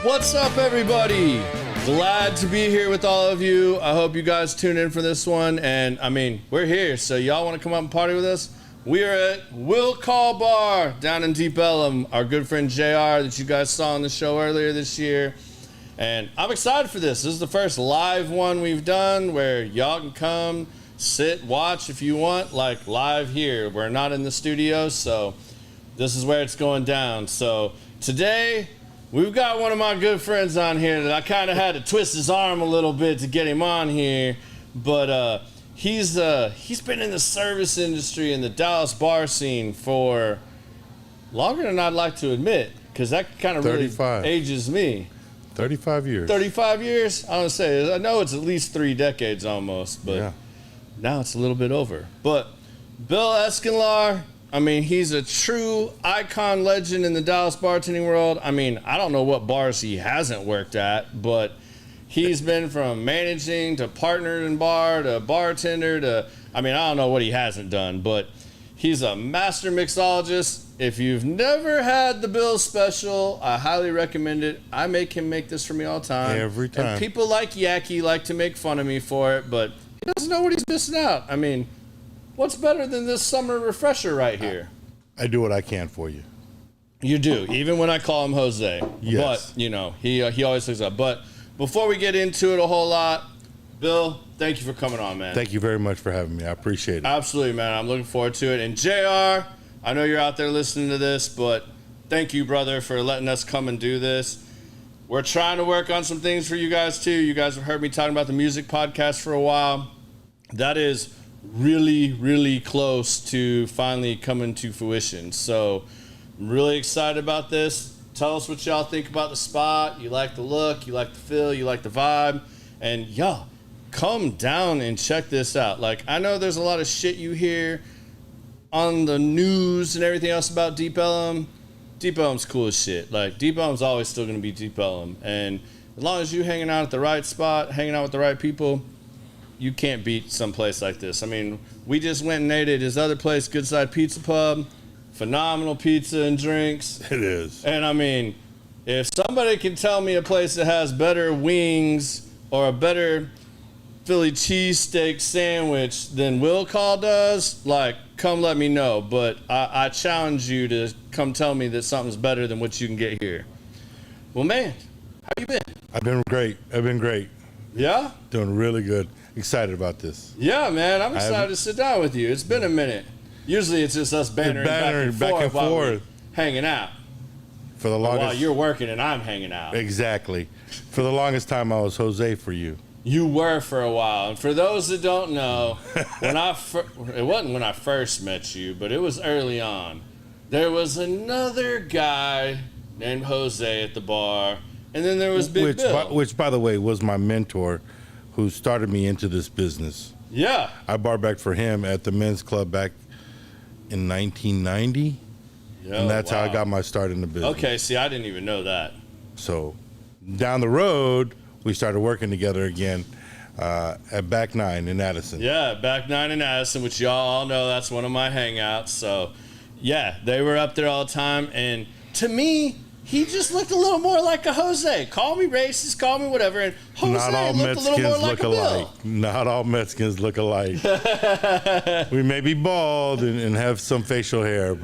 What's up, everybody? Glad to be here with all of you. I hope you guys tune in for this one. And I mean, we're here, so y'all want to come up and party with us? We are at Will Call Bar down in Deep Ellum. Our good friend JR that you guys saw on the show earlier this year. And I'm excited for this. This is the first live one we've done where y'all can come, sit, watch if you want, like live here. We're not in the studio, so this is where it's going down. So today, we've got one of my good friends on here that I kind of had to twist his arm a little bit to get him on here, but he's been in the service industry in the Dallas bar scene for longer than I'd like to admit, because that kind of really ages me. 35 years. 35 years? I don't say. I know it's at least 3 decades almost, but yeah. Now it's a little bit over. But Bill Escanlar, I mean, he's a true icon legend in the Dallas bartending world. I mean, I don't know what bars he hasn't worked at, but he's been from managing to partner in bar to bartender to, I mean, I don't know what he hasn't done, but he's a master mixologist. If you've never had the Bill special, I highly recommend it. I make him make this for me all the time. Every time. And people like Yaki like to make fun of me for it, but he doesn't know what he's missing out. I mean, what's better than this summer refresher right here? I do what I can for you. You do, even when I call him Jose. Yes. But, you know, he always looks up. But before we get into it a whole lot, Bill, thank you for coming on, man. Thank you very much for having me. I appreciate it. Absolutely, man. I'm looking forward to it. And JR, I know you're out there listening to this, but thank you, brother, for letting us come and do this. We're trying to work on some things for you guys, too. You guys have heard me talking about the music podcast for a while. That is really, really close to finally coming to fruition. So I'm really excited about this. Tell us what y'all think about the spot. You like the look, you like the feel, you like the vibe. And y'all, come down and check this out. Like, I know there's a lot of shit you hear on the news and everything else about Deep Ellum. Deep Ellum's cool as shit. Like, Deep Ellum's always still going to be Deep Ellum. And as long as you hanging out at the right spot, hanging out with the right people, you can't beat some place like this. I mean, we just went and ate at his other place, Goodside Pizza Pub. Phenomenal pizza and drinks. It is. And I mean, if somebody can tell me a place that has better wings or a better Philly cheesesteak sandwich than Will Call does, like, come let me know. But I challenge you to come tell me that something's better than what you can get here. Well, man, how you been? I've been great. Yeah? Doing really good. Excited about this. Yeah, man. I'm excited to sit down with you. It's been a minute. Usually it's just us bantering back and forth while we're hanging out. For the longest, while you're working and I'm hanging out. Exactly. For the longest time, I was Jose for you. You were for a while. And for those that don't know, it wasn't when I first met you, but it was early on. There was another guy named Jose at the bar, and then there was Big Bill. Which, by the way, was my mentor who started me into this business. Yeah. I barbacked for him at the men's club back in 1990. And that's how I got my start in the business. Okay, see, I didn't even know that. So down the road, we started working together again at Back 9 in Addison. Yeah, Back 9 in Addison, which y'all all know that's one of my hangouts. So, yeah, they were up there all the time. And to me, he just looked a little more like a Jose. Call me racist, call me whatever. And Jose Not all looked a little more like a Bill. Not all Mexicans look alike. We may be bald and have some facial hair.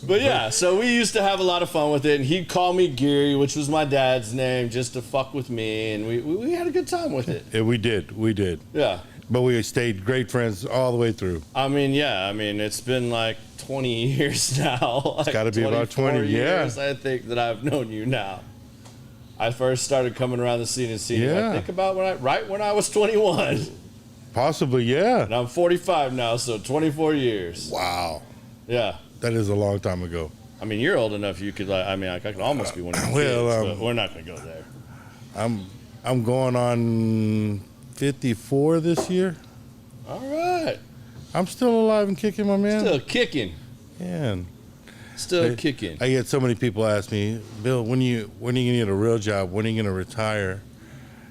But yeah, so we used to have a lot of fun with it, and he'd call me Geary, which was my dad's name, just to fuck with me, and we had a good time with it. Yeah, we did. Yeah. But we stayed great friends all the way through. I mean, yeah, it's been like 20 years now. It's got to be about 20 years, I think, that I've known you now. I first started coming around the scene and seeing you, I think about when I was 21. Possibly, yeah. And I'm 45 now, so 24 years. Wow. Yeah. That is a long time ago. I mean, you're old enough. You could, I could almost be one of your kids, but we're not going to go there. I'm going on 54 this year. All right. I'm still alive and kicking, my man. Still kicking. Yeah. Still kicking. I get so many people ask me, Bill, when are you going to get a real job? When are you going to retire?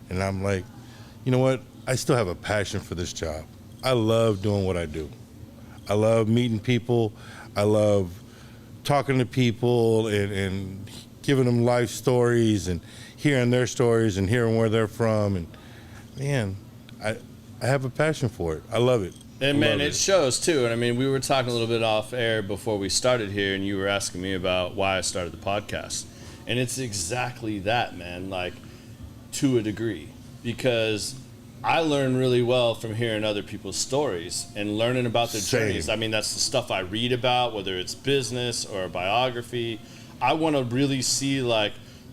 And I'm like, you know what? I still have a passion for this job. I love doing what I do. I love meeting people. I love talking to people and giving them life stories and hearing their stories and hearing where they're from. And man, I have a passion for it. I love it. And man, it shows too. And I mean, we were talking a little bit off air before we started here, and you were asking me about why I started the podcast. And it's exactly that, man, like to a degree, because I learn really well from hearing other people's stories and learning about their journeys. I mean, that's the stuff I read about, whether it's business or a biography. I want to really see, like,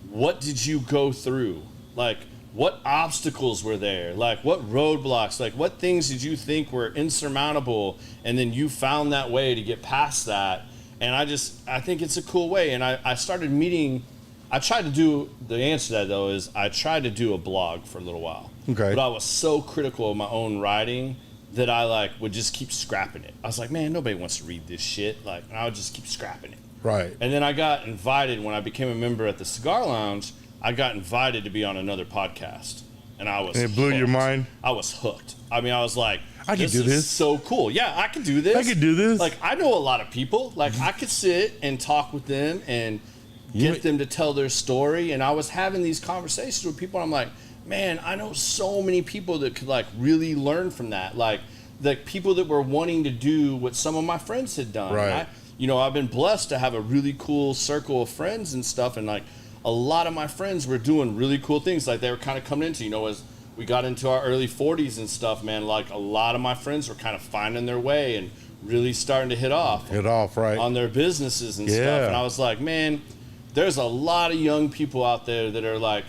what did you go through? Like, what obstacles were there? Like, what roadblocks? Like, what things did you think were insurmountable, and then you found that way to get past that? And I think it's a cool way. And I started meeting... I tried to do, the answer to that though is I tried to do a blog for a little while. Okay. But I was so critical of my own writing that I like would just keep scrapping it. I was like, man, nobody wants to read this shit. Like, and I would just keep scrapping it. Right. And then I got invited when I became a member at the Cigar Lounge. I got invited to be on another podcast, and I was. And it blew hooked. your mind. I was hooked. I mean, I was like, I can do this. So cool. Yeah, I can do this. I can do this. Like, I know a lot of people. Like, I could sit and talk with them and get them to tell their story. And I was having these conversations with people, and I'm like, man, I know so many people that could like really learn from that. Like the people that were wanting to do what some of my friends had done. Right. I've been blessed to have a really cool circle of friends and stuff. And like a lot of my friends were doing really cool things. Like they were kind of coming into, as we got into our early 40s and stuff, man, like a lot of my friends were kind of finding their way and really starting to hit off right on their businesses and stuff. And I was like, man, there's a lot of young people out there that are like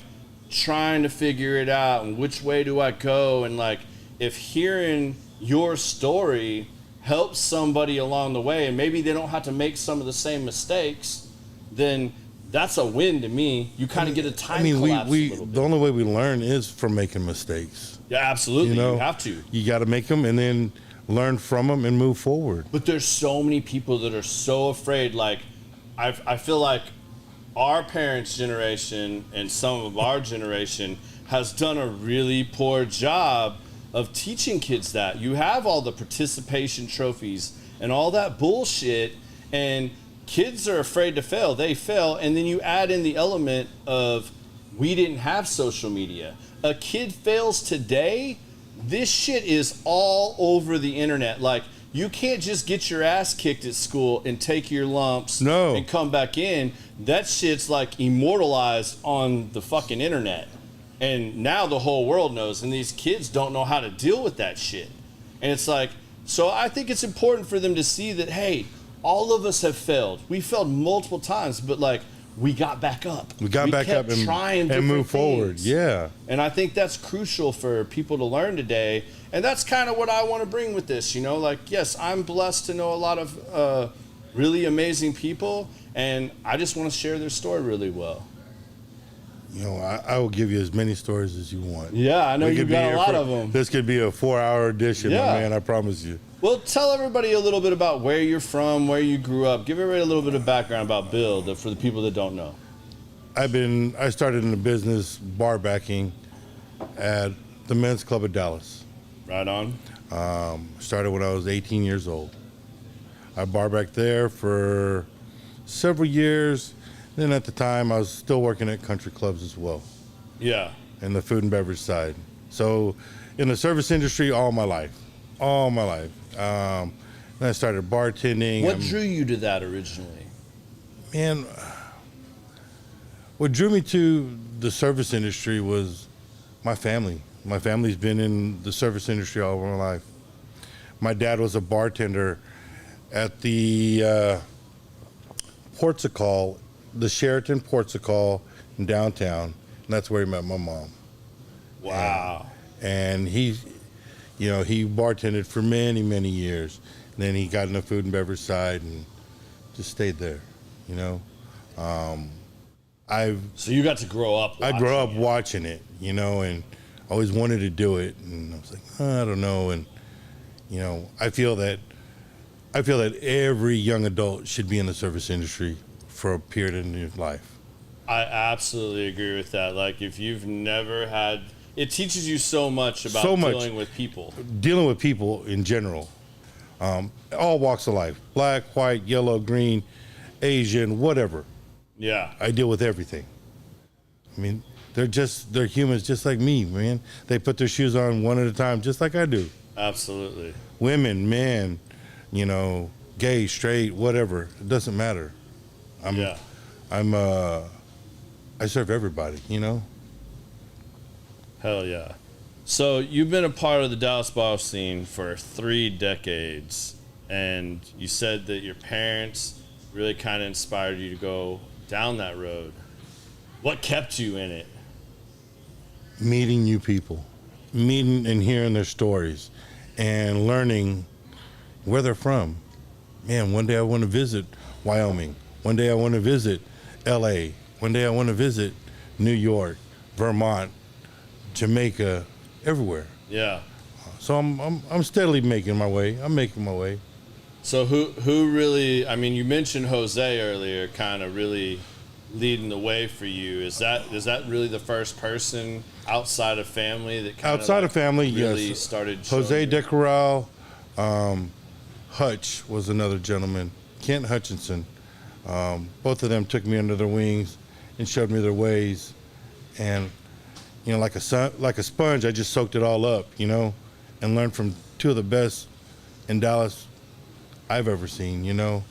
trying to figure it out and which way do I go. And like, if hearing your story helps somebody along the way and maybe they don't have to make some of the same mistakes, then that's a win to me. You kind of get a time collapse a little bit. The only way we learn is from making mistakes. Yeah, absolutely. You have to. You got to make them and then learn from them and move forward. But there's so many people that are so afraid. Like, I feel like our parents' generation and some of our generation has done a really poor job of teaching kids that. You have all the participation trophies and all that bullshit, and kids are afraid to fail. They fail, and then you add in the element of we didn't have social media. A kid fails today, this shit is all over the internet. Like, you can't just get your ass kicked at school and take your lumps and come back in. That shit's like immortalized on the fucking internet. And now the whole world knows, and these kids don't know how to deal with that shit. And it's like, so I think it's important for them to see that, hey, all of us have failed. We failed multiple times, but like, we got back up. We back up and move forward. Yeah. And I think that's crucial for people to learn today. And that's kind of what I want to bring with this, like, yes, I'm blessed to know a lot of really amazing people, and I just want to share their story really well. I will give you as many stories as you want. Yeah, I know you've got a lot of them. This could be a 4-hour edition, my man, I promise you. Well, tell everybody a little bit about where you're from, where you grew up. Give everybody a little bit of background about Bill for the people that don't know. I started in the business bar backing at the Men's Club of Dallas. Right on. Started when I was 18 years old. I bar backed there for several years. Then at the time, I was still working at country clubs as well. Yeah. In the food and beverage side. So in the service industry all my life. Then I started bartending. What drew you to that originally? Man, what drew me to the service industry was my family. My family's been in the service industry all my life. My dad was a bartender at the Portugal, the Sheraton Portugal in downtown, and that's where he met my mom. Wow. And he bartended for many, many years. And then he got in the food and beverage side and just stayed there, So you got to grow up I grew up watching it, and always wanted to do it. And I was like, I don't know. And, I feel that every young adult should be in the service industry for a period in your life. I absolutely agree with that. Like, if you've never had... It teaches you so much about dealing with people. Dealing with people in general. All walks of life. Black, white, yellow, green, Asian, whatever. Yeah. I deal with everything. I mean, they're humans just like me, man. They put their shoes on one at a time, just like I do. Absolutely. Women, men, you know, gay, straight, whatever. It doesn't matter. I serve everybody, you know? Hell yeah. So you've been a part of the Dallas bar scene for 3 decades, and you said that your parents really kind of inspired you to go down that road. What kept you in it? Meeting new people, meeting and hearing their stories, and learning where they're from. Man, one day I want to visit Wyoming. One day I want to visit L.A. One day I want to visit New York, Vermont, Jamaica, everywhere. Yeah. So I'm steadily making my way. I'm making my way. So who really, I mean, you mentioned Jose earlier, kind of really leading the way for you. Is that really the first person outside of family that kind outside of family, really yes, started Jose you? De Corral, Hutch was another gentleman, Kent Hutchinson. Both of them took me under their wings and showed me their ways, and you know, like a sponge, I just soaked it all up, you know, and learned from 2 of the best in Dallas I've ever seen, you know.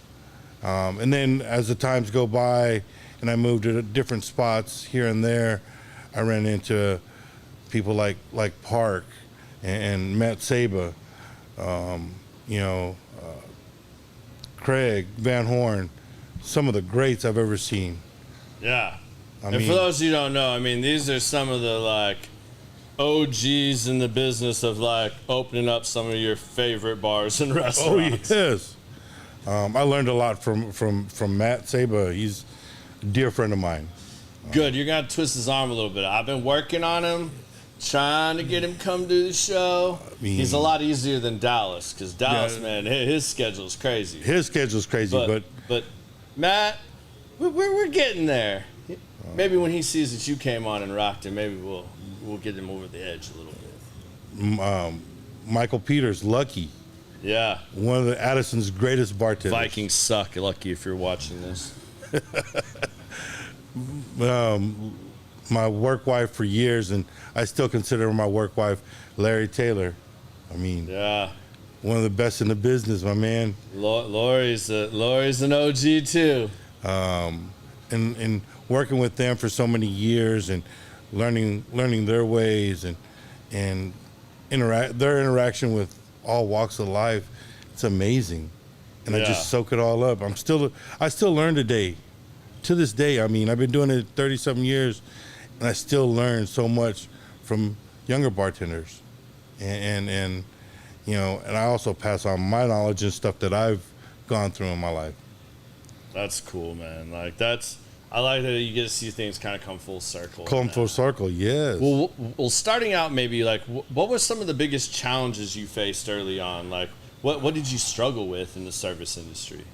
And then as the times go by and I moved to different spots here and there, I ran into people like Park and Matt Saba, you know, Craig Van Horn, some of the greats I've ever seen. Yeah. I And mean, for those of you who don't know, I mean, these are some of the like OGs in the business of like opening up some of your favorite bars and oh restaurants. yes, I learned a lot from Matt Saba. He's a dear friend of mine. Good. You're going to twist his arm a little bit. I've been working on him, trying to get him come do the show. I mean, he's a lot easier than Dallas, because Dallas, Yeah. man, his schedule's crazy. His schedule's crazy, But Matt, we're getting there. Maybe when he sees that you came on and rocked him, maybe we'll get him over the edge a little bit. Michael Peters, Lucky, Yeah. one of the Addison's greatest bartenders. Vikings suck. Lucky if you're watching this. My work wife for years, and I still consider her my work wife, Larry Taylor. I mean, Yeah. one of the best in the business, my man. Lori's an OG too. And working with them for so many years and learning their ways and their interaction with all walks of life, it's amazing. And I Yeah. just soak it all up. I still learn today. To this day, I mean, I've been doing it 30-something years, and I still learn so much from younger bartenders. And you know, and I also pass on my knowledge and stuff that I've gone through in my life. That's cool, man. Like I like that you get to see things kind of come full circle. Come full circle, yes. Well, starting out, maybe like what were some of the biggest challenges you faced early on? Like what did you struggle with in the service industry?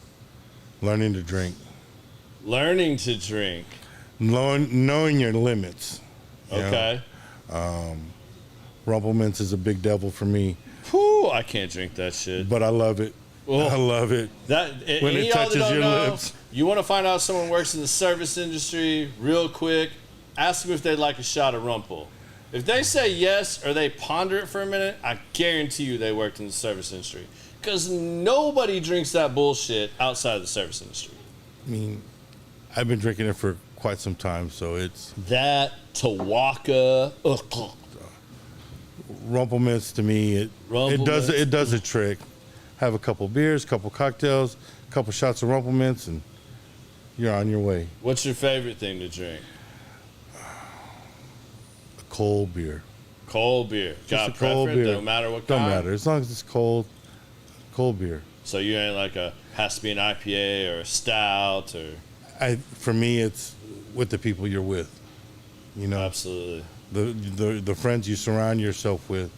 Learning to drink. Learning to drink. Knowing your limits. you know. Okay. Rumplemints is a big devil for me, Whew, I can't drink that shit. but I love it. Oh. I love it. That When any it of y'all that touches don't your know, lips. you want to find out if someone works in the service industry real quick, ask them if they'd like a shot of Rumple. If they say yes or they ponder it for a minute, I guarantee you they worked in the service industry. Because nobody drinks that bullshit outside of the service industry. I mean, I've been drinking it for quite some time, so it's That, Tawaka, ugh. Rumplemints to me. It does a trick. Have a couple beers, couple cocktails, couple shots of Rumplemints, and you're on your way. What's your favorite thing to drink? A cold beer. Cold beer. Got a cold preference? beer. Don't matter what Don't kind? matter as long as it's cold. Cold beer. So you ain't like has to be an IPA or a stout or... For me, it's with the people you're with. You know, Absolutely. the friends you surround yourself with.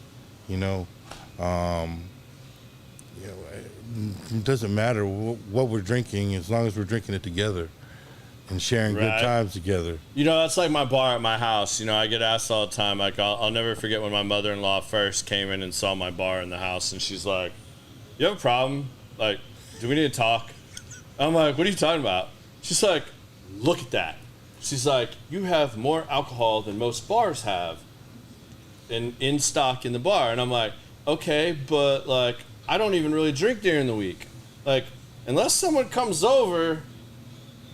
You know, it doesn't matter what we're drinking as long as we're drinking it together and sharing Right. good times together. You know, that's like my bar at my house. You know, I get asked all the time. Like, I'll never forget when my mother-in-law first came in and saw my bar in the house, and she's like, "You have a problem? Like, do we need to talk?" I'm like, "What are you talking about?" She's like, look at that. She's like, you have more alcohol than most bars have in stock in the bar. And I'm like, okay, but like, I don't even really drink during the week. Like, unless someone comes over,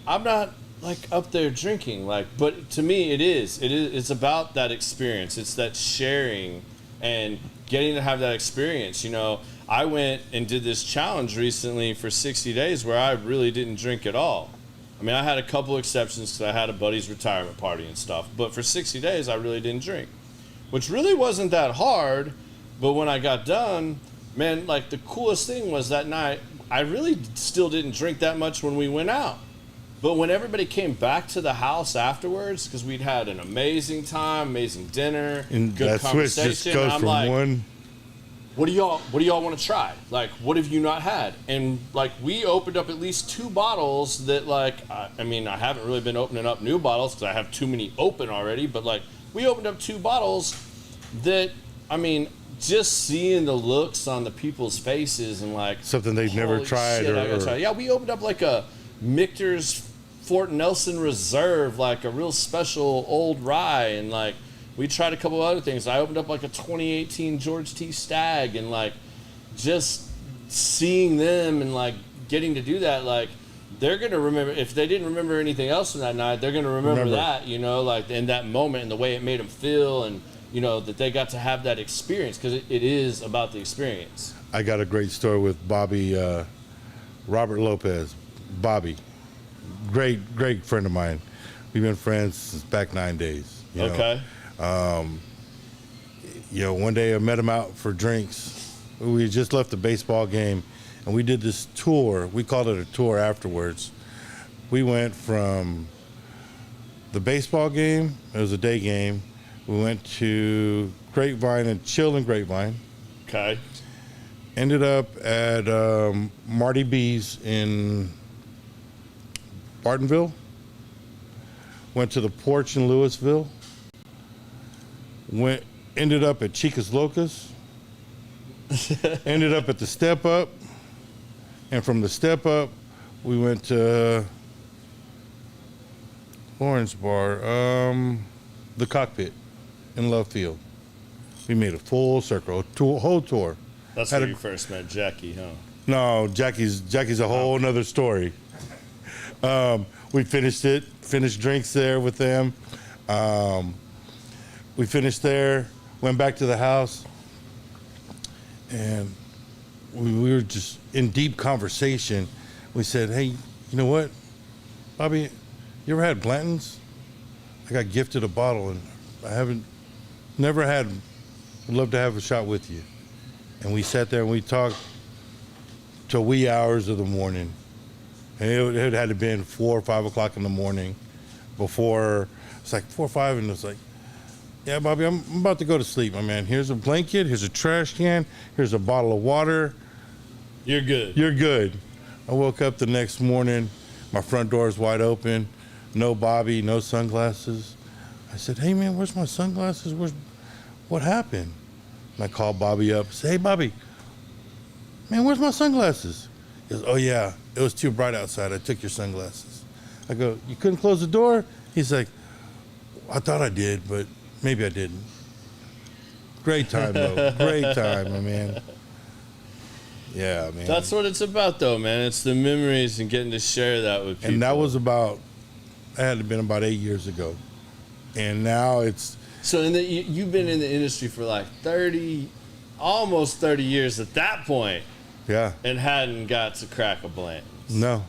I'm not like up there drinking. Like, but to me, it's about that experience. It's that sharing and getting to have that experience. You know, I went and did this challenge recently for 60 days where I really didn't drink at all. I mean, I had a couple exceptions because I had a buddy's retirement party and stuff, but for 60 days, I really didn't drink, which really wasn't that hard. But when I got done, man, like the coolest thing was that night, I really still didn't drink that much when we went out. But when everybody came back to the house afterwards, because we'd had an amazing time, amazing dinner, And good that switch conversation, just goes I'm from like, one. what do y'all want to try? Like, what have you not had? And like, we opened up at least 2 bottles that like, I mean, I haven't really been opening up new bottles because I have too many open already, but like, we opened up 2 bottles that, I mean, just seeing the looks on the people's faces and like Something they've never holy tried shit, I gotta or- try. Yeah, we opened up like a Michter's Fort Nelson Reserve, like a real special old rye, and like we tried a couple other things. I opened up like a 2018 George T. Stagg, and like just seeing them and like getting to do that, like they're gonna remember. If they didn't remember anything else from that night, they're gonna remember that, you know, like in that moment and the way it made them feel, and you know that they got to have that experience because it is about the experience. I got a great story with Bobby, Robert Lopez. Bobby, great friend of mine. We've been friends since back 9 days. You know? Okay. You know, one day I met him out for drinks. We had just left the baseball game, and we did this tour. We called it a tour afterwards. We went from the baseball game, it was a day game. We went to Grapevine and chilled in Grapevine. Okay. Ended up at Marty B's in Bartonville. Went to the Porch in Louisville. Ended up at Chica's Locus. Ended up at the Step Up. And from the Step Up, we went to Lawrence Bar, the Cockpit in Love Field. We made a full circle, a whole tour. That's where you first met Jackie, huh? No, Jackie's a whole nother story. We finished drinks there with them. We finished there, went back to the house, and we were just in deep conversation. We said, hey, you know what, Bobby, you ever had Blanton's? I got gifted a bottle, and I never had. I'd love to have a shot with you. And we sat there and we talked till wee hours of the morning. And it had to have been 4 or 5 o'clock in the morning before, it's like 4 or 5, and it's like, yeah, Bobby, I'm about to go to sleep, my man. Here's a blanket, here's a trash can, here's a bottle of water. You're good. You're good. I woke up the next morning, my front door is wide open, no Bobby, no sunglasses. I said, hey man, where's my sunglasses? What happened? And I called Bobby up, say, hey Bobby, man, where's my sunglasses? He goes, oh yeah, it was too bright outside, I took your sunglasses. I go, you couldn't close the door? He's like, I thought I did, but maybe I didn't. Great time though, great time, my man. Yeah, man. That's what it's about, though, man. It's the memories and getting to share that with people. And that was that had to have been about 8 years ago. And now it's... So you've been in the industry for like almost 30 years at that point. Yeah. And hadn't got to crack a Blanton's. No.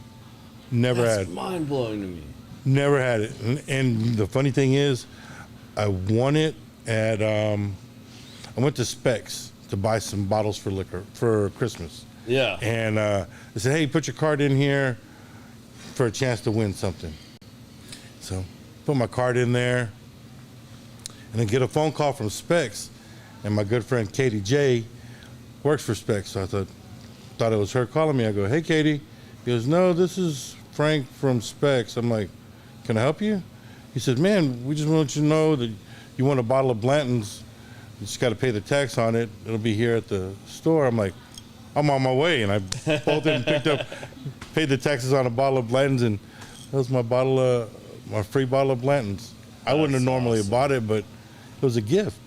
Never had. That's mind-blowing to me. Never had it. And the funny thing is, I won it at... I went to Specs to buy some bottles for liquor for Christmas. Yeah. And I said, hey, put your card in here for a chance to win something. So put my card in there and then get a phone call from Specs. And my good friend Katie J works for Specs. So I thought it was her calling me. I go, hey, Katie. He goes, no, this is Frank from Specs. I'm like, can I help you? He said, man, we just want you to know that you want a bottle of Blanton's. You just got to pay the tax on it. It'll be here at the store. I'm like, I'm on my way. And I bolted and picked up, paid the taxes on a bottle of Blanton's, and That was my free bottle of Blanton's. I wouldn't have normally bought it, but it was a gift.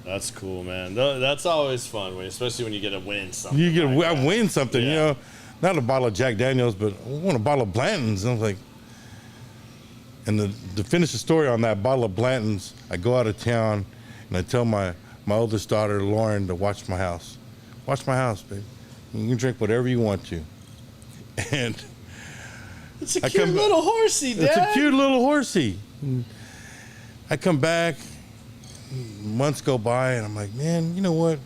That's cool, man. That's always fun, especially when you get to win something. I win something, you know. Not a bottle of Jack Daniels, but I want a bottle of Blanton's. And I was like, and to finish the story on that bottle of Blanton's, I go out of town and I tell my oldest daughter, Lauren, to watch my house. Watch my house, babe. You can drink whatever you want to. And it's a cute little horsey, Dad. It's a cute little horsey. I come back, months go by, and I'm like, man, you know what?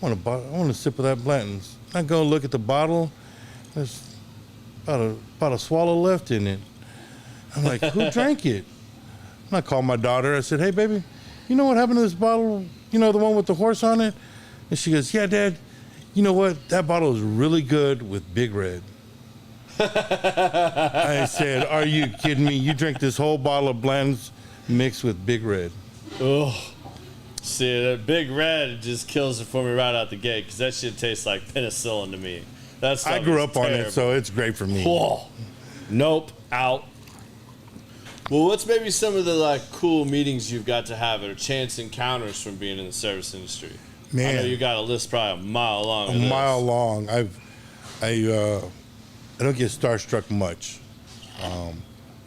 I want a sip of that Blanton's. I go look at the bottle. There's about a swallow left in it. I'm like, who drank it? And I called my daughter. I said, hey, baby, you know what happened to this bottle? You know, the one with the horse on it? And she goes, yeah, Dad, you know what? That bottle is really good with Big Red. I said, are you kidding me? You drink this whole bottle of Blanton's mixed with Big Red. Oh, see, that Big Red just kills it for me right out the gate because that shit tastes like penicillin to me. I grew up on it, so it's great for me. Whoa. Nope, out. Well, what's maybe some of the cool meetings you've got to have or chance encounters from being in the service industry? Man, I know you got a list probably a mile long. A mile long. I don't get starstruck much.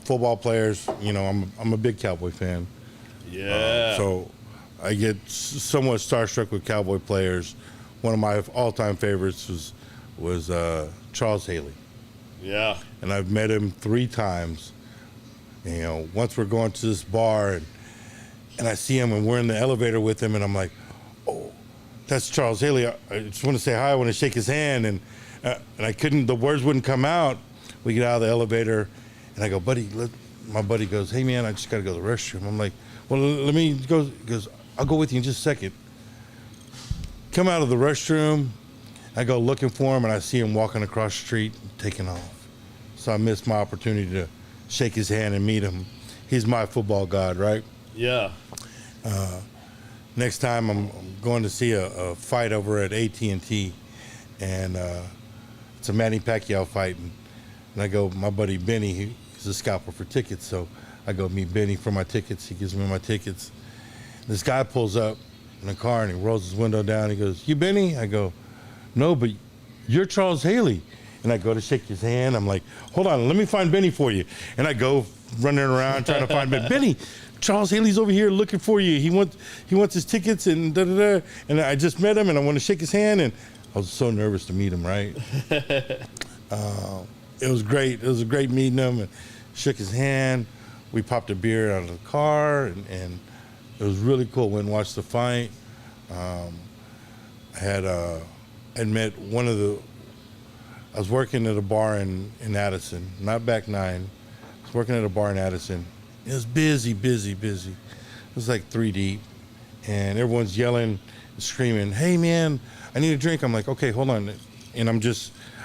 Football players, you know, I'm a big Cowboy fan. Yeah. So I get somewhat starstruck with Cowboy players. One of my all-time favorites was Charles Haley. Yeah. And I've met him 3 times. You know, once we're going to this bar and I see him and we're in the elevator with him and I'm like, oh, that's Charles Haley. I just want to say hi. I want to shake his hand. And I couldn't, the words wouldn't come out. We get out of the elevator and I go, buddy, my buddy goes, hey man, I just got to go to the restroom. I'm like, well, let me go. He goes, I'll go with you in just a second. Come out of the restroom. I go looking for him and I see him walking across the street, taking off. So I missed my opportunity to shake his hand and meet him. He's my football god, right? Yeah. Next time I'm going to see a fight over at AT&T, and it's a Manny Pacquiao fight. And I go, my buddy Benny, he's a scalper for tickets, so I go meet Benny for my tickets. He gives me my tickets. This guy pulls up in a car and he rolls his window down. He goes, you Benny? I go, no, but you're Charles Haley. And I go to shake his hand. I'm like, hold on, let me find Benny for you. And I go running around trying to find Benny. Benny, Charles Haley's over here looking for you. He wants his tickets and da-da-da. And I just met him and I want to shake his hand. And I was so nervous to meet him, right? It was great. It was a great meeting him. And shook his hand. We popped a beer out of the car. And it was really cool. Went and watched the fight. I'd met one of the... I was working at a bar in Addison, not back 9. I was working at a bar in Addison. It was busy. It was like 3 deep. And everyone's yelling and screaming, hey, man, I need a drink. I'm like, okay, hold on. And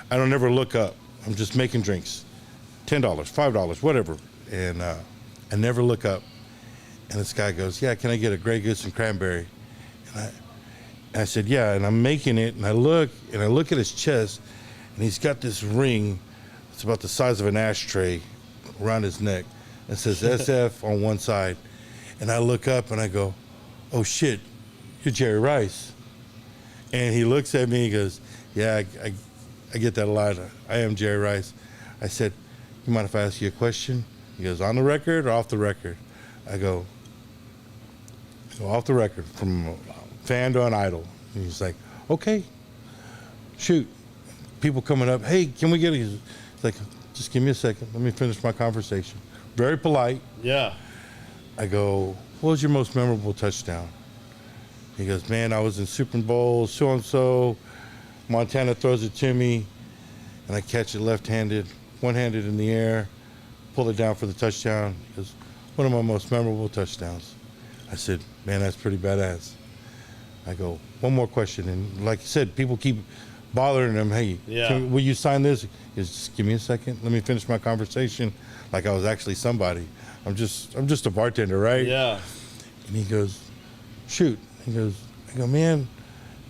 I don't ever look up. I'm just making drinks. $10, $5, whatever. And I never look up. And this guy goes, yeah, can I get a Grey Goose and cranberry? And I said, yeah, and I'm making it. And I look at his chest. And he's got this ring. It's about the size of an ashtray around his neck. It says SF on one side. And I look up and I go, oh shit, you're Jerry Rice. And he looks at me and goes, yeah, I get that a lot. I am Jerry Rice. I said, you mind if I ask you a question? He goes, on the record or off the record? I go off the record, from fan to an idol. And he's like, okay, shoot. People coming up, hey, can we get it? He's like, just give me a second. Let me finish my conversation. Very polite. Yeah. I go, what was your most memorable touchdown? He goes, man, I was in Super Bowl, so-and-so. Montana throws it to me, and I catch it left-handed, one-handed in the air, pull it down for the touchdown. He goes, one of my most memorable touchdowns. I said, man, that's pretty badass. I go, one more question. And like you said, people keep bothering him. Hey, will you sign this? He goes, just give me a second. Let me finish my conversation. Like I was actually somebody. I'm just a bartender, right? Yeah. And he goes, shoot. I go, man,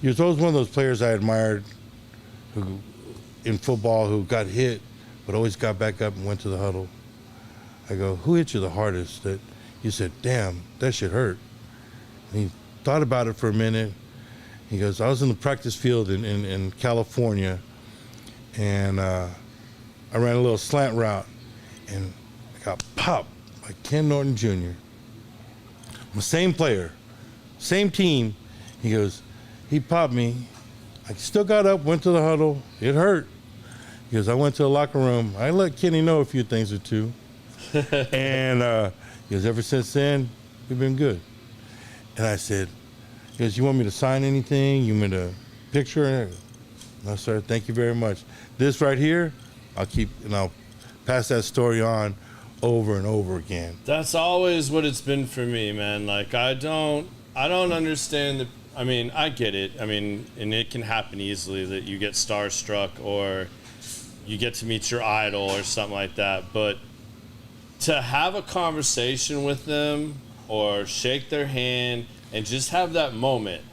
you're always one of those players I admired who, in football, who got hit, but always got back up and went to the huddle. I go, who hit you the hardest? That he said, damn, that shit hurt. And he thought about it for a minute. He goes, I was in the practice field in California, and I ran a little slant route, and I got popped by Ken Norton Jr. I'm the same player, same team. He goes, he popped me. I still got up, went to the huddle. It hurt. He goes, I went to the locker room. I let Kenny know a few things or two. And he goes, ever since then, we've been good. And I said, he goes, you want me to sign anything? You want me to picture? No, sir, thank you very much. This right here, I'll pass that story on over and over again. That's always what it's been for me, man. Like, I don't understand I mean, I get it. I mean, and it can happen easily that you get starstruck or you get to meet your idol or something like that. But to have a conversation with them or shake their hand and just have that moment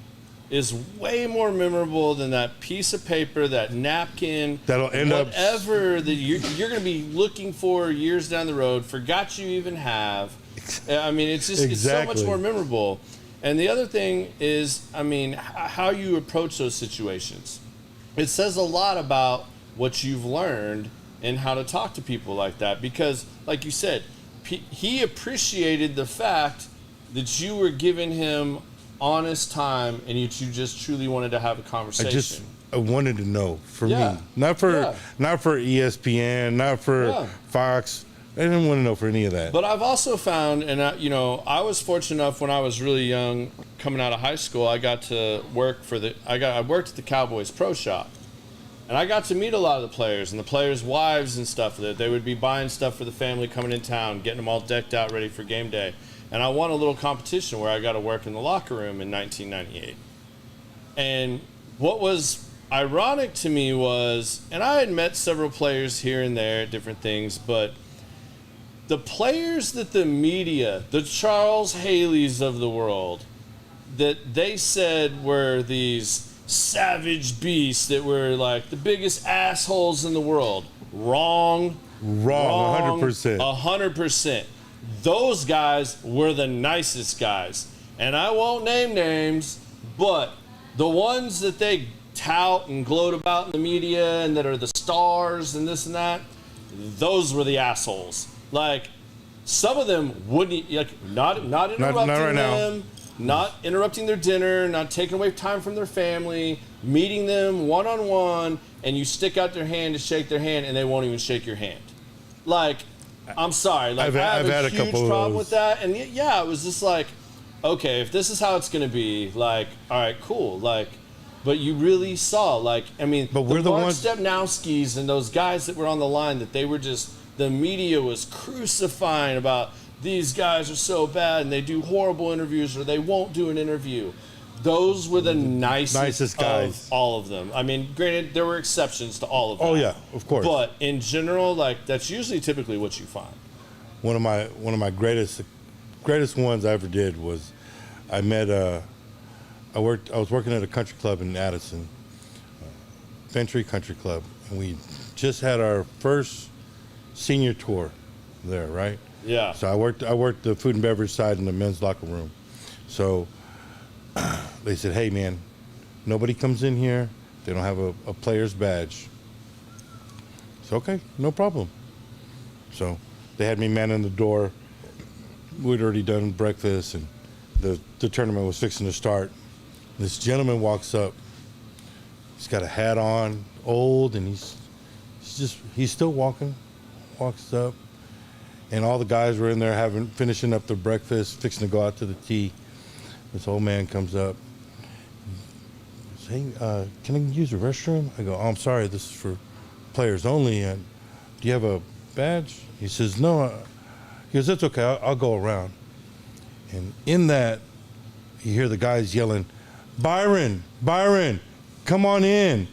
is way more memorable than that piece of paper, that napkin, that'll end whatever that you're going to be looking for years down the road, forgot you even have. I mean, it's just It's so much more memorable. And the other thing is, I mean, how you approach those situations. It says a lot about what you've learned and how to talk to people like that. Because, like you said, he appreciated the fact that you were giving him honest time and you just truly wanted to have a conversation. I wanted to know for me, not for ESPN, not for Fox. I didn't want to know for any of that. But I've also found, and I was fortunate enough when I was really young, coming out of high school, I got to work I worked at the Cowboys Pro Shop. And I got to meet a lot of the players and the players' wives and stuff. That they would be buying stuff for the family coming in town, getting them all decked out, ready for game day. And I won a little competition where I got to work in the locker room in 1998. And what was ironic to me was, and I had met several players here and there at different things, but the players that the media, the Charles Haleys of the world, that they said were these savage beasts that were like the biggest assholes in the world. Wrong. 100%. 100%. Those guys were the nicest guys. And I won't name names, but the ones that they tout and gloat about in the media and that are the stars and this and that, those were the assholes. Like, some of them wouldn't, like, not interrupting right them, not interrupting their dinner, not taking away time from their family, meeting them one-on-one, and you stick out their hand to shake their hand, and they won't even shake your hand. Like, I'm sorry. Like, I have a huge problem with that. And, yeah, it was just like, okay, if this is how it's going to be, like, all right, cool. Like, but you really saw, like, I mean, but we're the Mark ones Stepnowskis and those guys that were on the line that they were just, the media was crucifying about these guys are so bad and they do horrible interviews or they won't do an interview. Those were the nicest guys of all of them. I mean, granted, there were exceptions to all of them. Oh yeah, of course. But in general, like, that's usually typically what you find. One of my greatest ones I ever did was I was working at a country club in Addison, Ventry Country Club, and we just had our first senior tour there, right? Yeah. So I worked the food and beverage side in the men's locker room. So they said, hey man, nobody comes in here, they don't have a player's badge. So okay, no problem. So they had me manning the door. We'd already done breakfast and the tournament was fixing to start. This gentleman walks up. He's got a hat on, old, and he's still walking. Walks up, and all the guys were in there finishing up their breakfast, fixing to go out to the tee. This old man comes up. He says, hey, can I use the restroom? I go, oh, I'm sorry, this is for players only. And do you have a badge? He says, no. He goes, that's okay, I'll go around. And in that, you hear the guys yelling, Byron, come on in.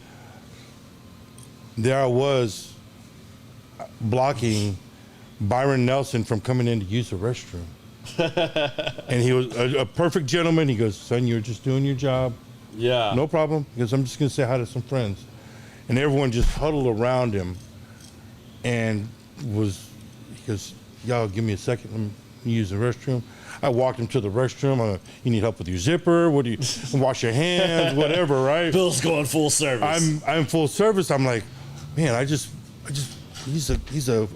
There I was, blocking Byron Nelson from coming in to use the restroom. And he was a perfect gentleman. He goes, son, you're just doing your job. Yeah. No problem. Because I'm just going to say hi to some friends. And everyone just huddled around him and y'all give me a second, let me use the restroom. I walked him to the restroom. You need help with your zipper? What do you wash your hands? Whatever, right? Bill's going full service. I'm full service. I'm like, man, he's a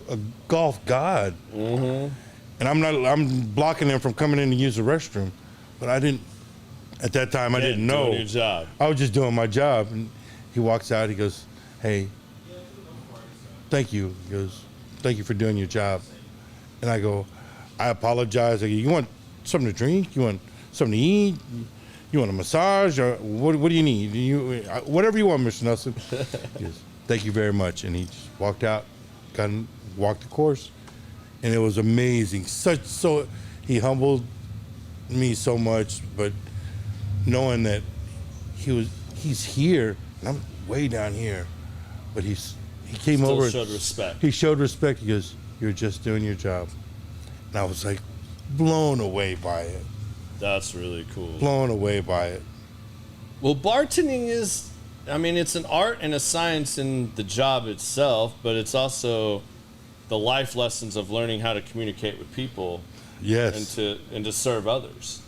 golf god, and I'm blocking him from coming in to use the restroom, but I didn't. At that time, I didn't know. Doing your job. I was just doing my job, and he walks out. He goes, "Hey, thank you." He goes, "Thank you for doing your job," and I go, "I apologize." I go, "You want something to drink? You want something to eat? You want a massage? Or what do you need? Whatever you want, Mr. Nelson." He goes, "Thank you very much." And he just walked out, walked the course, and it was amazing. He humbled me so much, but knowing that he's here, and I'm way down here, but he came Still over. Showed respect. He showed respect. He goes, "You're just doing your job," and I was like, blown away by it. That's really cool. Blown away by it. Well, bartending is, it's an art and a science in the job itself, but it's also the life lessons of learning how to communicate with people. Yes. And to serve others.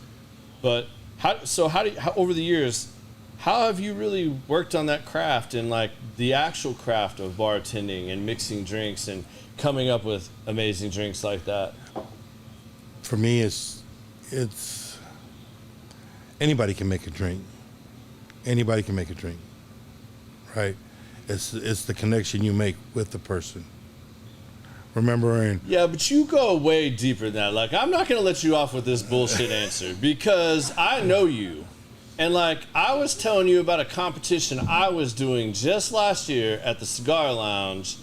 But how over the years, how have you really worked on that craft and like the actual craft of bartending and mixing drinks and coming up with amazing drinks like that? For me, it's anybody can make a drink. Anybody can make a drink, right? It's the connection you make with the person. Remembering. Yeah, but you go way deeper than that. Like, I'm not going to let you off with this bullshit answer because I know you. And, like, I was telling you about a competition I was doing just last year at the Cigar Lounge,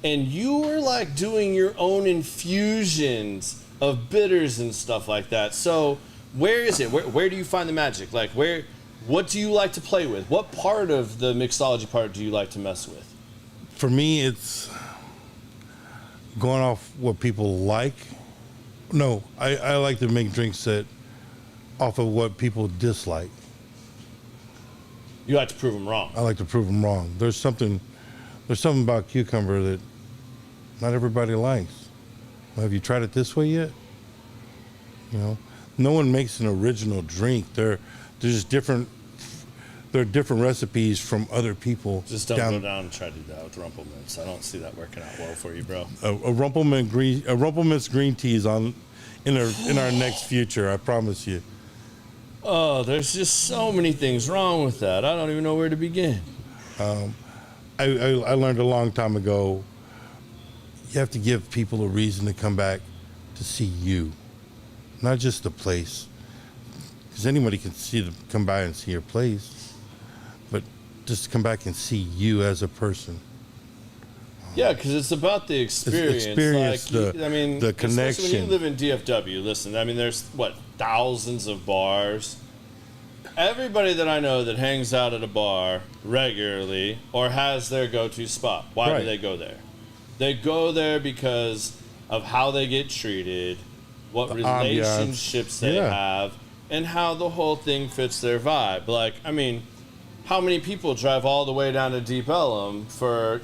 and you were, like, doing your own infusions of bitters and stuff like that. So, where is it? Where do you find the magic? Like, what do you like to play with? What part of the mixology part do you like to mess with? For me, it's going off what people like. No, I like to make drinks that off of what people dislike. You like to prove them wrong. I like to prove them wrong. There's something about cucumber that not everybody likes. Well, have you tried it this way yet? No one makes an original drink. They're just different. There are different recipes from other people. Just don't go down and try to do that with Rumplemints. I don't see that working out well for you, bro. A Rumplemints green tea is in our next future. I promise you. Oh, there's just so many things wrong with that. I don't even know where to begin. I learned a long time ago. You have to give people a reason to come back to see you, not just the place. Because anybody can come by and see your place, but just to come back and see you as a person. Yeah, because it's about the experience. The connection. Especially when you live in DFW, listen, there's, thousands of bars. Everybody that I know that hangs out at a bar regularly or has their go-to spot, why do they go there? They go there because of how they get treated, what relationships they have, and how the whole thing fits their vibe. Like, how many people drive all the way down to Deep Ellum for,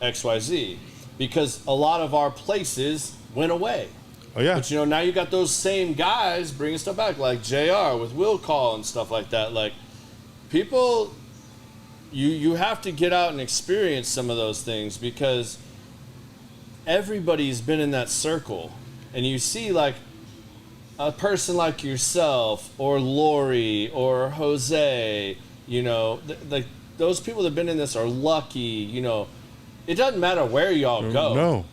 XYZ? Because a lot of our places went away. Oh, yeah. But, now you got those same guys bringing stuff back, like JR with Will Call and stuff like that. Like, people, you have to get out and experience some of those things because everybody's been in that circle. And you see, like, a person like yourself or Lori or Jose, those people that have been in this are lucky, It doesn't matter where y'all go. No.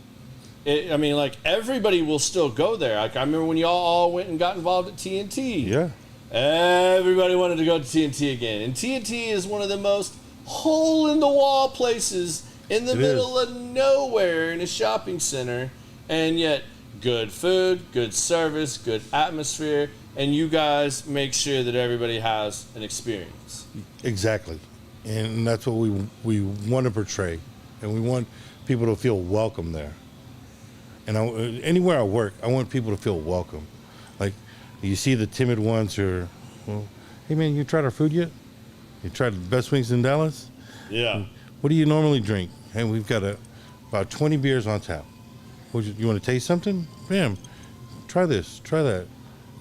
Everybody will still go there. Like, I remember when y'all all went and got involved at TNT. Yeah. Everybody wanted to go to TNT again. And TNT is one of the most hole-in-the-wall places in the middle of nowhere in a shopping center. And yet, good food, good service, good atmosphere, and you guys make sure that everybody has an experience. Exactly. And that's what we want to portray. And we want people to feel welcome there. And anywhere I work, I want people to feel welcome. Like, you see the timid ones who are, hey man, you tried our food yet? You tried the best wings in Dallas? Yeah. What do you normally drink? Hey, we've got about 20 beers on tap. You want to taste something? Bam, try this, try that.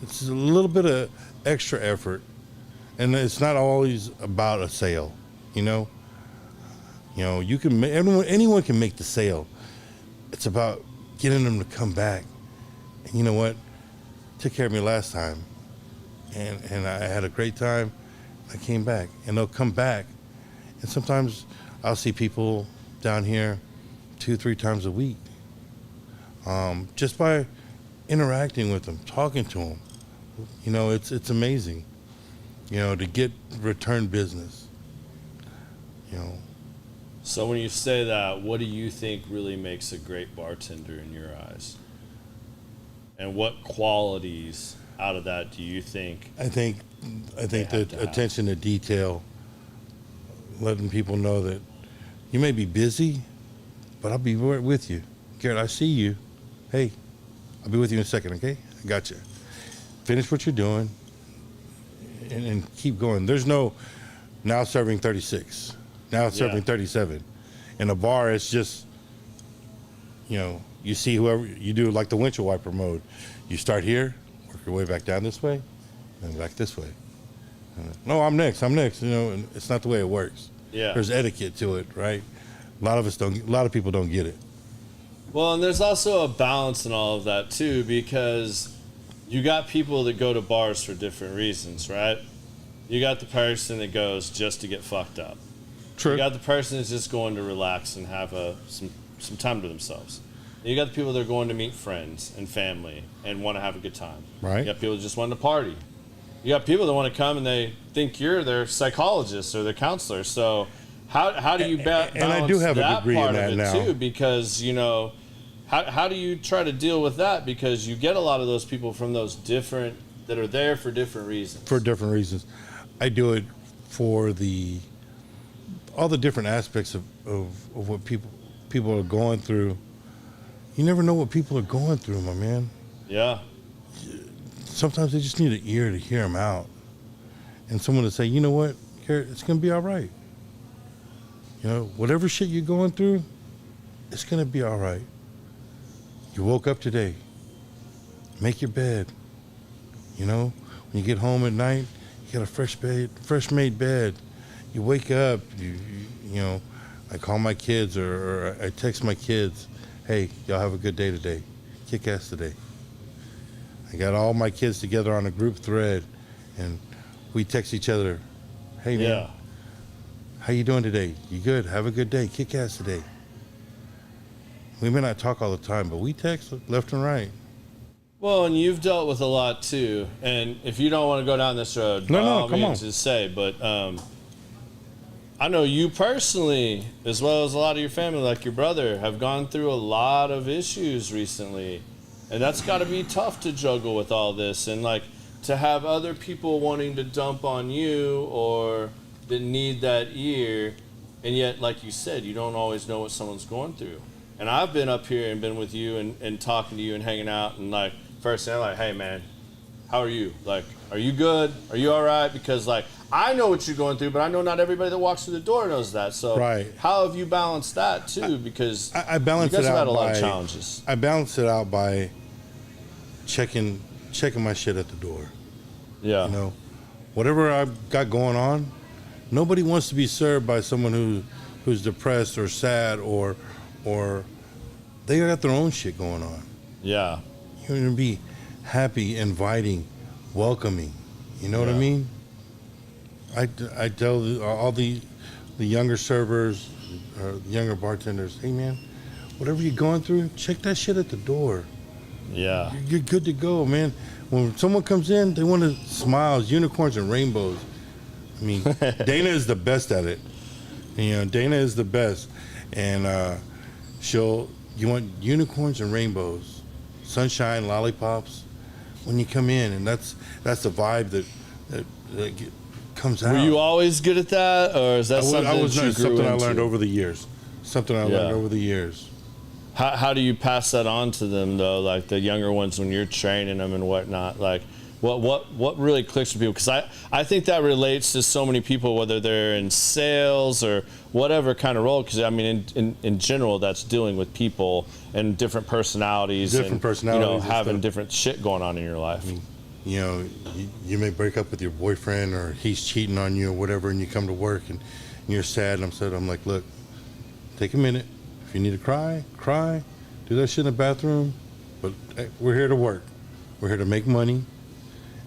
It's a little bit of extra effort, and it's not always about a sale. You know, you can anyone can make the sale. It's about getting them to come back. And you know what? Took care of me last time, and I had a great time. I came back, and they'll come back. And sometimes I'll see people down here 2-3 times a week, just by interacting with them, talking to them. You know, it's amazing, you know, to get return business, you know. So when you say that, what do you think really makes a great bartender in your eyes? And what qualities out of that do you think? I think the attention to detail, letting people know that you may be busy, but I'll be right with you. Garrett, I see you. Hey, I'll be with you in a second, okay? I got you. Finish what you're doing and keep going. There's no now serving 36, now serving 37. In a bar, it's just, you know, you see whoever, you do like the windshield wiper mode. You start here, work your way back down this way, and back this way. No, I'm next. You know, and it's not the way it works. Yeah. There's etiquette to it, right? A lot of people don't get it. Well, and there's also a balance in all of that too, because you got people that go to bars for different reasons, right? You got the person that goes just to get fucked up. True. You got the person that's just going to relax and have some time to themselves. And you got the people that are going to meet friends and family and want to have a good time. Right. You got people that just want to party. You got people that want to come and they think you're their psychologist or their counselor. So how do you balance and I do have that a degree part in that of it now. too? Because, you know, how do you try to deal with that? Because you get a lot of those people from those different, that are there for different reasons. For different reasons. I do it for all the different aspects of what people are going through. You never know what people are going through, my man. Yeah. Sometimes they just need an ear to hear them out. And someone to say, you know what, Garrett, it's going to be all right. You know, whatever shit you're going through, it's going to be all right. You woke up today. Make your bed. You know, when you get home at night, you got a fresh made bed. You wake up, you know, I call my kids or I text my kids, hey, y'all have a good day today. Kick ass today. I got all my kids together on a group thread, and we text each other, hey, man, how you doing today? You good? Have a good day. Kick ass today. We may not talk all the time, but we text left and right. Well, and you've dealt with a lot too. And if you don't want to go down this road, by all means, just say. But I know you personally, as well as a lot of your family, like your brother, have gone through a lot of issues recently. And that's got to be tough to juggle with all this. And like to have other people wanting to dump on you or that need that ear. And yet, like you said, you don't always know what someone's going through. And I've been up here and been with you and talking to you and hanging out. And like, first thing I'm like, hey, man, how are you? Like, are you good? Are you all right? Because like, I know what you're going through, but I know not everybody that walks through the door knows that. So how have you balanced that too? Because I balance you guys it out have had a lot of challenges. I balance it out by checking my shit at the door. Yeah. You know, whatever I've got going on, nobody wants to be served by someone who's depressed or sad or they got their own shit going on. Yeah. You're going to be happy, inviting, welcoming. You know what I mean? I tell all the younger servers or the younger bartenders, hey man, whatever you're going through, check that shit at the door. Yeah. You're good to go, man. When someone comes in, they want smiles, unicorns, and rainbows. I mean, Dana is the best at it. You know, Dana is the best. And you want unicorns and rainbows, sunshine, lollipops when you come in. And that's the vibe that comes out. Were you always good at that? Or is that something I learned over the years. How do you pass that on to them, though, like the younger ones when you're training them and whatnot? Like, What really clicks with people? Because I think that relates to so many people, whether they're in sales or whatever kind of role. Because I mean, in general, that's dealing with people and different personalities, and having different shit going on in your life. You know, you may break up with your boyfriend, or he's cheating on you or whatever, and you come to work and you're sad. And I'm like, look, take a minute. If you need to cry, do that shit in the bathroom. But hey, we're here to work. We're here to make money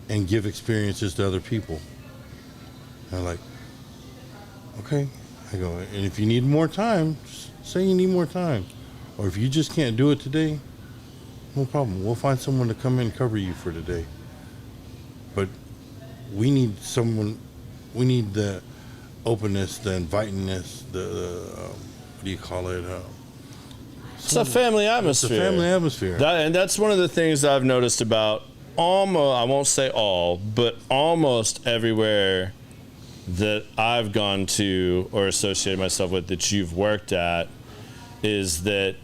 and give experiences to other people. And I'm like, okay. I go, and if you need more time, say you need more time. Or if you just can't do it today, no problem. We'll find someone to come in and cover you for today. But we need the openness, the invitingness, what do you call it? It's a family atmosphere. It's a family atmosphere. And that's one of the things I've noticed about almost, I won't say all, but almost everywhere that I've gone to or associated myself with that you've worked at, is that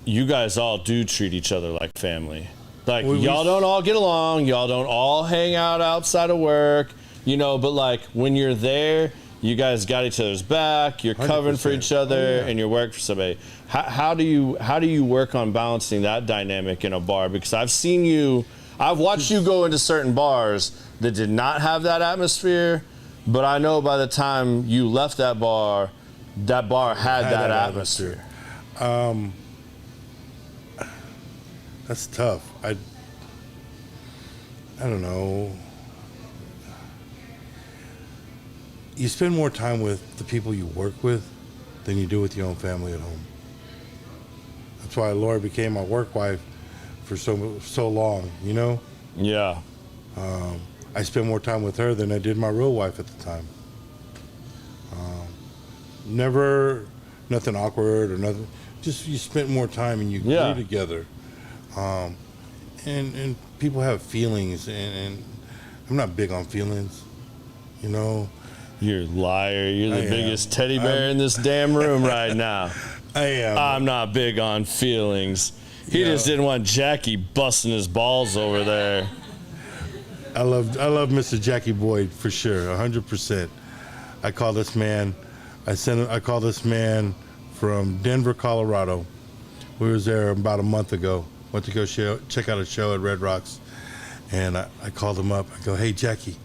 you guys all do treat each other like family. Like, y'all don't all get along, y'all don't all hang out outside of work, but like when you're there, you guys got each other's back, you're covering for each other, and you're working for somebody. How do you work on balancing that dynamic in a bar? Because I've watched you go into certain bars that did not have that atmosphere, but I know by the time you left that bar had that atmosphere. That's tough. I don't know. You spend more time with the people you work with than you do with your own family at home. That's why Laura became my work wife for so long, Yeah. I spent more time with her than I did my real wife at the time. Never nothing awkward or nothing. Just you spent more time and you grew together. And people have feelings, and I'm not big on feelings, You're a liar. You're the biggest teddy bear in this damn room right now. I am. I'm not big on feelings. He just didn't want Jackie busting his balls over there. I love Mr. Jackie Boyd for sure, 100%. I call this man from Denver, Colorado. We was there about a month ago. Went to go check out a show at Red Rocks, and I called him up. I go, hey, Jackie.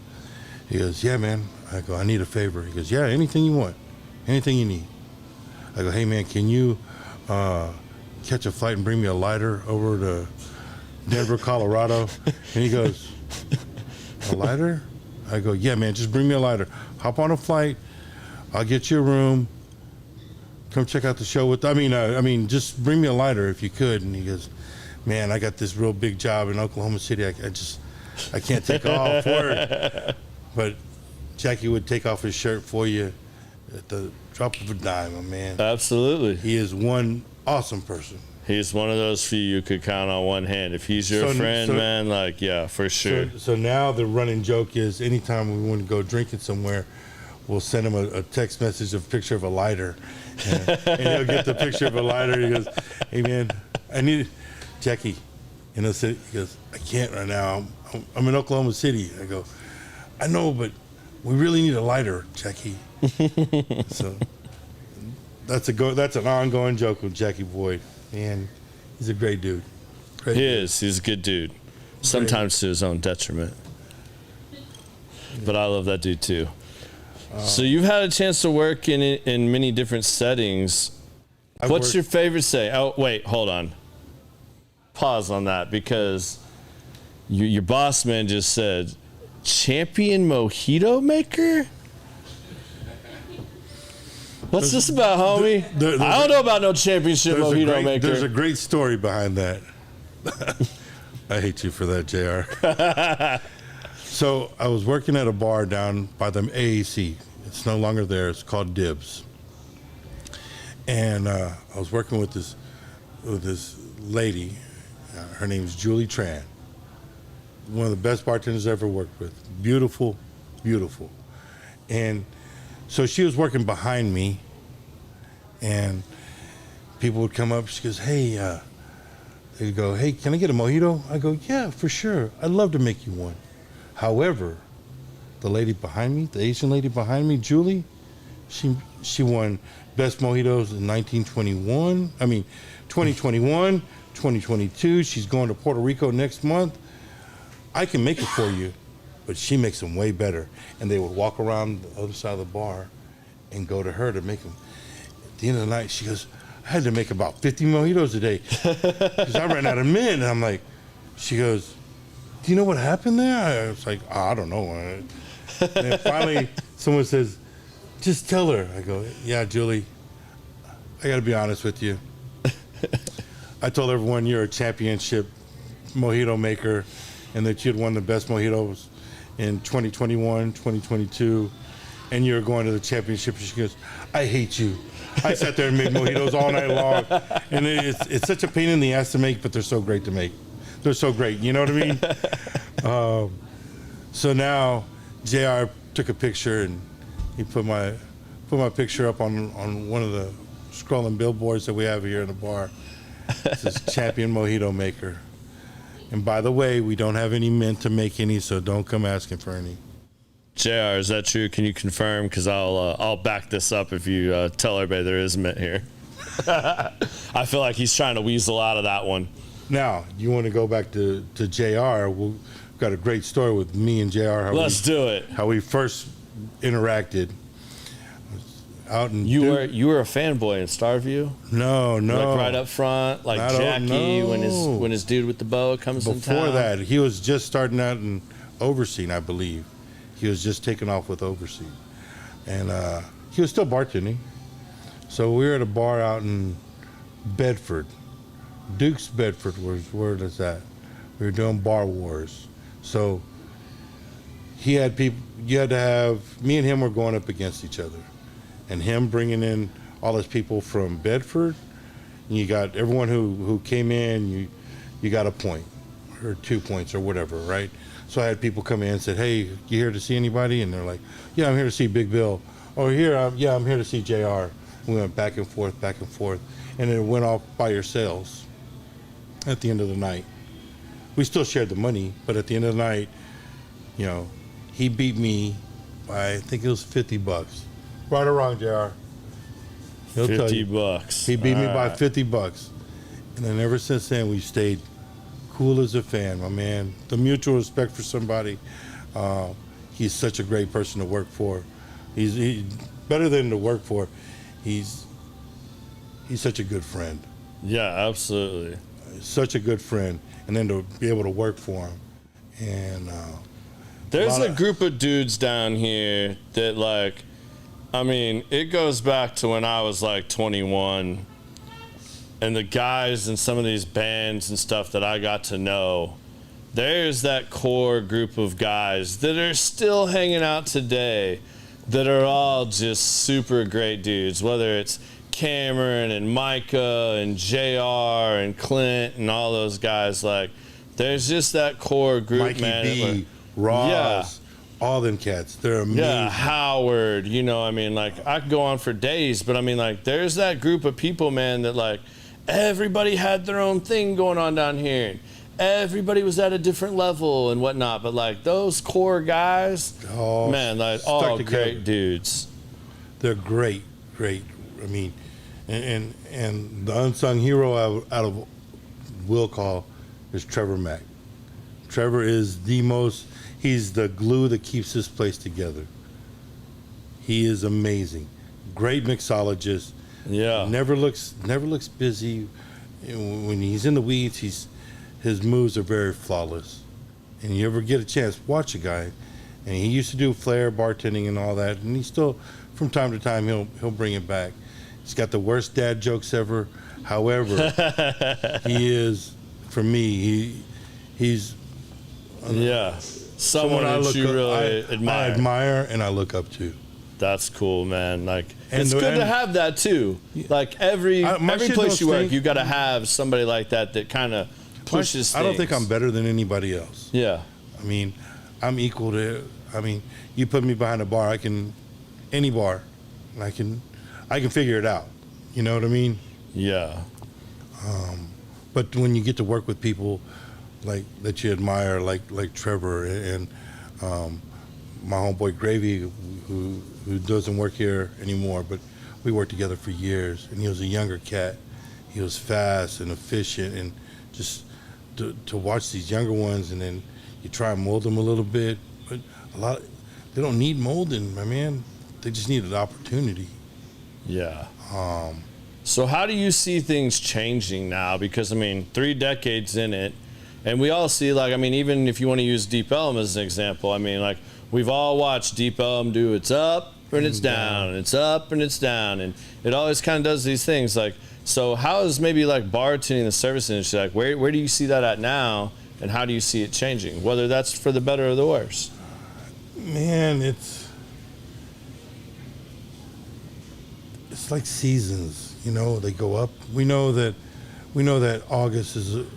He goes, yeah, man. I go, I need a favor. He goes, yeah, anything you want, anything you need. I go, hey, man, can you catch a flight and bring me a lighter over to Denver, Colorado? And he goes, a lighter? I go, yeah, man, just bring me a lighter. Hop on a flight. I'll get you a room. Come check out the show just bring me a lighter if you could. And he goes, man, I got this real big job in Oklahoma City. I can't take off work. But Jackie would take off his shirt for you at the drop of a dime, my man. Absolutely. He is one awesome person. He's one of those few you could count on one hand. If he's your friend, man, for sure. So now the running joke is anytime we want to go drinking somewhere, we'll send him a text message of a picture of a lighter. And he'll get the picture of a lighter. He goes, hey, man, I need Jackie. He goes, I can't right now. I'm in Oklahoma City. I go, I know, but we really need a lighter, Jackie. So that's an ongoing joke with Jackie Boyd. Man, he's a great dude. He's a good dude. Sometimes to his own detriment. But I love that dude too. So you've had a chance to work in many different settings. What's your favorite say? Oh, wait, hold on. Pause on that, because your boss man just said, champion mojito maker? What's this about, homie? I don't know about no championship mojito maker. There's a great story behind that. I hate you for that, JR. So I was working at a bar down by the AAC. It's no longer there. It's called Dibs. And I was working with this lady. Her name's Julie Tran. One of the best bartenders I ever worked with. Beautiful, beautiful. And so she was working behind me, and people would come up. She goes, hey, They go, hey, can I get a mojito? I go, yeah, for sure. I'd love to make you one. However, the lady behind me, the Asian lady behind me, Julie, she won Best Mojitos in 2021, 2022. She's going to Puerto Rico next month. I can make it for you, but she makes them way better. And they would walk around the other side of the bar and go to her to make them. At the end of the night, she goes, I had to make about 50 mojitos a day because I ran out of men. And I'm like, she goes, do you know what happened there? I was like, oh, I don't know. And then finally, someone says, just tell her. I go, yeah, Julie, I got to be honest with you. I told everyone you're a championship mojito maker and that you'd won the best mojitos in 2021, 2022, and you're going to the championship. She goes, I hate you. I sat there and made mojitos all night long, and it's such a pain in the ass to make, but they're so great to make. They're so great, you know what I mean? So now JR took a picture and he put my picture up on one of the scrolling billboards that we have here in the bar. It says champion mojito maker. And by the way, we don't have any men to make any, so don't come asking for any. JR, is that true? Can you confirm? Because I'll back this up if you tell everybody there is mint here. I feel like he's trying to weasel out of that one. Now, you want to go back to JR? We've got a great story with me and JR. Let's do it. How we first interacted. Out in you were a fanboy in Starview? No. Like right up front, like Jackie when his dude with the bow comes in town? Before that, he was just starting out in Overseen, I believe. He was just taking off with Overseen. And he was still bartending. So we were at a bar out in Bedford. Duke's Bedford was where it is at. We were doing bar wars. So he had people, you had to have, me and him were going up against each other. And him bringing in all his people from Bedford, and you got everyone who came in, you got a point or 2 points or whatever, right? So I had people come in and said, hey, you here to see anybody? And they're like, yeah, I'm here to see Big Bill. Oh, I'm here to see JR. We went back and forth, and it went off by yourselves at the end of the night. We still shared the money, but at the end of the night, you know, he beat me by, I think it was $50. Right or wrong, JR? He'll tell you. $50. He beat me by $50. And then ever since then, we've stayed cool as a fan, my man. The mutual respect for somebody. He's such a great person to work for. He's better than to work for. He's such a good friend. Yeah, absolutely. Such a good friend. And then to be able to work for him. And there's a group of dudes down here that, like, I mean, it goes back to when I was like 21, and the guys in some of these bands and stuff that I got to know, there's that core group of guys that are still hanging out today that are all just super great dudes, whether it's Cameron and Micah and JR and Clint and all those guys. Like, there's just that core group, Mikey man. B, Ross, all them cats. They're amazing. Yeah, Howard, you know, I mean, like, I could go on for days, but I mean, like, there's that group of people, man, that, like, everybody had their own thing going on down here. Everybody was at a different level and whatnot, but, like, those core guys, man, like, all great dudes. They're great. I mean, and the unsung hero out of Will Call is Trevor Mack. Trevor is he's the glue that keeps this place together. He is amazing. Great mixologist. Yeah. Never looks busy. When he's in the weeds, his moves are very flawless. And you ever get a chance, watch a guy. And he used to do flair, bartending, and all that. And he still, from time to time, he'll bring it back. He's got the worst dad jokes ever. However, he is, for me, he's someone that you really admire. I admire and I look up to. That's cool, man. Like, it's good to have that too. Like, every place you work, you got to have somebody like that kind of pushes things. I don't think I'm better than anybody else. Yeah. I mean, I'm equal to. I mean, you put me behind a bar, any bar, and I can figure it out. You know what I mean? Yeah. but when you get to work with people like that you admire, like Trevor and my homeboy Gravy, who doesn't work here anymore, but we worked together for years, and he was a younger cat. He was fast and efficient, and just to watch these younger ones, and then you try and mold them a little bit, but they don't need molding, my man. They just need an opportunity. Yeah. So how do you see things changing now? Because, I mean, 3 decades in it, and we all see, like, I mean, even if you want to use Deep Ellum as an example, I mean, like, we've all watched Deep Ellum do it's up and it's down, and it's up and it's down, and it always kind of does these things. Like, so how is maybe, like, bartending, the service industry, like, where do you see that at now, and how do you see it changing, whether that's for the better or the worse? Man, it's like seasons, you know, they go up. We know that August is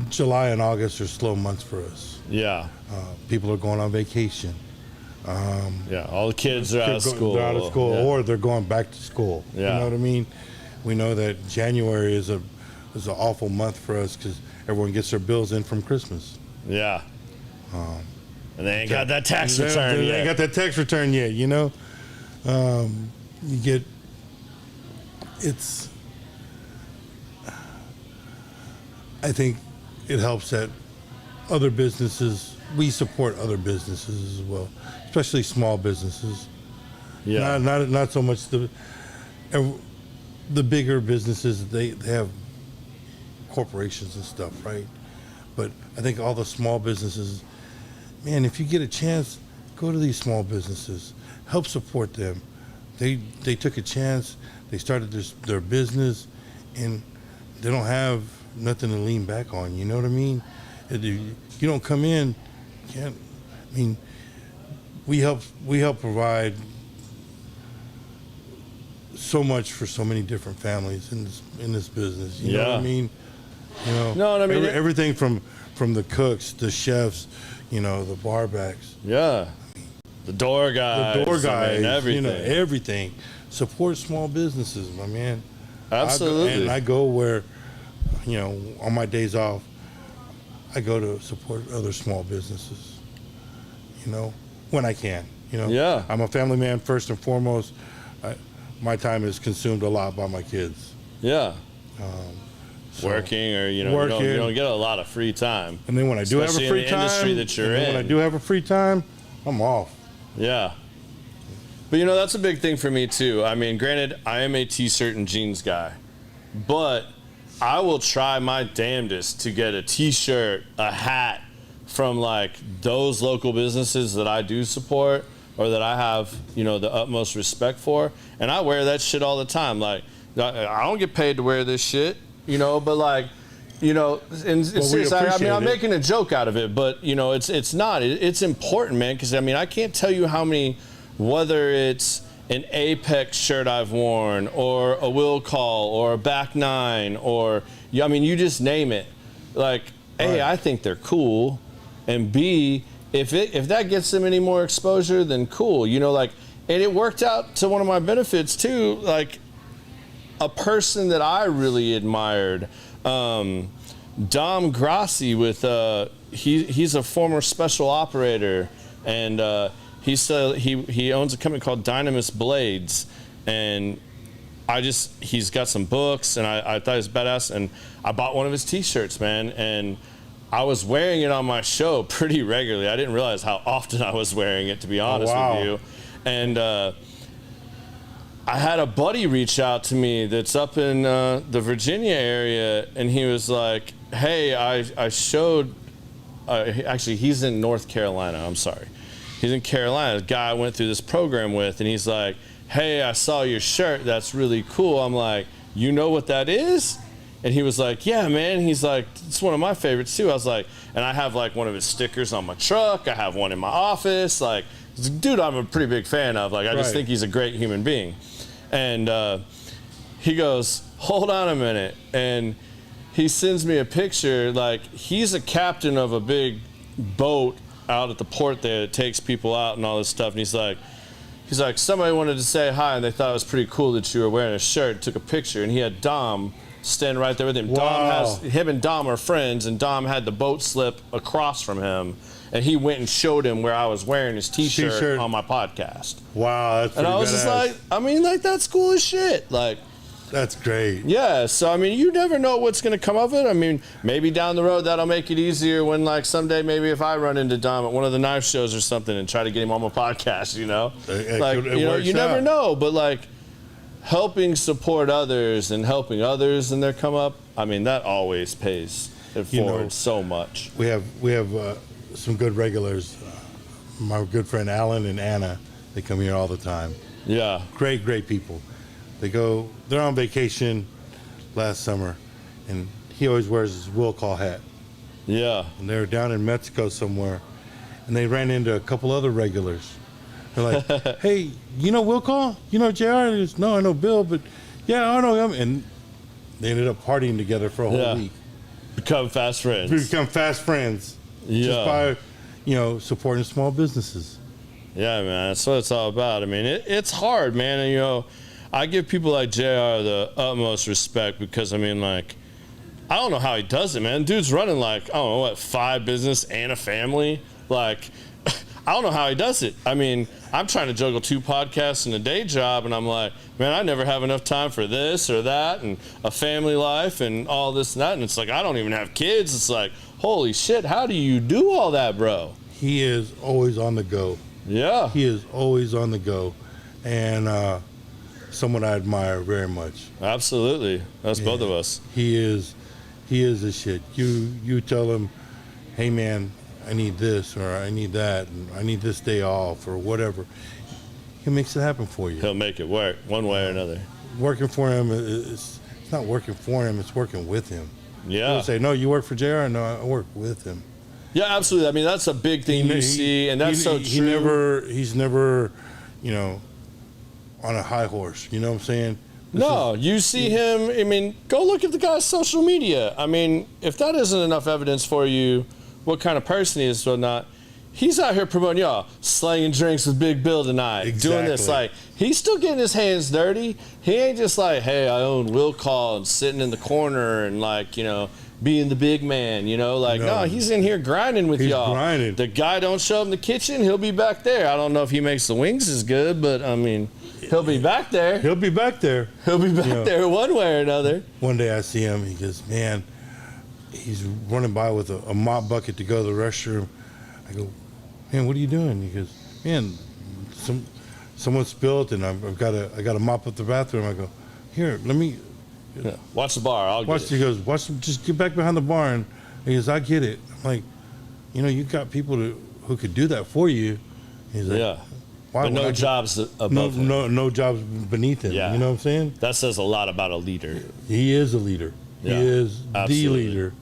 July and August are slow months for us. Yeah. People are going on vacation. Yeah, all the kids are out of school. They're out of school, yeah. or they're going back to school. Yeah. You know what I mean? We know that January is an awful month for us because everyone gets their bills in from Christmas. Yeah. And they ain't got that tax return yet. They ain't got that tax return yet, you know? You get, I think it helps that other businesses, we support other businesses as well, especially small businesses. Yeah. Not so much the bigger businesses, they have corporations and stuff, right? But I think all the small businesses, man, if you get a chance, go to these small businesses, help support them. They took a chance, they started their business, and they don't have nothing to lean back on, you know what I mean? You don't come in, can't, I mean, we help provide so much for so many different families in this business, you know what I mean? You know, no, I mean everything from the cooks, the chefs, you know, the barbacks. Yeah. The door guys. I mean, everything. You know, everything. Support small businesses, my man. Absolutely. I go where, you know, on my days off, I go to support other small businesses, you know, when I can, you know. Yeah. I'm a family man first and foremost. My time is consumed a lot by my kids. Yeah. So working, or you don't get a lot of free time. And then when I do have a free time, industry that you're in, when I do have a free time, I'm off. Yeah. But you know, that's a big thing for me too. I mean, granted, I am a t-shirt and jeans guy, but I will try my damnedest to get a t-shirt, a hat from like those local businesses that I do support or that I have, you know, the utmost respect for. And I wear that shit all the time. Like, I don't get paid to wear this shit, you know, but like, you know, and seriously, I mean, I'm making a joke out of it, but you know, it's not. It's important, man, because I mean, I can't tell you how many, whether it's an Apex shirt I've worn, or a will call, or a back nine, or I mean, you just name it. Like, A, I think they're cool, and B, if that gets them any more exposure, then cool. You know, like, and it worked out to one of my benefits too. Like, a person that I really admired. Dom Grassi with he's a former special operator, and he owns a company called Dynamis Blades, and he's got some books, and I thought he was badass, and I bought one of his t-shirts, man, and I was wearing it on my show pretty regularly. I didn't realize how often I was wearing it, to be honest with you. And I had a buddy reach out to me that's up in the Virginia area, and he was like, hey, I showed, actually he's in North Carolina, I'm sorry. He's in Carolina, the guy I went through this program with, and he's like, hey, I saw your shirt, that's really cool. I'm like, you know what that is? And he was like, yeah, man. He's like, it's one of my favorites too. I was like, and I have like one of his stickers on my truck. I have one in my office. Like, dude, I'm a pretty big fan of. Like, I just think he's a great human being. And he goes, hold on a minute. And he sends me a picture. Like, he's a captain of a big boat out at the port there that takes people out and all this stuff. And he's like, somebody wanted to say hi, and they thought it was pretty cool that you were wearing a shirt. Took a picture, and he had Dom standing right there with him. Wow. Him and Dom are friends, and Dom had the boat slip across from him, and he went and showed him where I was wearing his T-shirt on my podcast. Wow, that's pretty And I was just like, I mean, like, that's cool as shit. Like, that's great. yeah, so, I mean, you never know what's going to come of it. I mean, maybe down the road that'll make it easier when, like, someday maybe if I run into Dom at one of the knife shows or something and try to get him on my podcast, you know? You never know, but, like, helping support others and helping others and their come up, I mean, that always pays it forward so much. We have some good regulars. My good friend Alan and Anna, they come here all the time. Yeah. Great people. They're on vacation last summer, and he always wears his will call hat. Yeah. And they were down in Mexico somewhere, and they ran into a couple other regulars. They're like, hey, you know Will Call? You know JR? And he goes, no, I know Bill, but yeah, I know him. And they ended up partying together for a whole week. Become fast friends. Just by, supporting small businesses. Yeah, man, that's what it's all about. I mean, it's hard, man. And, I give people like JR the utmost respect because, I mean, like, I don't know how he does it, man. Dude's running, like, I don't know, 5 business and a family. Like, I don't know how he does it. I mean, I'm trying to juggle 2 podcasts and a day job, and I'm like, man, I never have enough time for this or that and a family life and all this and that. And it's like, I don't even have kids. It's like, holy shit, how do you do all that, bro? He is always on the go. Yeah. He is always on the go. And someone I admire very much. Absolutely. That's both of us. He is the shit. You tell him, hey, man, I need this or I need that and I need this day off or whatever. He makes it happen for you. He'll make it work one way or another. Working for him, it's not working for him, it's working with him. Yeah. He'll say, no, you work for JR? No, I work with him. Yeah, absolutely. I mean, that's a big thing you see, and that's so true. He's never, on a high horse. You know what I'm saying? You see him. I mean, go look at the guy's social media. I mean, if that isn't enough evidence for you, what kind of person he is or not, he's out here promoting y'all, slanging drinks with Big Bill tonight, doing this. Like, he's still getting his hands dirty. He ain't just like, hey, I own Will Call and sitting in the corner and, like, being the big man, no, he's in here grinding with y'all. Grinding. The guy don't show up in the kitchen, he'll be back there. I don't know if he makes the wings as good, but I mean, he'll be back there. He'll be back there. He'll be back there one way or another. One day I see him, he goes, man, he's running by with a mop bucket to go to the restroom. I go, man, what are you doing? He goes, man, someone spilled and I got to mop up the bathroom. I go, here, let me. Yeah. Watch the bar. He goes, just get back behind the bar. And he goes, I get it. I'm like, you got people who could do that for you. He's like, yeah. But no jobs above him. No jobs beneath him. Yeah. You know what I'm saying? That says a lot about a leader. He is a leader. Yeah. He is the leader.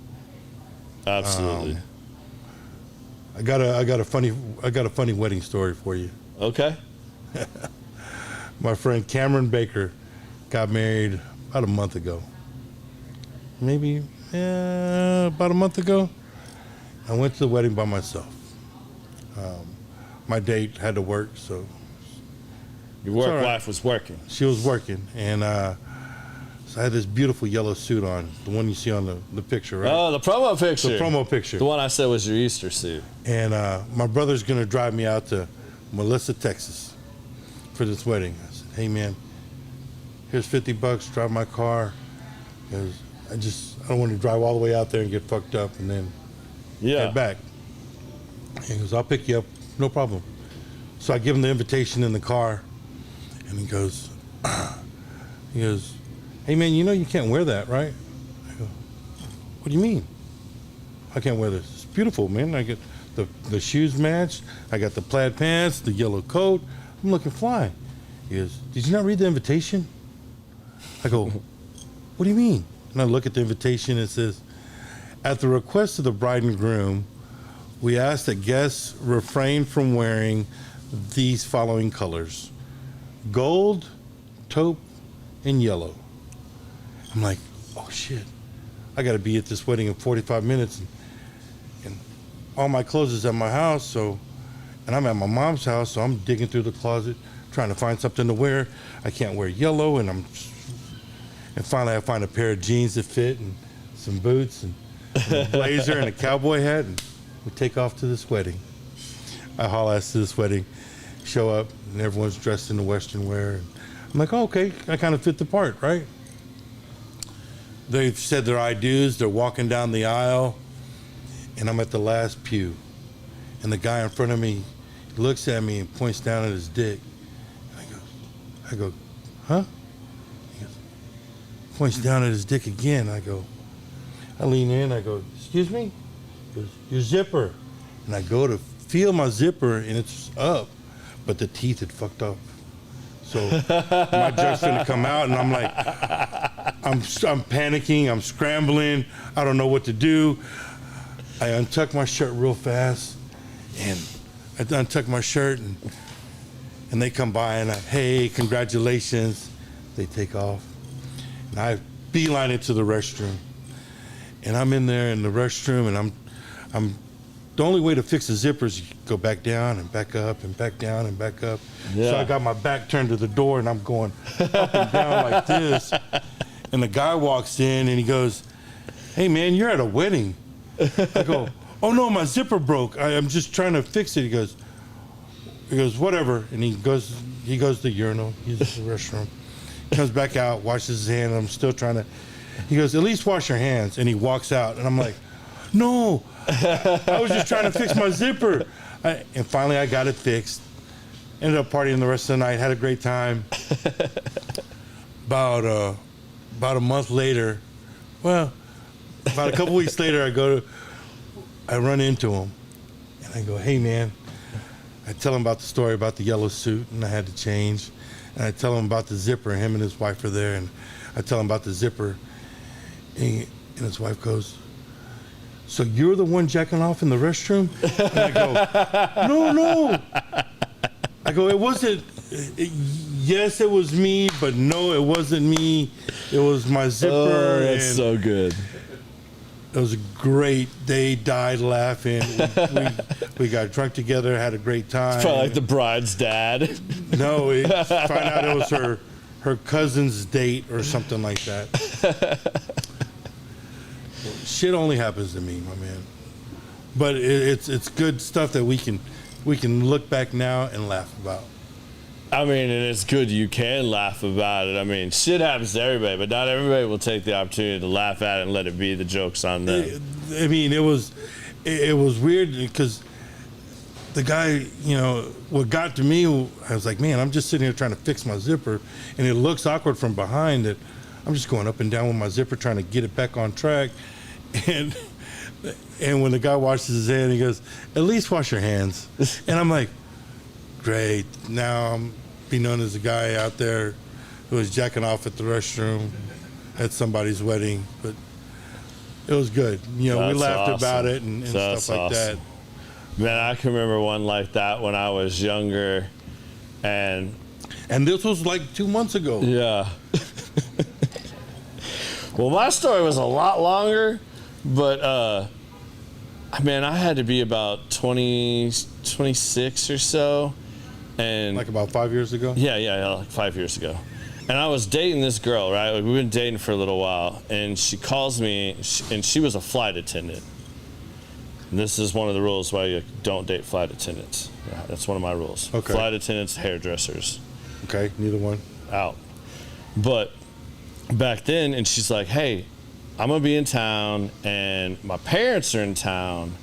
Absolutely. I got a funny wedding story for you. Okay. My friend Cameron Baker got married about a month ago. Maybe about a month ago. I went to the wedding by myself. My date had to work, so your work wife was working. She was working, and so I had this beautiful yellow suit on, the one you see on the picture, right? Oh, the promo picture. The promo picture. The one I said was your Easter suit. And my brother's gonna drive me out to Melissa, Texas, for this wedding. I said, hey man, here's $50, drive my car, because I don't want to drive all the way out there and get fucked up and then head back. He goes, I'll pick you up, no problem. So I give him the invitation in the car, and he goes, hey man, you can't wear that, right? I go, what do you mean? I can't wear this. It's beautiful, man. I get the shoes matched, I got the plaid pants, the yellow coat, I'm looking fly. He goes, did you not read the invitation? I go, what do you mean? And I look at the invitation, it says, at the request of the bride and groom, we ask that guests refrain from wearing these following colors: gold, taupe, and yellow. I'm like, oh shit, I gotta be at this wedding in 45 minutes, and all my clothes is at my house, and I'm at my mom's house, so I'm digging through the closet, trying to find something to wear. I can't wear yellow, and And finally, I find a pair of jeans that fit and some boots and a blazer and a cowboy hat, and we take off to this wedding. I haul ass to this wedding, show up, and everyone's dressed in the Western wear. And I'm like, oh, okay, I kind of fit the part, right? They've said their I do's, they're walking down the aisle, and I'm at the last pew. And the guy in front of me looks at me and points down at his dick. I go, huh? He goes, points down at his dick again. I lean in, I go, excuse me? He goes, your zipper. And I go to feel my zipper, and it's up, but the teeth had fucked up. So my jug's gonna come out, and I'm like, I'm panicking, I'm scrambling, I don't know what to do. I untuck my shirt real fast, and I untuck my shirt, and they come by, and hey, congratulations. They take off, and I beeline into the restroom, and I'm in there in the restroom, and I'm the only way to fix the zipper is you go back down and back up and back down and back up. Yeah. So I got my back turned to the door, and I'm going up and down like this. And the guy walks in, and he goes, hey, man, you're at a wedding. I go, oh, no, my zipper broke. I'm just trying to fix it. He goes, whatever. And he goes to the urinal, uses the restroom. Comes back out, washes his hands. I'm still trying to. He goes, at least wash your hands. And he walks out, and I'm like, no. I was just trying to fix my zipper. And finally I got it fixed. Ended up partying the rest of the night, had a great time. About a month later, well, about a couple weeks later, I run into him, and I go, hey man, I tell him about the story about the yellow suit, and I had to change. And I tell him about the zipper, him and his wife are there, and I tell him about the zipper, and his wife goes, so you're the one jacking off in the restroom? And I go, no. I go, it wasn't, yes, it was me, but no, it wasn't me. It was my zipper. Oh, that's so good. It was great. They died laughing. We got drunk together, had a great time. It's probably like the bride's dad. No, find out it was her cousin's date or something like that. Shit only happens to me, my man. But it's good stuff that we can look back now and laugh about. I mean, and it's good you can laugh about it. I mean, shit happens to everybody, but not everybody will take the opportunity to laugh at it and let it be the jokes on them. I mean, it was weird because the guy, what got to me, I was like, man, I'm just sitting here trying to fix my zipper, and it looks awkward from behind that I'm just going up and down with my zipper trying to get it back on track. And when the guy washes his hand, he goes, at least wash your hands. And I'm like, great. Now I'm being known as a guy out there who was jacking off at the restroom at somebody's wedding. But it was good. We laughed about it and stuff like that. Man, I can remember one like that when I was younger. And this was like 2 months ago. Yeah. Well, my story was a lot longer, but I had to be about 26 or so. And like about 5 years ago? Yeah, like 5 years ago. And I was dating this girl, right? Like, we've been dating for a little while, and she calls me, and she was a flight attendant. And this is one of the rules why you don't date flight attendants. Yeah, that's one of my rules. Okay. Flight attendants, hairdressers. Okay, neither one. Out. But back then, and she's like, hey, I'm going to be in town, and my parents are in town,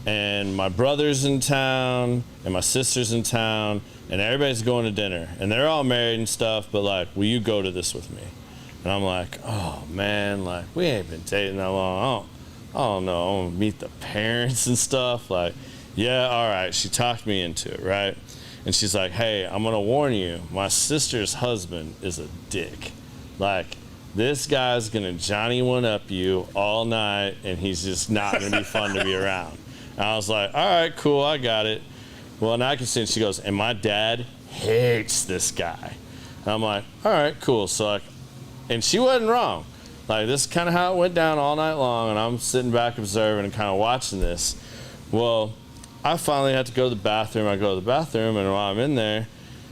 and my brother's in town, and my sister's in town, and everybody's going to dinner, and they're all married and stuff, but like, will you go to this with me? And I'm like, oh man, like, we ain't been dating that long. I don't know, I want to meet the parents and stuff. Like, yeah, all right. She talked me into it, right? And she's like, hey, I'm going to warn you, my sister's husband is a dick. Like, this guy's going to Johnny one up you all night, and he's just not going to be fun to be around. And I was like, all right, cool, I got it. Well, now I can see, and she goes, and my dad hates this guy. And I'm like, all right, cool. So, like, and she wasn't wrong. Like, this is kind of how it went down all night long, and I'm sitting back observing and kind of watching this. Well, I finally had to go to the bathroom. I go to the bathroom, and while I'm in there,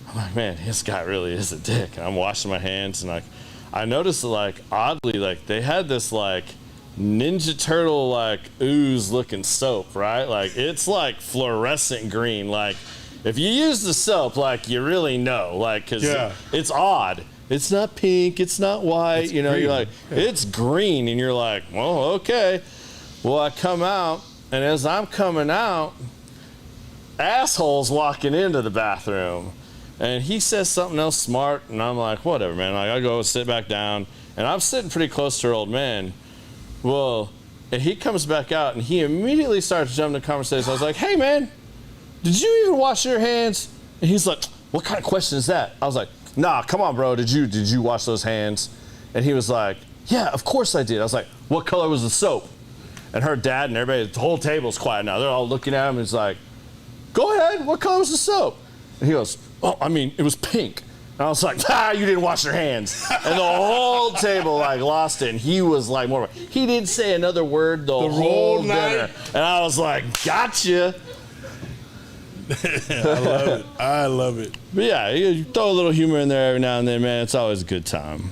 I'm like, man, this guy really is a dick. And I'm washing my hands, and like, I noticed like oddly, like they had this like Ninja Turtle like ooze looking soap, right? Like it's like fluorescent green. Like if you use the soap, like you really know, like because it's odd. It's not pink, it's not white. It's green. You're like it's green, and you're like, well, okay. Well, I come out, and as I'm coming out, asshole's walking into the bathroom. And he says something else smart, and I'm like, whatever, man. Like, I go sit back down, and I'm sitting pretty close to our old man. Well, and he comes back out, and he immediately starts jumping the conversation. I was like, hey, man, did you even wash your hands? And he's like, what kind of question is that? I was like, nah, come on, bro. Did you wash those hands? And he was like, yeah, of course I did. I was like, what color was the soap? And her dad and everybody, the whole table's quiet now. They're all looking at him, and he's like, go ahead, what color was the soap? And he goes, oh, I mean, it was pink. And I was like, you didn't wash your hands. And the whole table like lost it. And he was like, he didn't say another word the whole dinner. And I was like, gotcha. I love it. But yeah, you throw a little humor in there every now and then, man. It's always a good time.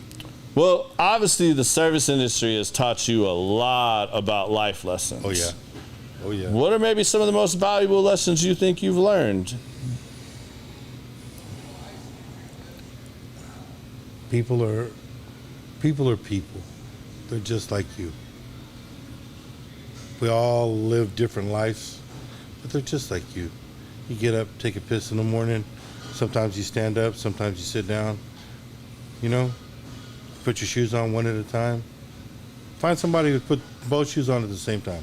Well, obviously the service industry has taught you a lot about life lessons. Oh yeah. What are maybe some of the most valuable lessons you think you've learned? People are people. They're just like you. We all live different lives, but they're just like you. You get up, take a piss in the morning. Sometimes you stand up, sometimes you sit down. Put your shoes on one at a time. Find somebody to put both shoes on at the same time.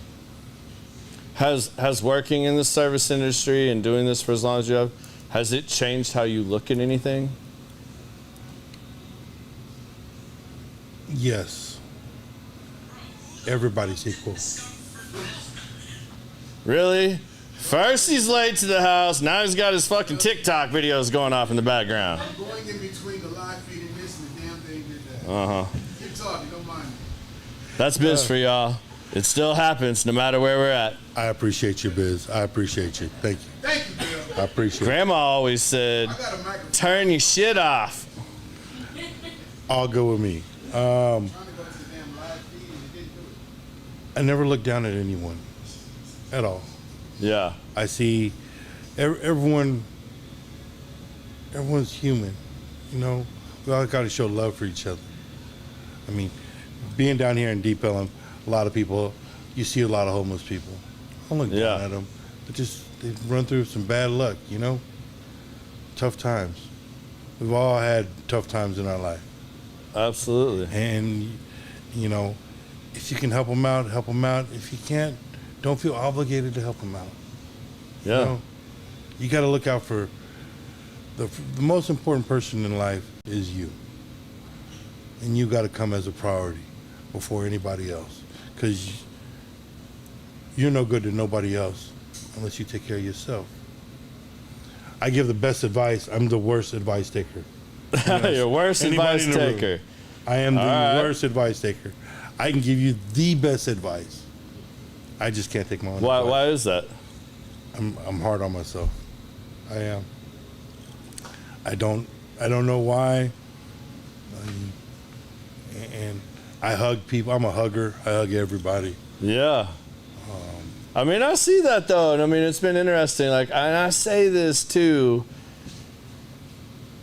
Has working in the service industry and doing this for as long as you have, has it changed how you look at anything? Yes. Everybody's equal. Really? First he's late to the house, now he's got his fucking TikTok videos going off in the background. I'm going in between the live feed and this and the damn thing did that. Uh-huh. Keep talking, don't mind me. That's biz for y'all. It still happens no matter where we're at. I appreciate you, Biz. I appreciate you. Thank you. Thank you, Bill. I appreciate it. Grandma always said, turn your shit off. All good with me. I'm trying to go to the damn live feed and it didn't do it. I never look down at anyone at all. Yeah. I see everyone's human. We all got to show love for each other. I mean, being down here in Deep Ellum, a lot of people, you see a lot of homeless people. I don't look down at them. They run through some bad luck, tough times. We've all had tough times in our life. Absolutely. And, if you can help them out, help them out. If you can't, don't feel obligated to help them out. Yeah. You got to look out for the most important person in life is you. And you got to come as a priority before anybody else. Because you're no good to nobody else unless you take care of yourself. I give the best advice. I'm the worst advice taker. Your worst advice taker. I am the worst advice taker. I can give you the best advice. I just can't take my own advice. Why is that? I'm hard on myself. I am. I don't know why. And I hug people. I'm a hugger. I hug everybody. Yeah. I mean, I see that though, and I mean, it's been interesting. Like, and I say this too.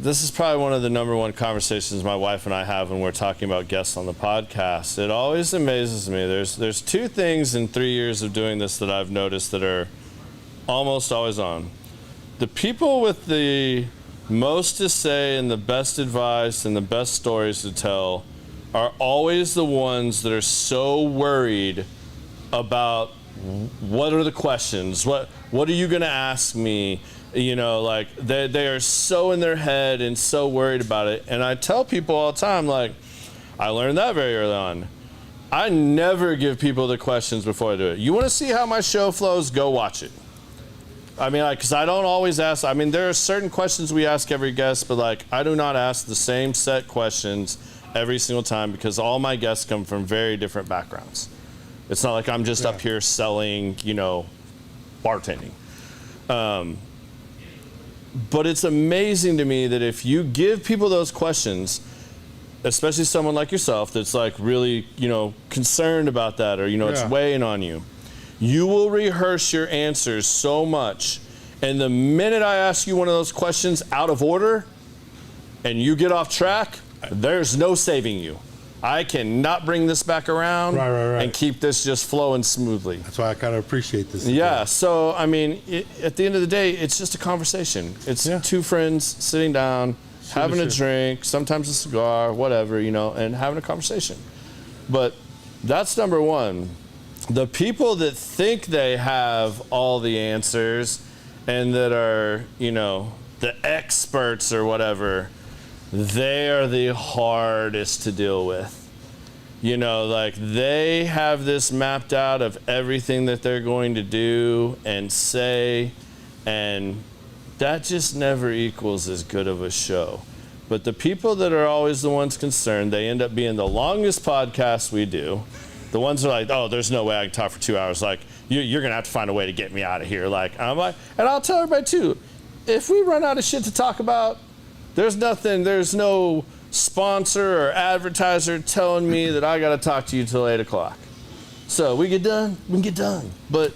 This is probably one of the number one conversations my wife and I have when we're talking about guests on the podcast. It always amazes me. There's two things in 3 years of doing this that I've noticed that are almost always on. The people with the most to say and the best advice and the best stories to tell are always the ones that are so worried about what are the questions, what are you going to ask me, like they are so in their head and so worried about it. And I tell people all the time, like, I learned that very early on. I never give people the questions before I do it. You want to see how my show flows? Go watch it. I mean, because I don't always ask. I mean, there are certain questions we ask every guest, but like, I do not ask the same set questions every single time because all my guests come from very different backgrounds. It's not like I'm just up here selling, bartending. But it's amazing to me that if you give people those questions, especially someone like yourself that's like really, concerned about that, or, it's weighing on you. You will rehearse your answers so much. And the minute I ask you one of those questions out of order and you get off track, there's no saving you. I cannot bring this back around and keep this just flowing smoothly. That's why I kind of appreciate this. Yeah, so, I mean, at the end of the day, it's just a conversation. It's two friends sitting down, having a drink, sometimes a cigar, whatever, and having a conversation. But that's number one. The people that think they have all the answers and that are, the experts or whatever, they are the hardest to deal with. Like they have this mapped out of everything that they're going to do and say, and that just never equals as good of a show. But the people that are always the ones concerned, they end up being the longest podcast we do. The ones that are like, oh, there's no way I can talk for 2 hours. Like, you're going to have to find a way to get me out of here. Like, I'm like, and I'll tell everybody too, if we run out of shit to talk about, there's no sponsor or advertiser telling me that I got to talk to you till 8 o'clock. So we get done, we can get done. But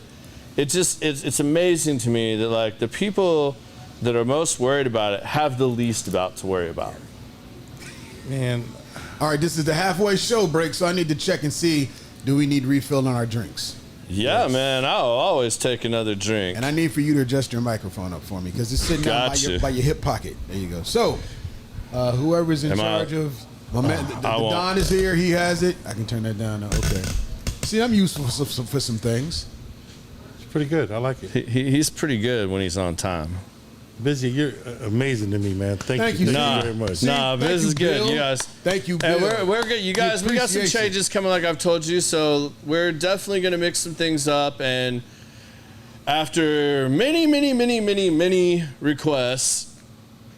it's amazing to me that like the people that are most worried about it have the least about to worry about. Man. All right, this is the halfway show break, so I need to check and see, do we need refill on our drinks? Yeah, yes. Man, I'll always take another drink. And I need for you to adjust your microphone up for me because it's sitting down by your hip pocket. There you go. So, whoever's in charge of... My man, the Don is here. He has it. I can turn that down now. Okay. See, I'm useful for some things. It's pretty good. I like it. He's pretty good when he's on time. Busy, you're amazing to me, man. Thank you very much. Biz is good, Bill. you guys. Thank you, Bill. And we're good. You guys, we got some changes coming, like I've told you. So we're definitely going to mix some things up. And after many requests,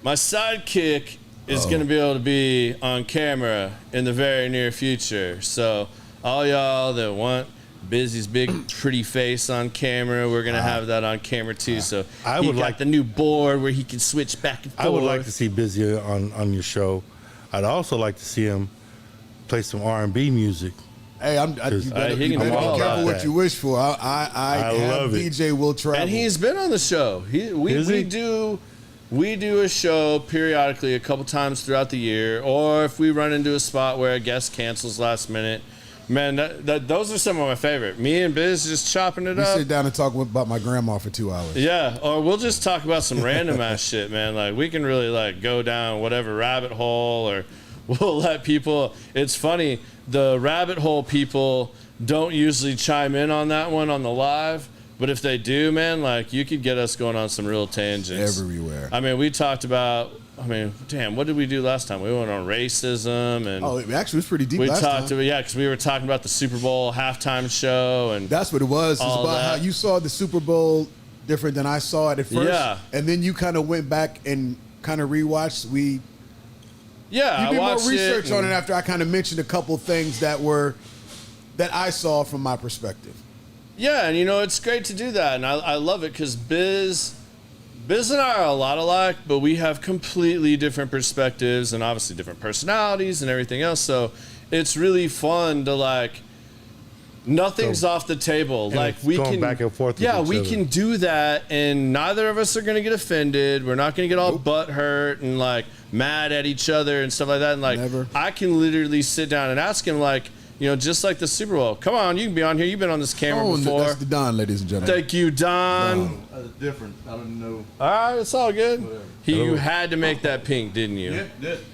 my sidekick is going to be able to be on camera in the very near future. So all y'all that want Busy's big pretty face on camera, we're gonna have that on camera too. So I he would got like the new board where he can switch back and forth. I would like to see Busy on your show. I'd also like to see him play some R&B music. Hey, you better be careful what you wish for. I love it. DJ Will Travel, and he's been on the show. We do a show periodically a couple times throughout the year, or if we run into a spot where a guest cancels last minute. Man, those are some of my favorite. Me and Biz just chopping it up. We sit down and talk about my grandma for 2 hours. Yeah, or we'll just talk about some random ass shit, man. Like we can really like go down whatever rabbit hole, or we'll let people. It's funny, the rabbit hole people don't usually chime in on that one on the live, but if they do, man, like you could get us going on some real tangents everywhere. I mean, we talked about. Damn, what did we do last time? We went on racism, and it actually was pretty deep last time. Because we were talking about the Super Bowl halftime show, and that's what it was. It's about how you saw the Super Bowl different than I saw it at first, and then you kind of went back and kind of rewatched. You did more research on it after I kind of mentioned a couple things that I saw from my perspective. Yeah, and it's great to do that, and I love it because Biz and I are a lot alike, but we have completely different perspectives and obviously different personalities and everything else. So it's really fun to nothing's off the table. Like we can back and forth. We can do that, and neither of us are going to get offended. We're not going to get all butthurt and mad at each other and stuff like that. And Never. I can literally sit down and ask him just like the Super Bowl. Come on, you can be on here. You've been on this camera before. That's the Don, ladies and gentlemen. Thank you, Don. That's different. I don't know. All right, it's all good. You had to make that pink, didn't you?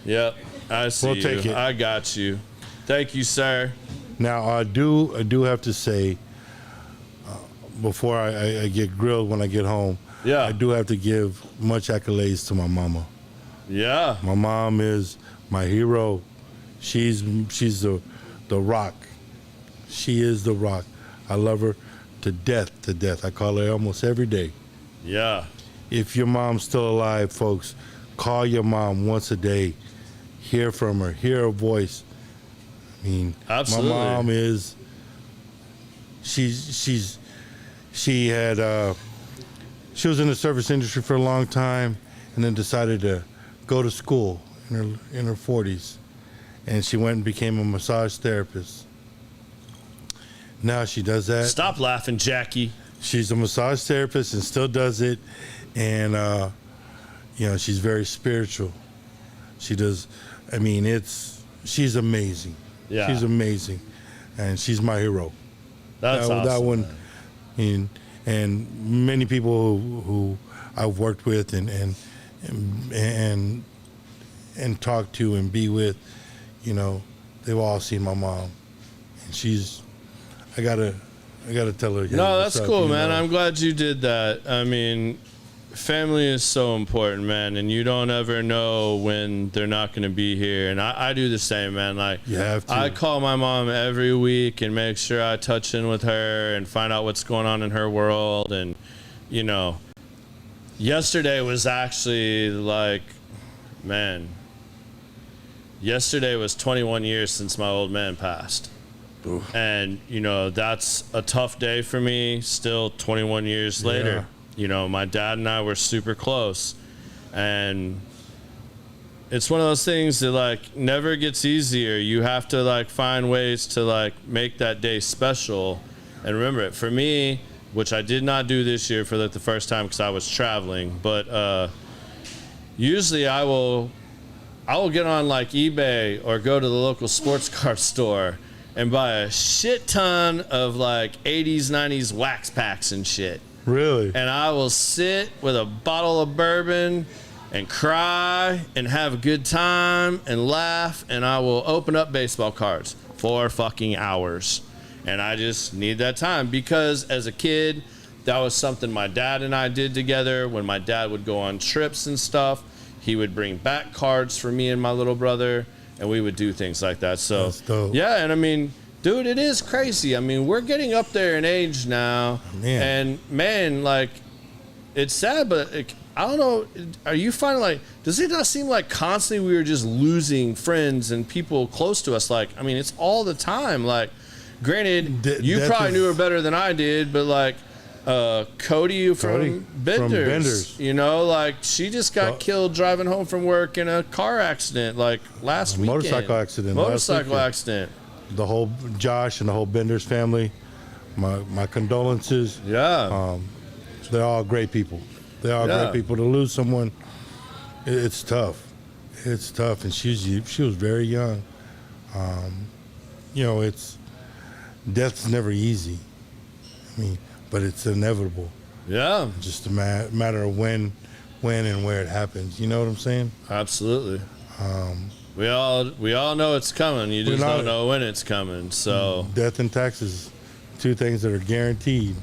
Yep. I see you. Take it. I got you. Thank you, sir. Now, I do have to say, before I get grilled when I get home, I do have to give much accolades to my mama. Yeah. My mom is my hero. She's the rock. She is the rock. I love her to death. I call her almost every day. Yeah. If your mom's still alive, folks, call your mom once a day. Hear from her. Hear her voice. I mean, absolutely. My mom is. She was in the service industry for a long time, and then decided to go to school in her 40s. and she went and became a massage therapist. Now she does that. Stop laughing, Jackie. She's a massage therapist and still does it, and she's very spiritual. She does. I mean, she's amazing. Yeah, she's amazing, and she's my hero. That's awesome. That one, and many people who I've worked with and talked to and be with, they've all seen my mom, and I gotta tell her. No, that's cool, man. I'm glad you did that. I mean, family is so important, man, and you don't ever know when they're not going to be here. And I do the same, man. Like, you have to. I call my mom every week and make sure I touch in with her and find out what's going on in her world. And yesterday was actually like, man, yesterday was 21 years since my old man passed. Oof. And, that's a tough day for me still 21 years later. My dad and I were super close. And it's one of those things that, like, never gets easier. You have to, like, find ways to, like, make that day special and remember it. For me, which I did not do this year for the first time because I was traveling, but usually I will get on, like, eBay or go to the local sports car store and buy a shit ton of, like, 80s, 90s wax packs and shit. Really? And I will sit with a bottle of bourbon and cry and have a good time and laugh, and I will open up baseball cards for fucking hours. And I just need that time because as a kid, that was something my dad and I did together. When my dad would go on trips and stuff, he would bring back cards for me and my little brother, and we would do things like that. So, that's dope. Yeah, and I mean, dude, it is crazy. I mean, we're getting up there in age now. Man. And, man, like, it's sad, but I don't know. Are you finding, like, does it not seem like constantly we were just losing friends and people close to us? Like, I mean, it's all the time. Like, granted, you probably knew her better than I did, but, like, Cody from Benders. Like, she just got killed driving home from work in a car accident, like, last weekend. Motorcycle accident. The whole Josh and the whole Benders family, my condolences. Yeah. They're all great people. They are great people. To lose someone, it's tough. It's tough, and she was very young. Death's never easy. I mean, but it's inevitable. Yeah. Just a matter of when and where it happens. You know what I'm saying? Absolutely. We all know it's coming. You just don't know when it's coming. So death and taxes, two things that are guaranteed.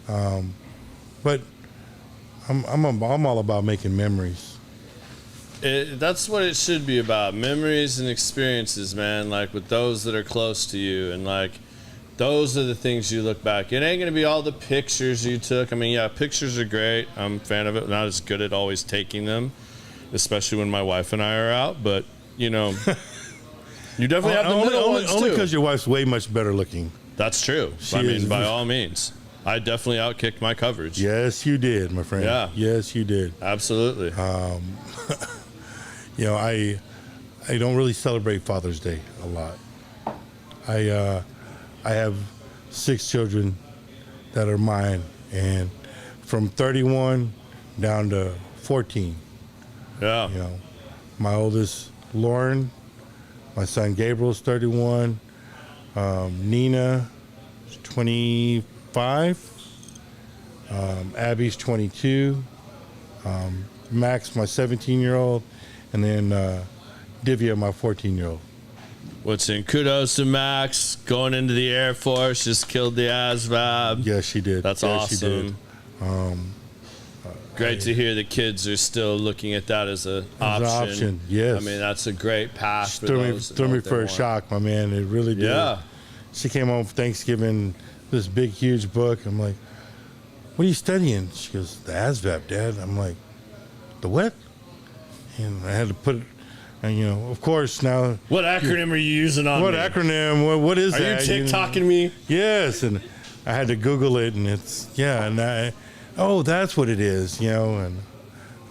But I'm all about making memories. That's what it should be about. Memories and experiences, man. Like with those that are close to you, and like those are the things you look back. It ain't gonna be all the pictures you took. I mean, yeah, pictures are great. I'm a fan of it. Not as good at always taking them, especially when my wife and I are out, but you definitely have the little ones only too. Because your wife's way much better looking. That's true. I mean, by all means, I definitely outkicked my coverage. Yes, you did, my friend. Yeah. Yes, you did. Absolutely. I don't really celebrate Father's Day a lot. I have 6 children that are mine, and from 31 down to 14. Yeah. My oldest, Lauren, my son Gabriel's 31, Nina is 25, Abby's 22, Max, my 17-year-old, and then Divya, my 14-year-old. What's in? Kudos to Max going into the Air Force, just killed the ASVAB. Yes, she did. That's awesome. She did. Great to hear the kids are still looking at that as an option. Yes. I mean, that's a great path for those. Threw me for a shock, my man. It really did. Yeah. She came home for Thanksgiving, this big, huge book. I'm like, what are you studying? She goes, the ASVAB, Dad. I'm like, the what? And I had to put it, and of course now. What acronym are you using on What me? Acronym? What is that? Are you TikToking me? Yes, and I had to Google it, and it's, and that's what it is, and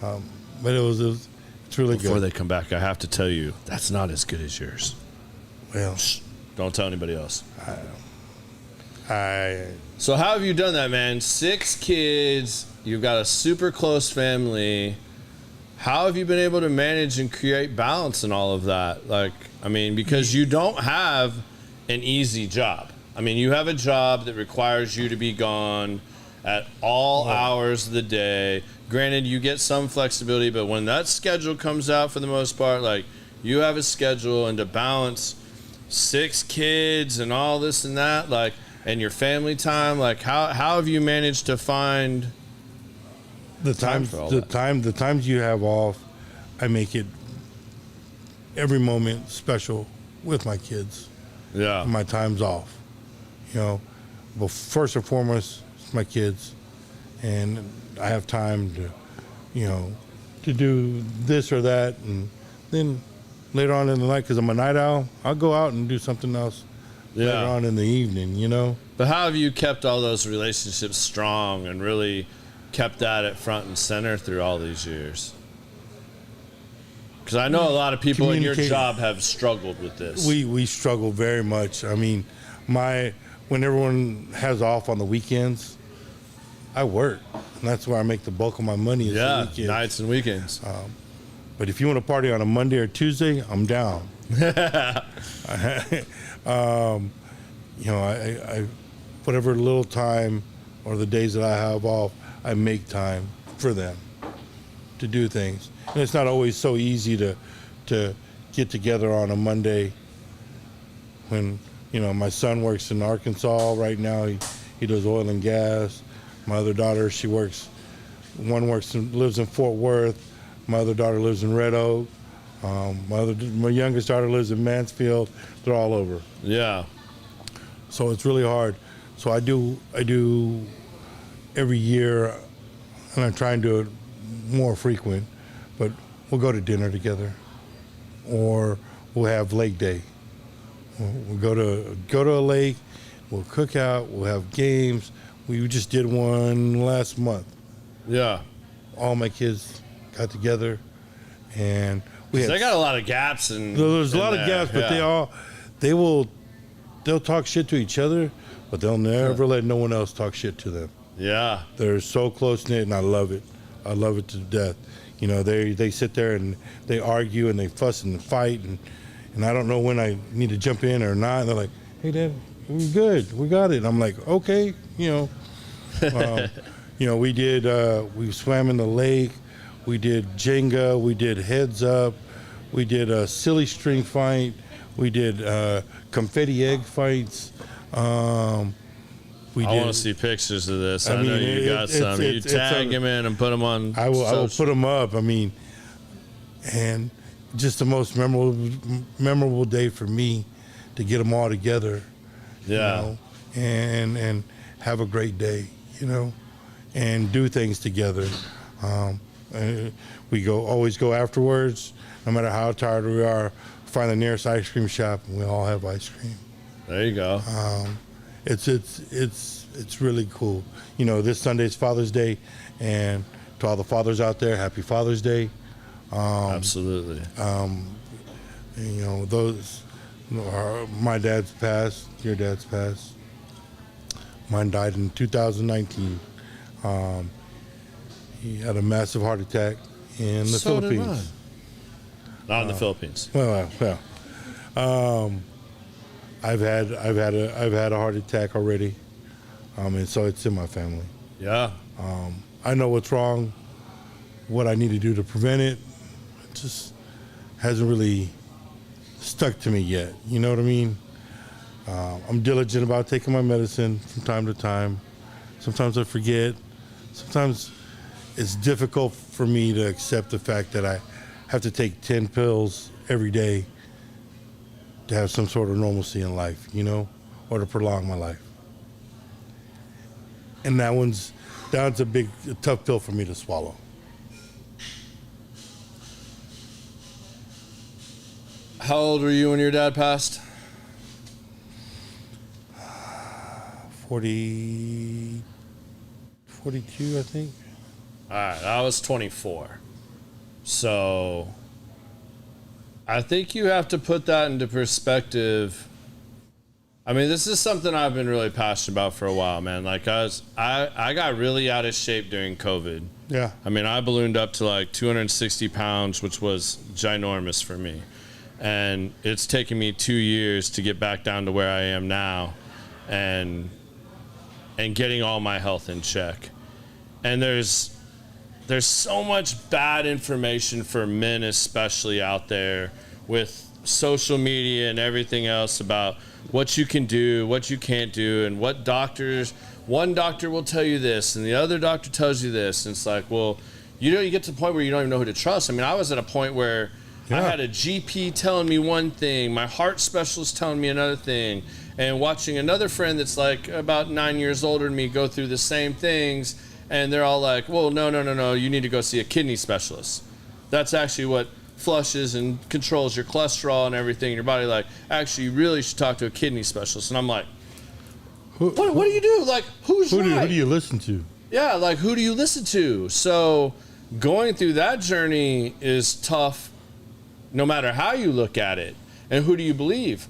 but it was It's really Before good. they come back, I have to tell you, that's not as good as yours. Well, don't tell anybody else. So how have you done that, man? 6 kids. You've got a super close family. How have you been able to manage and create balance in all of that? Like, I mean, because you don't have an easy job. I mean, you have a job that requires you to be gone at all hours of the day. Granted, you get some flexibility, but when that schedule comes out, for the most part, like, you have a schedule, and to balance 6 kids and all this and that, like, and your family time, like, how have you managed to find the times you have off, I make it every moment special with my kids. Yeah. My time's off. You know, but first and foremost, it's my kids, and I have time to, you know, to do this or that, and then later on in the night, because I'm a night owl, I'll go out and do something else later on in the evening, you know. But how have you kept all those relationships strong and really kept that at front and center through all these years? Because I know a lot of people in your job have struggled with this. We struggle very much. I mean, when everyone has off on the weekends, I work, and that's where I make the bulk of my money. Yeah, nights and weekends. But if you want to party on a Monday or Tuesday, I'm down. You know, I whatever little time or the days that I have off, I make time for them to do things. And it's not always so easy to get together on a Monday when, you know, my son works in Arkansas right now. He does oil and gas. My other daughter, lives in Fort Worth. My other daughter lives in Red Oak. My youngest daughter lives in Mansfield. They're all over. Yeah. So it's really hard. So I do every year, and I try and do it more frequent, but we'll go to dinner together, or we'll have lake day. We'll go to a lake, we'll cook out, we'll have games. We just did one last month. Yeah. All my kids got together, and they got a lot of gaps. There's a lot of gaps, but they'll talk shit to each other, but they'll never let no one else talk shit to them. Yeah. They're so close-knit, and I love it. I love it to death. You know, they sit there and they argue and they fuss and fight, and I don't know when I need to jump in or not. And they're like, "Hey, Dad, we're good. We got it." And I'm like, "Okay," you know. You know, we swam in the lake. We did Jenga. We did heads up. We did a silly string fight. We did confetti egg fights. I want to see pictures of this. I know you got some. You tag them in and put them on. I will put them up. I mean, and just the most memorable day for me to get them all together. Yeah. You know, and have a great day, you know, and do things together. We always go afterwards, no matter how tired we are, find the nearest ice cream shop, and we all have ice cream. There you go. It's really cool. You know, this Sunday's Father's Day, and to all the fathers out there, happy Father's Day. Absolutely. You know, my dad's passed, your dad's passed. Mine died in 2019. He had a massive heart attack in the Philippines. Not in the Philippines. Well. I've had a heart attack already, and so it's in my family. Yeah. I know what's wrong, what I need to do to prevent it. It just hasn't really stuck to me yet. You know what I mean? I'm diligent about taking my medicine from time to time. Sometimes I forget. Sometimes it's difficult for me to accept the fact that I have to take 10 pills every day to have some sort of normalcy in life, you know, or to prolong my life. And that's a tough pill for me to swallow. How old were you when your dad passed? 42, I think. All right, I was 24. So I think you have to put that into perspective. I mean, this is something I've been really passionate about for a while, man. Like I got really out of shape during COVID. Yeah. I mean, I ballooned up to like 260 pounds, which was ginormous for me. And it's taken me 2 years to get back down to where I am now and getting all my health in check. And there's so much bad information for men especially out there with social media and everything else about what you can do, what you can't do, and what one doctor will tell you this and the other doctor tells you this. And it's like, well, you get to the point where you don't even know who to trust. I mean, I was at a point where I had a GP telling me one thing, my heart specialist telling me another thing, and watching another friend that's like about 9 years older than me go through the same things, and they're all like, well, no, you need to go see a kidney specialist. That's actually what flushes and controls your cholesterol and everything in your body. Like, actually, you really should talk to a kidney specialist. And I'm like, what do you do? Like, who do you listen to? Yeah, like, who do you listen to? So going through that journey is tough no matter how you look at it. And who do you believe?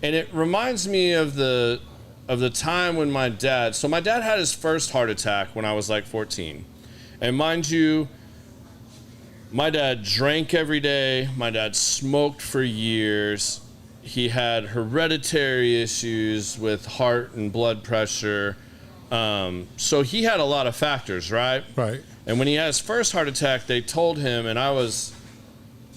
And it reminds me of the time when my dad had his first heart attack when I was like 14. And mind you, my dad drank every day. My dad smoked for years. He had hereditary issues with heart and blood pressure. So he had a lot of factors, right? Right. And when he had his first heart attack, they told him, and I was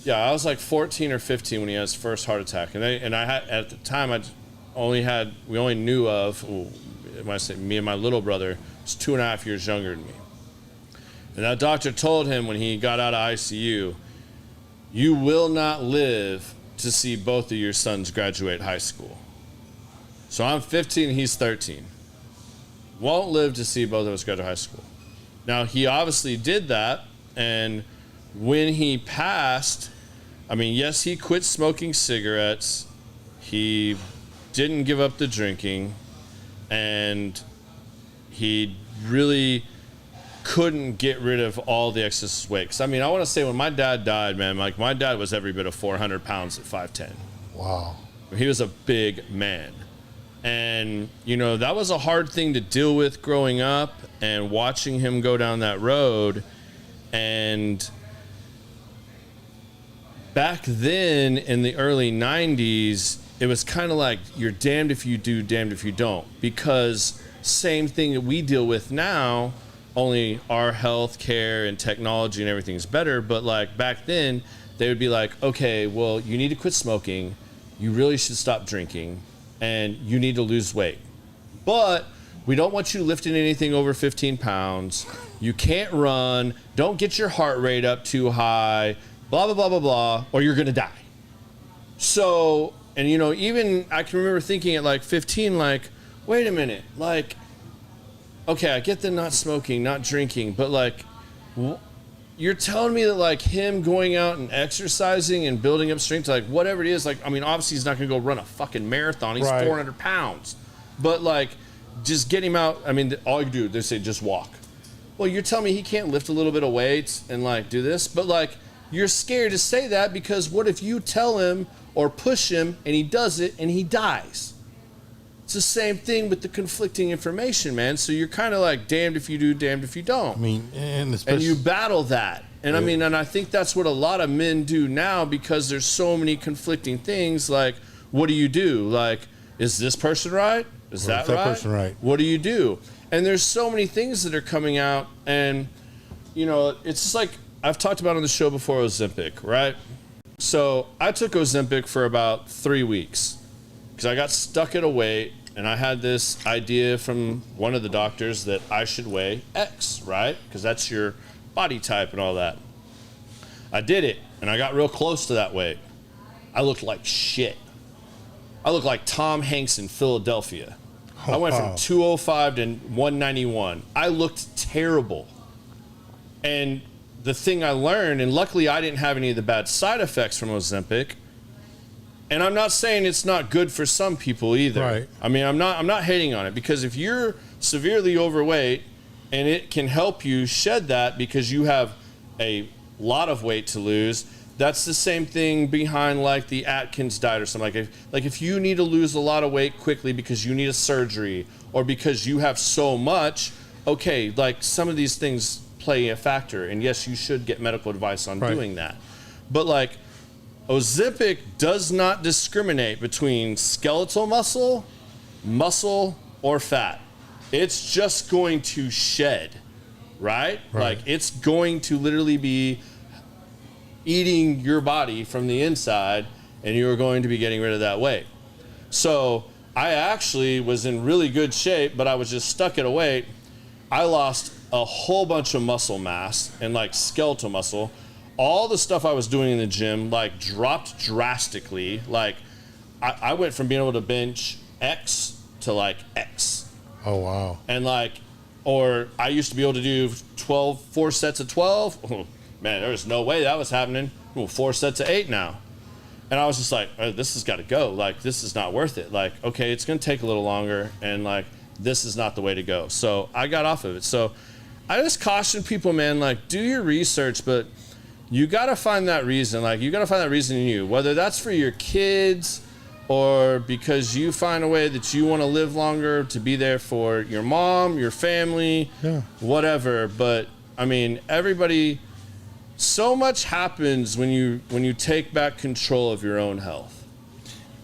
like 14 or 15 when he had his first heart attack. And I had, at the time, we only knew of, when I say me and my little brother, was 2.5 years younger than me. And that doctor told him when he got out of ICU, you will not live to see both of your sons graduate high school. So I'm 15, he's 13. Won't live to see both of us graduate high school. Now, he obviously did that, and when he passed, I mean, yes, he quit smoking cigarettes. He didn't give up the drinking, and he really couldn't get rid of all the excess weight. 'Cause, I mean, I want to say when my dad died, man, like my dad was every bit of 400 pounds at 5'10". Wow. He was a big man. And, you know, that was a hard thing to deal with growing up and watching him go down that road. And back then in the early 90s, it was kind of like you're damned if you do, damned if you don't. Because same thing that we deal with now, only our health care and technology and everything's better. But like back then, they would be like, okay, well, you need to quit smoking. You really should stop drinking. And you need to lose weight. But we don't want you lifting anything over 15 pounds. You can't run. Don't get your heart rate up too high. Blah, blah, blah, blah, blah. Or you're going to die. So, and you know, even I can remember thinking at like 15, like, wait a minute. Like, okay, I get the not smoking, not drinking. But like, you're telling me that like him going out and exercising and building up strength, like whatever it is, like, I mean, obviously he's not going to go run a fucking marathon. He's 400 pounds. But like, just get him out. I mean, all you do, they say just walk. Well, you're telling me he can't lift a little bit of weights and like do this? But like, you're scared to say that because what if you tell him or push him and he does it and he dies? It's the same thing with the conflicting information, man. So you're kind of like damned if you do, damned if you don't. I mean, and you battle that. And I mean, and I think that's what a lot of men do now because there's so many conflicting things. Like, what do you do? Like, is this person right? Is that right? Person right? What do you do? And there's so many things that are coming out. And, you know, it's just like I've talked about on the show before, Ozempic, right? So I took Ozempic for about 3 weeks. Because I got stuck at a weight, and I had this idea from one of the doctors that I should weigh X, right? Because that's your body type and all that. I did it, and I got real close to that weight. I looked like shit. I looked like Tom Hanks in Philadelphia. I went from 205 to 191. I looked terrible. And the thing I learned, and luckily I didn't have any of the bad side effects from Ozempic. And I'm not saying it's not good for some people either. Right. I mean, I'm not hating on it because if you're severely overweight and it can help you shed that because you have a lot of weight to lose. That's the same thing behind like the Atkins diet or something. Like if you need to lose a lot of weight quickly because you need a surgery or because you have so much, okay, like some of these things play a factor. And yes, you should get medical advice on doing that. But like Ozempic does not discriminate between skeletal muscle, or fat. It's just going to shed, right? Like it's going to literally be eating your body from the inside, and you are going to be getting rid of that weight. So I actually was in really good shape, but I was just stuck at a weight. I lost a whole bunch of muscle mass and like skeletal muscle. All the stuff I was doing in the gym like dropped drastically. Like I went from being able to bench X to like X. Oh, wow. And like, or I used to be able to do 4 sets of 12. Oh, man, there was no way that was happening. 4 sets of 8 now. And I was just like, oh, this has got to go. Like, this is not worth it. Like, okay, it's going to take a little longer. And like, this is not the way to go. So I got off of it. So I just caution people, man, like do your research, but you got to find that reason. Like you got to find that reason in you, whether that's for your kids or because you find a way that you want to live longer to be there for your mom, your family, whatever. But I mean, everybody, so much happens when you take back control of your own health.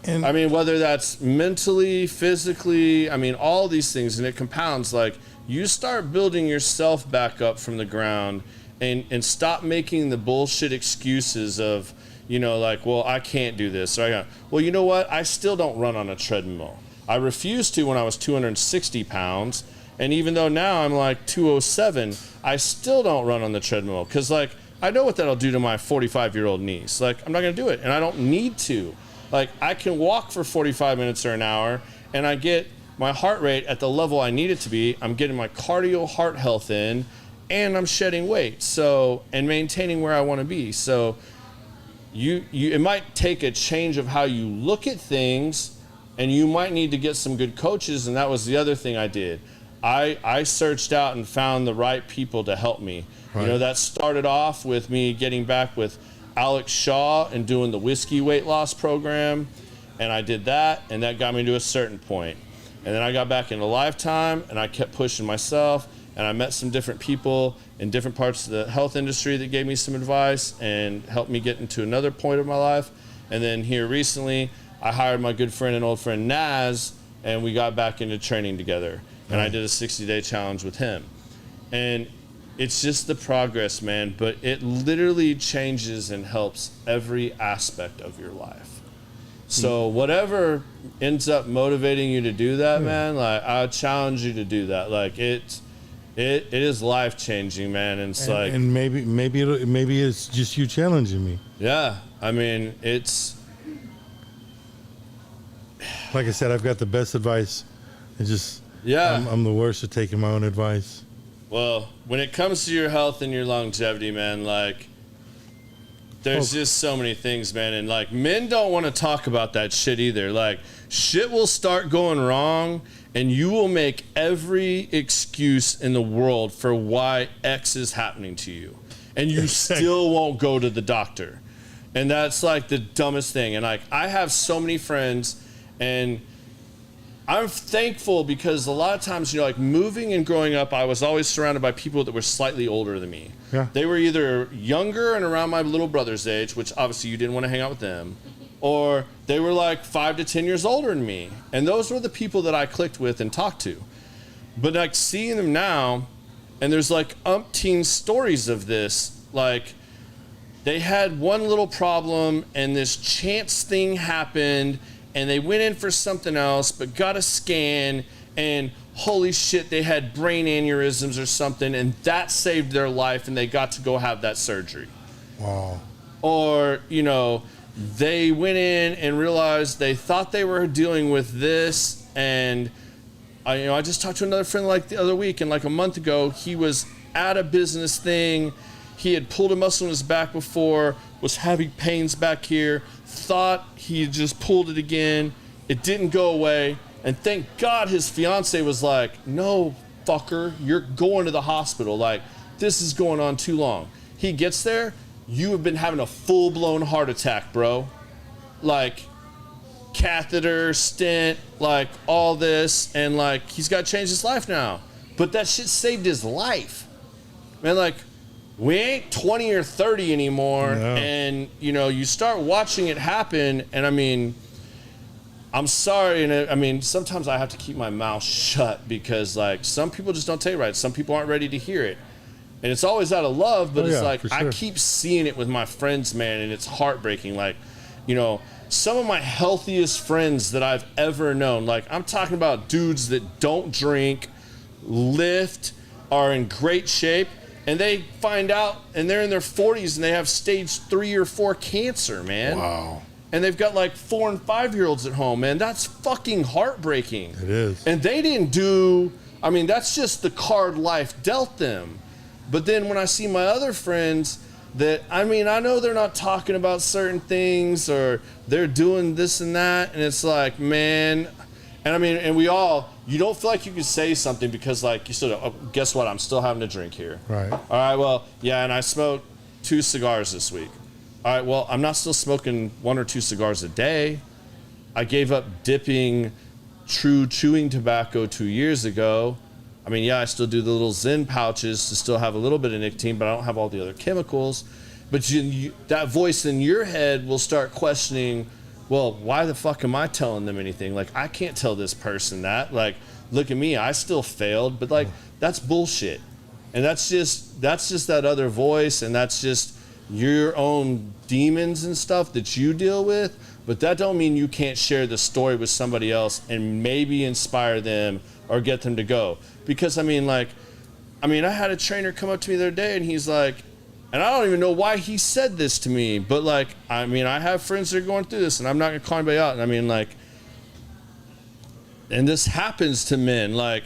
And I mean, whether that's mentally, physically, I mean, all these things, and it compounds. Like you start building yourself back up from the ground and stop making the bullshit excuses of, you know, like, well, I can't do this. Or well, you know what? I still don't run on a treadmill. I refused to when I was 260 pounds. And even though now I'm like 207, I still don't run on the treadmill. Because, like, I know what that'll do to my 45-year-old knees. Like, I'm not going to do it. And I don't need to. Like, I can walk for 45 minutes or an hour, and I get my heart rate at the level I need it to be. I'm getting my cardio heart health in, and I'm shedding weight. So, and maintaining where I want to be. So, it might take a change of how you look at things, and you might need to get some good coaches. And that was the other thing I did. I searched out and found the right people to help me. You know, that started off with me getting back with Alex Shaw and doing the whiskey weight loss program. And I did that, and that got me to a certain point. And then I got back into Lifetime, and I kept pushing myself. And I met some different people in different parts of the health industry that gave me some advice and helped me get into another point of my life. And then here recently, I hired my good friend and old friend Naz, and we got back into training together. And I did a 60-day challenge with him. And it's just the progress, man. But it literally changes and helps every aspect of your life. So whatever ends up motivating you to do that, man, like I challenge you to do that. Like it is life changing, man. And it's and maybe it's just you challenging me. Yeah, I mean it's like I said, I've got the best advice. It's just I'm the worst at taking my own advice. Well, when it comes to your health and your longevity, man, like there's just so many things, man. And like men don't want to talk about that shit either. Like shit will start going wrong, and you will make every excuse in the world for why X is happening to you. And you still won't go to the doctor. And that's like the dumbest thing. And like I have so many friends, and I'm thankful because a lot of times, you know, like moving and growing up, I was always surrounded by people that were slightly older than me. Yeah. They were either younger and around my little brother's age, which obviously you didn't want to hang out with them, or they were like 5 to 10 years older than me. And those were the people that I clicked with and talked to. But like seeing them now, and there's like umpteen stories of this, like they had one little problem and this chance thing happened, and they went in for something else, but got a scan, and holy shit, they had brain aneurysms or something, and that saved their life, and they got to go have that surgery. Wow. Or, you know, they went in and realized they thought they were dealing with this, and I just talked to another friend like the other week, and like a month ago, he was at a business thing. He had pulled a muscle in his back before, was having pains back here, thought he just pulled it again. It didn't go away. And thank God his fiance was like, no, fucker, you're going to the hospital. Like, this is going on too long. he gets there, you have been having a full-blown heart attack, bro. Like, catheter, stent, like, all this, and, like, he's got to change his life now. But that shit saved his life. Man, like, we ain't 20 or 30 anymore, no. And, you know, you start watching it happen, and, I mean, I'm sorry, and I mean, sometimes I have to keep my mouth shut because, like, some people just don't take it right. Some people aren't ready to hear it. And it's always out of love, but it's like, sure. I keep seeing it with my friends, man, and it's heartbreaking. Like, you know, some of my healthiest friends that I've ever known, like, I'm talking about dudes that don't drink, lift, are in great shape, and they find out, and they're in their 40s, and they have stage 3 or 4 cancer, man. Wow. And they've got, like, 4 and 5-year-olds at home, man. That's fucking heartbreaking. It is. And they didn't do, I mean, that's just the card life dealt them. But then when I see my other friends that, I mean, I know they're not talking about certain things or they're doing this and that, and it's like, man, and I mean, and we all, you don't feel like you can say something because, like, you still, oh, guess what, I'm still having a drink here. Right. All right, well, yeah, and I smoked 2 cigars this week. All right, well, I'm not still smoking 1 or 2 cigars a day. I gave up dipping true chewing tobacco 2 years ago. I mean, yeah, I still do the little Zen pouches to still have a little bit of nicotine, but I don't have all the other chemicals. But that voice in your head will start questioning, well, why the fuck am I telling them anything? Like, I can't tell this person that. Like, look at me, I still failed. But, like, that's bullshit. And that's just that other voice, and that's just your own demons and stuff that you deal with. But that don't mean you can't share the story with somebody else and maybe inspire them or get them to go. Because, I mean, I had a trainer come up to me the other day, and he's like, and I don't even know why he said this to me, but, like, I mean, I have friends that are going through this, and I'm not going to call anybody out. And I mean, like, and this happens to men. Like,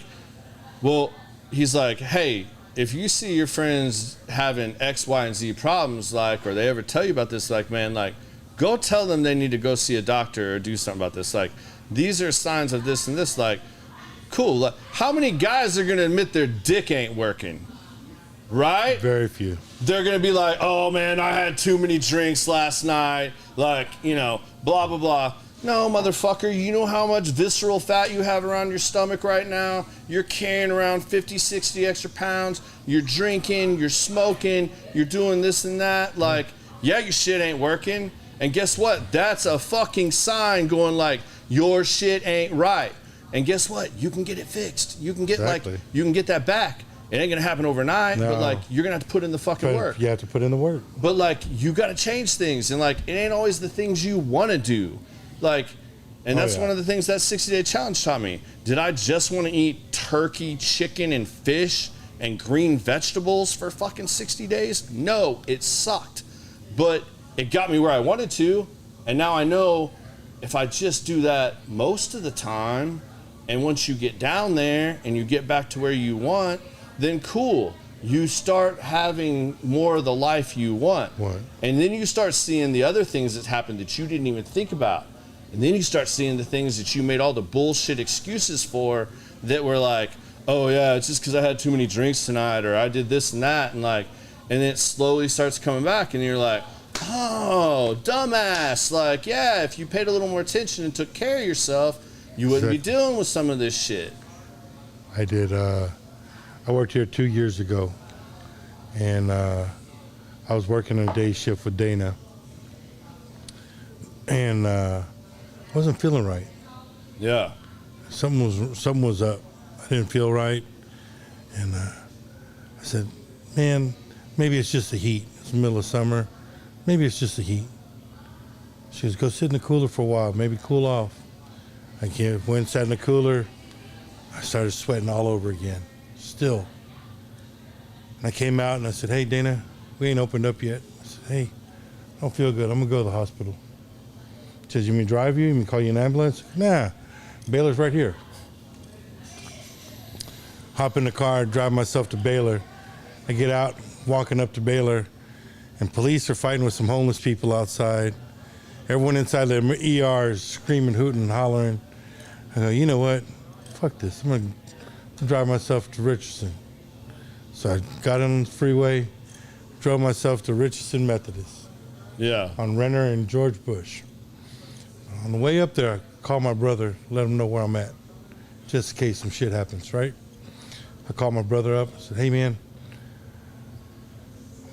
well, he's like, hey, if you see your friends having X, Y, and Z problems, like, or they ever tell you about this, like, man, like, go tell them they need to go see a doctor or do something about this. Like, these are signs of this and this, like, cool. Like, how many guys are going to admit their dick ain't working? Right? Very few. They're going to be like, oh, man, I had too many drinks last night. Like, you know, blah, blah, blah. No, motherfucker, you know how much visceral fat you have around your stomach right now? You're carrying around 50, 60 extra pounds. You're drinking, you're smoking, you're doing this and that. Like, yeah, your shit ain't working. And guess what? That's a fucking sign going like, your shit ain't right. And guess what? You can get it fixed. You can get you can get that back. It ain't gonna happen overnight, but like you're gonna have to put in the fucking work. You have to put in the work. But like you gotta change things, and like it ain't always the things you wanna do. Like, and that's one of the things that 60-day challenge taught me. Did I just want to eat turkey, chicken, and fish and green vegetables for fucking 60 days? No, it sucked. But it got me where I wanted to, and now I know if I just do that most of the time, and once you get down there and you get back to where you want, then cool. You start having more of the life you want. And then you start seeing the other things that happen that you didn't even think about. And then you start seeing the things that you made all the bullshit excuses for that were like, oh yeah, it's just because I had too many drinks tonight, or I did this and that, and like, and then it slowly starts coming back, and you're like, oh, dumbass. Like, yeah, if you paid a little more attention and took care of yourself, you wouldn't be dealing with some of this shit. I did. I worked here 2 years ago, and I was working a day shift with Dana, and I wasn't feeling right. Yeah. Something was up. I didn't feel right, and I said, man, maybe it's just the heat. It's the middle of summer. Maybe it's just the heat. She goes, go sit in the cooler for a while, maybe cool off. I went, sat in the cooler. I started sweating all over again, still. And I came out and I said, hey, Dana, we ain't opened up yet. I said, hey, I don't feel good. I'm going to go to the hospital. She says, you mean drive you? You mean call you an ambulance? Nah, Baylor's right here. Hop in the car, drive myself to Baylor. I get out, walking up to Baylor, and police are fighting with some homeless people outside. Everyone inside the ER is screaming, hooting, and hollering. I go, you know what? Fuck this. I'm going to drive myself to Richardson. So I got on the freeway, drove myself to Richardson Methodist. Yeah. On Renner and George Bush. On the way up there, I called my brother, let him know where I'm at, just in case some shit happens, right? I called my brother up, I said, hey man,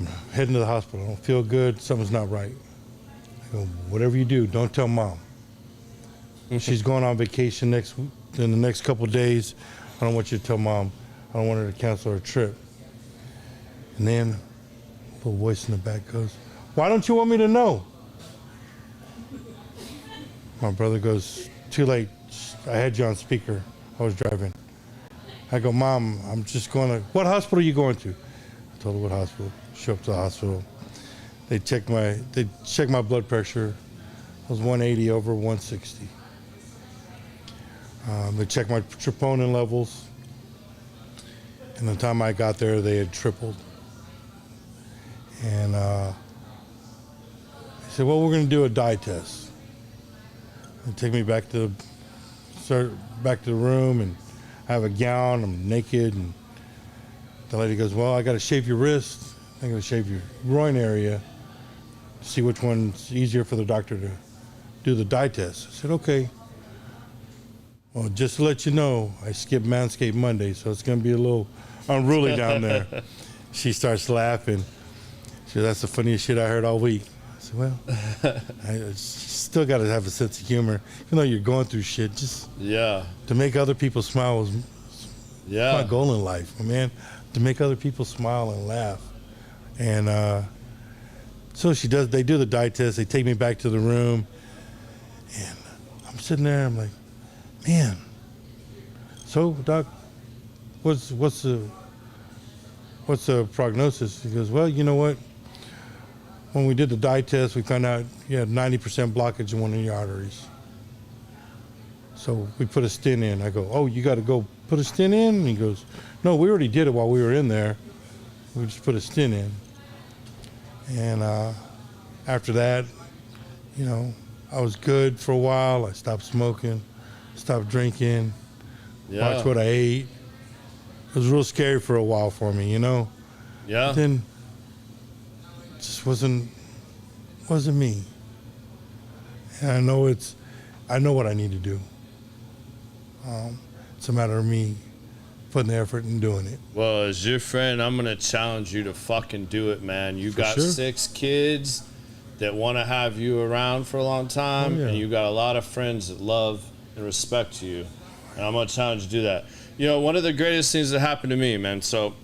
I'm heading to the hospital. I don't feel good, something's not right. I go, whatever you do, don't tell mom. She's going on vacation in the next couple of days. I don't want you to tell mom. I don't want her to cancel her trip. And then a little voice in the back goes, why don't you want me to know? My brother goes, too late. I had you on speaker. I was driving. I go, Mom, I'm just going to, what hospital are you going to? I told her what hospital. Show up to the hospital. They checked my blood pressure. It was 180 over 160. They checked my troponin levels. And the time I got there, they had tripled. And they said, well, we're going to do a dye test. They take me back to the room, and I have a gown, I'm naked, and the lady goes, well, I got to shave your wrist, I got to shave your groin area to see which one's easier for the doctor to do the dye test. I said, okay. Well, just to let you know, I skipped Manscaped Monday, so it's going to be a little unruly down there. She starts laughing. She said, that's the funniest shit I heard all week. I said, well, I still got to have a sense of humor. Even though you're going through shit, just to make other people smile was my goal in life, man. To make other people smile and laugh. And so they do the dye test. They take me back to the room. And I'm sitting there, I'm like, man, so doc, what's the prognosis? He goes, well, you know what? When we did the dye test, we found out you had 90% blockage in one of your arteries. So we put a stent in. I go, oh, you got to go put a stent in? And he goes, no, we already did it while we were in there. We just put a stent in. And after that, you know, I was good for a while. I stopped smoking, stopped drinking, watched what I ate. It was real scary for a while for me, you know? Yeah. But then it just wasn't me. And I know what I need to do. It's a matter of me putting the effort and doing it. Well, as your friend, I'm going to challenge you to fucking do it, man. You got 6 kids that want to have you around for a long time, and you got a lot of friends that love and respect you. And I'm going to challenge you to do that. You know, one of the greatest things that happened to me, man, so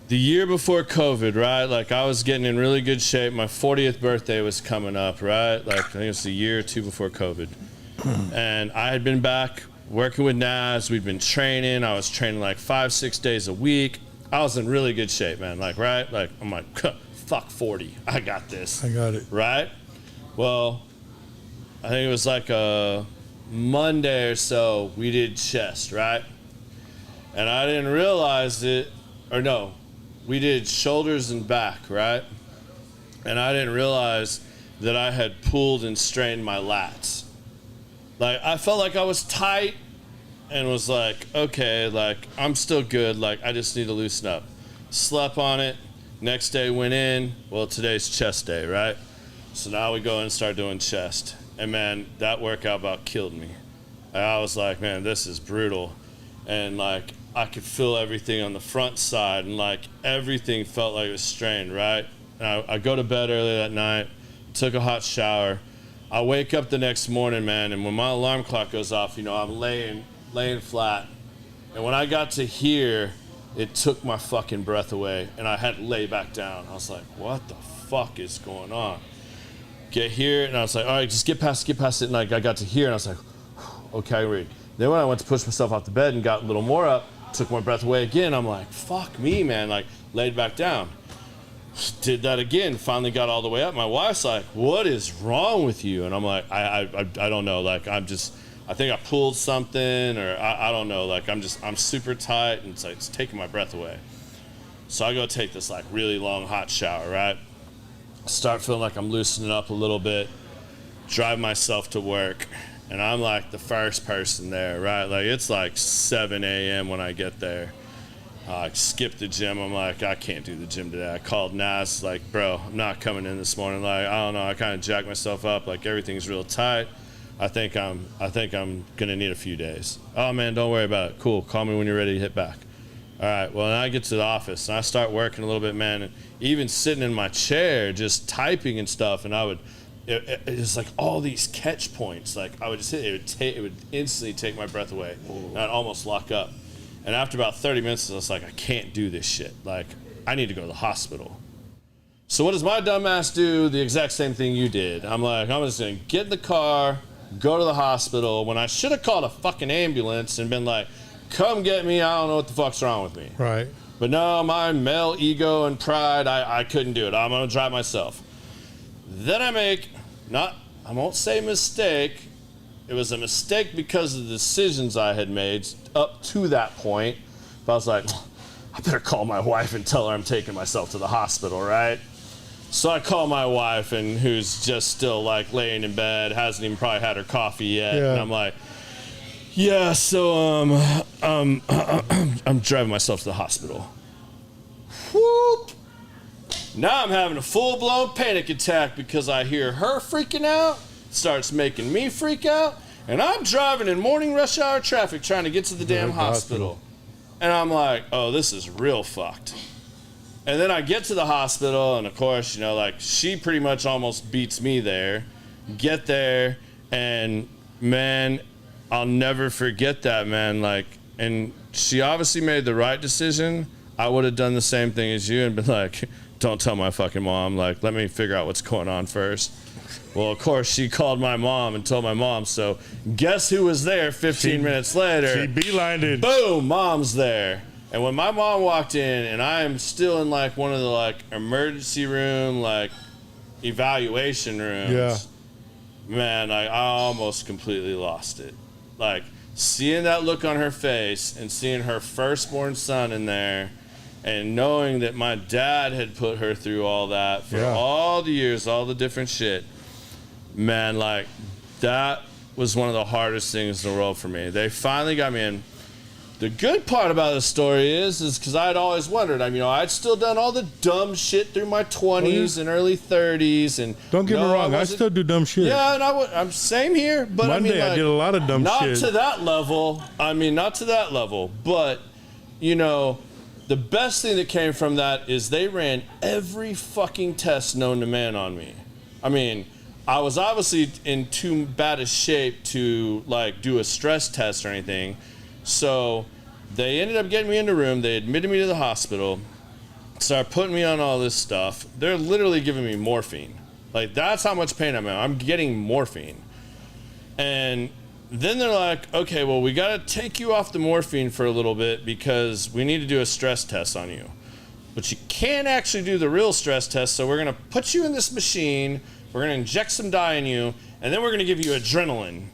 the year before COVID, right? Like, I was getting in really good shape. My 40th birthday was coming up, right? Like, I think it's a year or two before COVID. And I had been back working with Naz. We'd been training. I was training like 5-6 days a week. I was in really good shape, man. Like, right? Like, I'm like, fuck 40. I got this. I got it. Right? Well, I think it was like a Monday or so, we did chest, right? And I didn't realize it, or no, we did shoulders and back, right? And I didn't realize that I had pulled and strained my lats. Like, I felt like I was tight and was like, okay, like, I'm still good. Like, I just need to loosen up. Slept on it. Next day went in. Well, today's chest day, right? So now we go and start doing chest. And, man, that workout about killed me. I was like, man, this is brutal. And, like, I could feel everything on the front side. And, like, everything felt like it was strained, right? And I go to bed early that night, took a hot shower. I wake up the next morning, man, and when my alarm clock goes off, you know, I'm laying flat. And when I got to here, it took my fucking breath away, and I had to lay back down. I was like, what the fuck is going on? Get here, and I was like, all right, just get past it. And like, I got to here, and I was like, okay, Reed. Then when I went to push myself off the bed and got a little more up, took my breath away again, I'm like, fuck me, man. Like, laid back down. Did that again, finally got all the way up. My wife's like, what is wrong with you? And I'm like, I don't know. Like, I think I pulled something, or I don't know. Like, I'm super tight, and it's like, it's taking my breath away. So I go take this like really long hot shower, right? Start feeling like I'm loosening up a little bit, drive myself to work, and I'm like the first person there, right? Like, it's like 7 a.m. when I get there. I skipped the gym. I'm like, I can't do the gym today. I called Nas, like, bro, I'm not coming in this morning. Like, I don't know. I kind of jacked myself up. Like, everything's real tight. I think I'm gonna need a few days. Oh man, don't worry about it. Cool. Call me when you're ready to hit back. All right. Well, then I get to the office and I start working a little bit, man. And even sitting in my chair, just typing and stuff, and it was like all these catch points. Like I would just hit it would instantly take my breath away. And I'd almost lock up. And after about 30 minutes, I was like, I can't do this shit. Like, I need to go to the hospital. So what does my dumbass do? The exact same thing you did. I'm like, I'm just gonna get in the car, go to the hospital, when I should have called a fucking ambulance and been like, come get me, I don't know what the fuck's wrong with me. Right. But no, my male ego and pride, I couldn't do it. I'm gonna drive myself. Then I won't say mistake. It was a mistake because of the decisions I had made up to that point. But I was like, I better call my wife and tell her I'm taking myself to the hospital, right? So I call my wife, and who's just still like laying in bed, hasn't even probably had her coffee yet. Yeah. And I'm like, yeah, so I'm driving myself to the hospital. Whoop! Now I'm having a full-blown panic attack because I hear her freaking out. Starts making me freak out, and I'm driving in morning rush hour traffic trying to get to the damn hospital. And I'm like, oh, this is real fucked. And then I get to the hospital, and of course, like she pretty much almost beats me there. Get there, and man, I'll never forget that, man. Like, and she obviously made the right decision. I would have done the same thing as you and been like, don't tell my fucking mom. Like, let me figure out what's going on first. Well, of course, she called my mom and told my mom. So guess who was there 15 minutes later? She beelined it. Boom, mom's there. And when my mom walked in, and I am still in like one of the like emergency room, like evaluation rooms, yeah, man, I almost completely lost it. Like seeing that look on her face and seeing her firstborn son in there, and knowing that my dad had put her through all that for all the years, all the different shit. Man, like, that was one of the hardest things in the world for me. They finally got me in. The good part about the story is because I'd always wondered. I mean, I'd still done all the dumb shit through my 20s and early 30s. And don't get me wrong, I still do dumb shit. Yeah, and I'm same here. But Monday, I did a lot of dumb shit. Not to that level. Not to that level. But, the best thing that came from that is they ran every fucking test known to man on me. I mean, I was obviously in too bad a shape to like do a stress test or anything. So they ended up getting me in the room. They admitted me to the hospital, started putting me on all this stuff. They're literally giving me morphine. Like, that's how much pain I'm in. I'm getting morphine. And then they're like, okay, well, we got to take you off the morphine for a little bit because we need to do a stress test on you. But you can't actually do the real stress test, so we're going to put you in this machine. We're going to inject some dye in you, and then we're going to give you adrenaline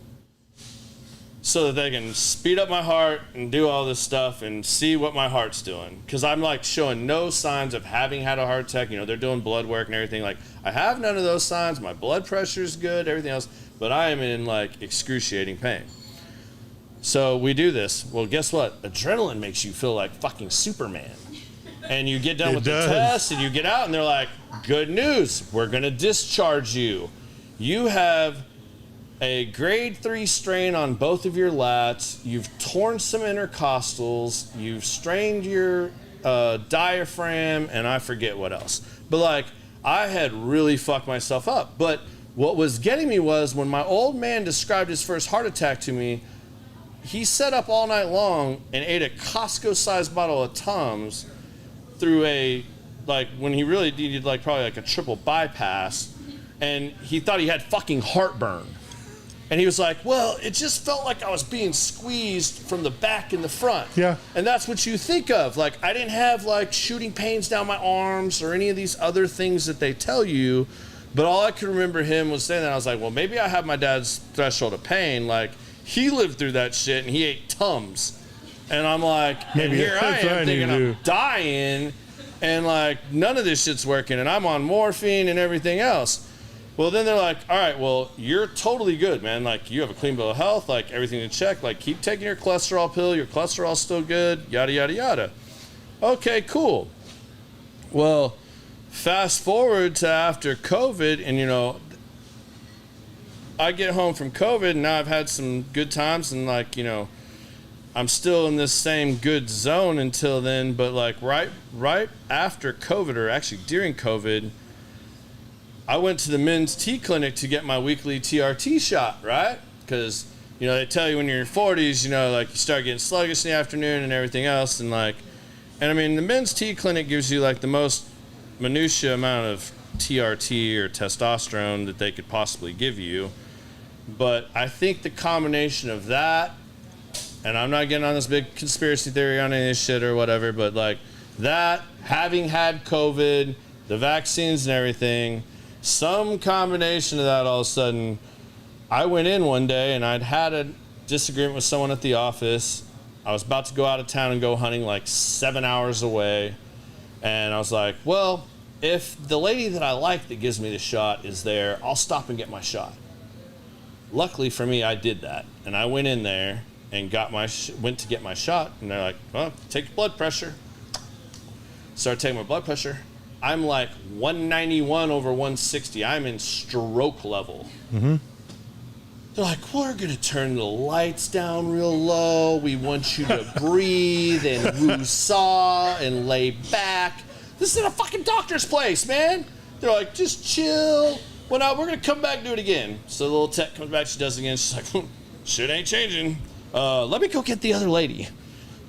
so that they can speed up my heart and do all this stuff and see what my heart's doing. Because I'm, like, showing no signs of having had a heart attack. They're doing blood work and everything. Like, I have none of those signs. My blood pressure's good, everything else. But I am in, like, excruciating pain. So we do this. Well, guess what? Adrenaline makes you feel like fucking Superman. And you get done with the test, and you get out, and they're like, good news, we're going to discharge you. You have a grade 3 strain on both of your lats. You've torn some intercostals. You've strained your diaphragm, and I forget what else. But, like, I had really fucked myself up. But what was getting me was when my old man described his first heart attack to me, he sat up all night long and ate a Costco-sized bottle of Tums through when he really needed probably a triple bypass, and he thought he had fucking heartburn. And he was like, well, it just felt like I was being squeezed from the back and the front. Yeah. And that's what you think of. Like, I didn't have shooting pains down my arms or any of these other things that they tell you, but all I could remember him was saying that. I was like, well, maybe I have my dad's threshold of pain. Like, he lived through that shit and he ate Tums. And I'm like, and here I am thinking I'm dying, and none of this shit's working, and I'm on morphine and everything else. Well, then they're like, all right, well, you're totally good, man. You have a clean bill of health, everything to check. Keep taking your cholesterol pill. Your cholesterol's still good, yada, yada, yada. Okay, cool. Well, fast forward to after COVID, and, you know, I get home from COVID, and now I've had some good times, and, like, you know, I'm still in this same good zone until then, but, like, right after COVID, or actually during COVID, I went to the men's T clinic to get my weekly TRT shot, right? Because, you know, they tell you when you're in your 40s, you know, like, you start getting sluggish in the afternoon and everything else, and, like, and I mean, the men's T clinic gives you, like, the most minutia amount of TRT or testosterone that they could possibly give you. But I think the combination of that, and I'm not getting on this big conspiracy theory on any of this shit or whatever, but, like, that, having had COVID, the vaccines and everything, some combination of that, all of a sudden, I went in one day and I'd had a disagreement with someone at the office. I was about to go out of town and go hunting like 7 hours away. And I was like, well, if the lady that I like that gives me the shot is there, I'll stop and get my shot. Luckily for me, I did that. And I went in there and went to get my shot. And they're like, well, take your blood pressure. Started taking my blood pressure. I'm like 191 over 160. I'm in stroke level. Mm-hmm. They're like, we're going to turn the lights down real low. We want you to breathe and woo-saw and lay back. This is a fucking doctor's place, man. They're like, just chill. Well, now we're going to come back and do it again. So the little tech comes back. She does it again. She's like, shit ain't changing. Let me go get the other lady.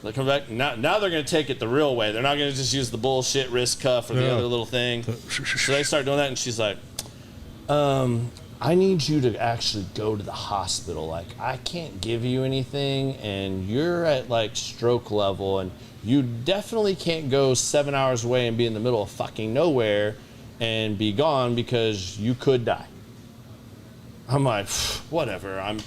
They come back. Now they're going to take it the real way. They're not going to just use the bullshit wrist cuff or the other little thing. So they start doing that, and she's like, I need you to actually go to the hospital. Like, I can't give you anything, and you're at, like, stroke level, and you definitely can't go 7 hours away and be in the middle of fucking nowhere and be gone because you could die. I'm like, whatever. I'm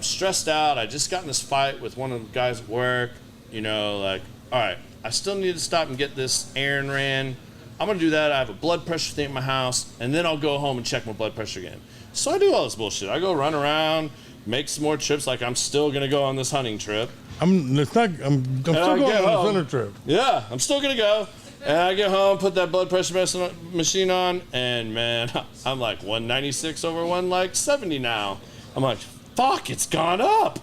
stressed out. I just got in this fight with one of the guys at work. You know, like, all right, I still need to stop and get this errand ran. I'm going to do that. I have a blood pressure thing at my house, and then I'll go home and check my blood pressure again. So I do all this bullshit. I go run around, make some more trips, like I'm still going to go on this hunting trip. I'm still going on this hunting trip. Yeah, I'm still going to go. And I get home, put that blood pressure machine on, and, man, I'm like 196 over 170 now. I'm like, fuck, it's gone up.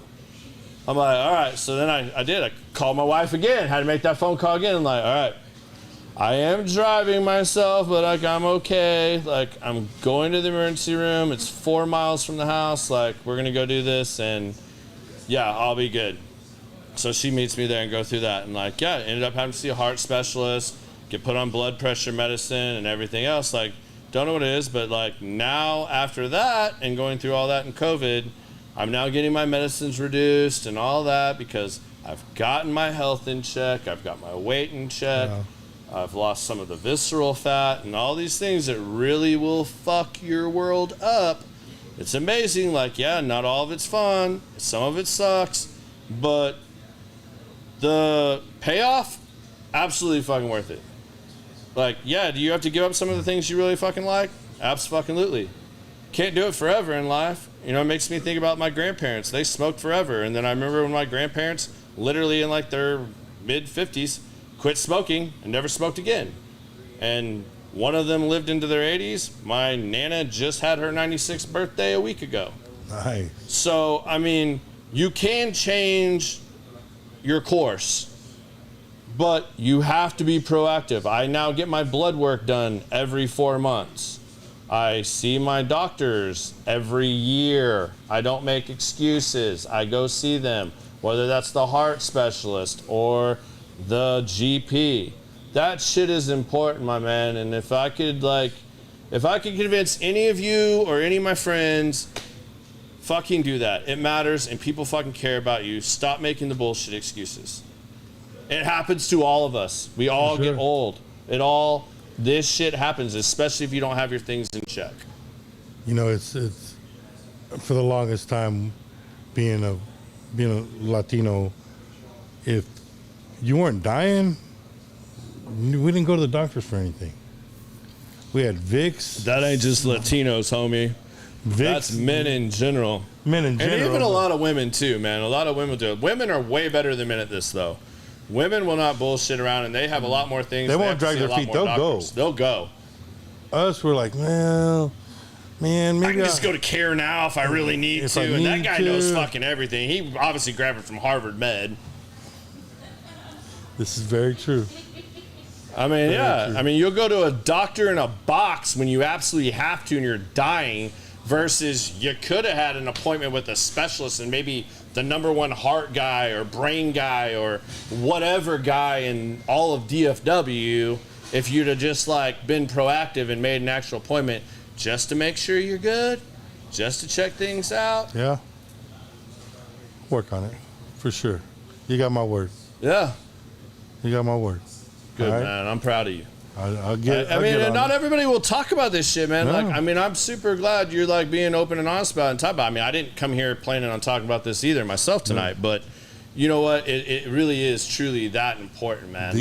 I'm like, all right. So then I called my wife again, had to make that phone call again. I'm like, all right, I am driving myself, but, like, I'm okay. Like, I'm going to the emergency room. It's 4 miles from the house. Like, we're going to go do this, and, yeah, I'll be good. So she meets me there and go through that. And, like, yeah, ended up having to see a heart specialist, get put on blood pressure medicine and everything else. Like, don't know what it is, but, like, now after that and going through all that in COVID, I'm now getting my medicines reduced and all that because I've gotten my health in check. I've got my weight in check. Yeah. I've lost some of the visceral fat and all these things that really will fuck your world up. It's amazing. Like, yeah, not all of it's fun. Some of it sucks. But the payoff, absolutely fucking worth it. Like, yeah, do you have to give up some of the things you really fucking like? Absolutely. Can't do it forever in life. You know, it makes me think about my grandparents. They smoked forever. And then I remember when my grandparents, literally in like their mid-50s, quit smoking and never smoked again. And one of them lived into their 80s. My Nana just had her 96th birthday a week ago. Nice. So, I mean, you can change your course, but you have to be proactive. I now get my blood work done every 4 months. I see my doctors every year. I don't make excuses. I go see them, whether that's the heart specialist or the GP. That shit is important, my man. And if I could convince any of you or any of my friends, fucking do that. It matters and people fucking care about you. Stop making the bullshit excuses. It happens to all of us. We all get old. This shit happens, especially if you don't have your things in check. You know, it's for the longest time being a Latino, if you weren't dying, we didn't go to the doctors for anything. We had Vicks. That ain't just Latinos, homie. Vicks. That's men in general. Men in general. And even a lot of women too, man. A lot of women do. Women are way better than men at this, though. Women will not bullshit around, and they have a lot more things. They won't drag their feet. They'll go. Us, we're like, well, man, maybe I can just go to care now if I really need to. And that guy knows fucking everything. He obviously grabbed it from Harvard Med. This is very true. I mean, I mean, you'll go to a doctor in a box when you absolutely have to and you're dying, versus you could have had an appointment with a specialist and maybe the #1 heart guy or brain guy or whatever guy in all of DFW if you'd have just like been proactive and made an actual appointment just to make sure you're good, just to check things out. Yeah. Work on it, for sure. You got my word. Yeah. You got my word. Good, right? Man. I'm proud of you. I'll get not everybody will talk about this shit, man. No. Like, I mean, I'm super glad you're like being open and honest about it and talk about it. I mean, I didn't come here planning on talking about this either myself tonight, but you know what? It really is truly that important, man.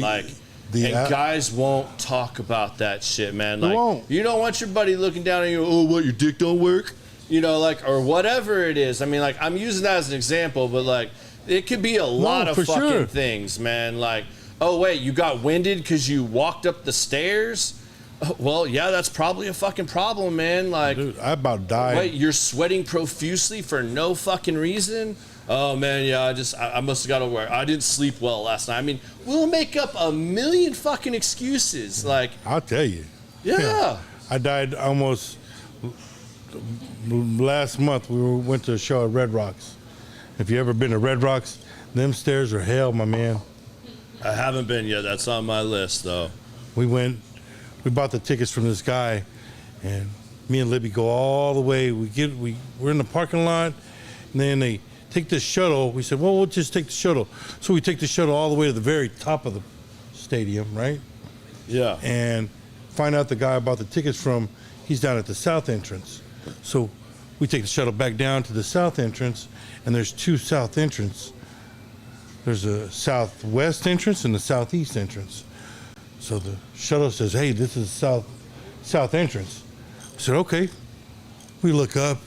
Guys won't talk about that shit, man. Like, won't. You don't want your buddy looking down on you. Oh, what? Your dick don't work? You know, like, or whatever it is. I mean, like, I'm using that as an example, but like, it could be a lot of fucking things, man. Like, oh wait, you got winded because you walked up the stairs? Well, yeah, that's probably a fucking problem, man. Like, dude, I about died. Wait, you're sweating profusely for no fucking reason? Oh man, yeah, I must have got over. I didn't sleep well last night. I mean, we'll make up a million fucking excuses. Like, I'll tell you. Yeah. I died almost last month. We went to a show at Red Rocks. If you ever been to Red Rocks, them stairs are hell, my man. I haven't been yet. That's on my list, though. We bought the tickets from this guy, and me and Libby go all the way. We're in the parking lot, and then they take the shuttle. We said, well, we'll just take the shuttle. So we take the shuttle all the way to the very top of the stadium, right? Yeah. And find out the guy I bought the tickets from, he's down at the south entrance. So we take the shuttle back down to the south entrance, and there's two south entrances. There's a southwest entrance and a southeast entrance. So the shuttle says, hey, this is south entrance. I said, okay. We look up,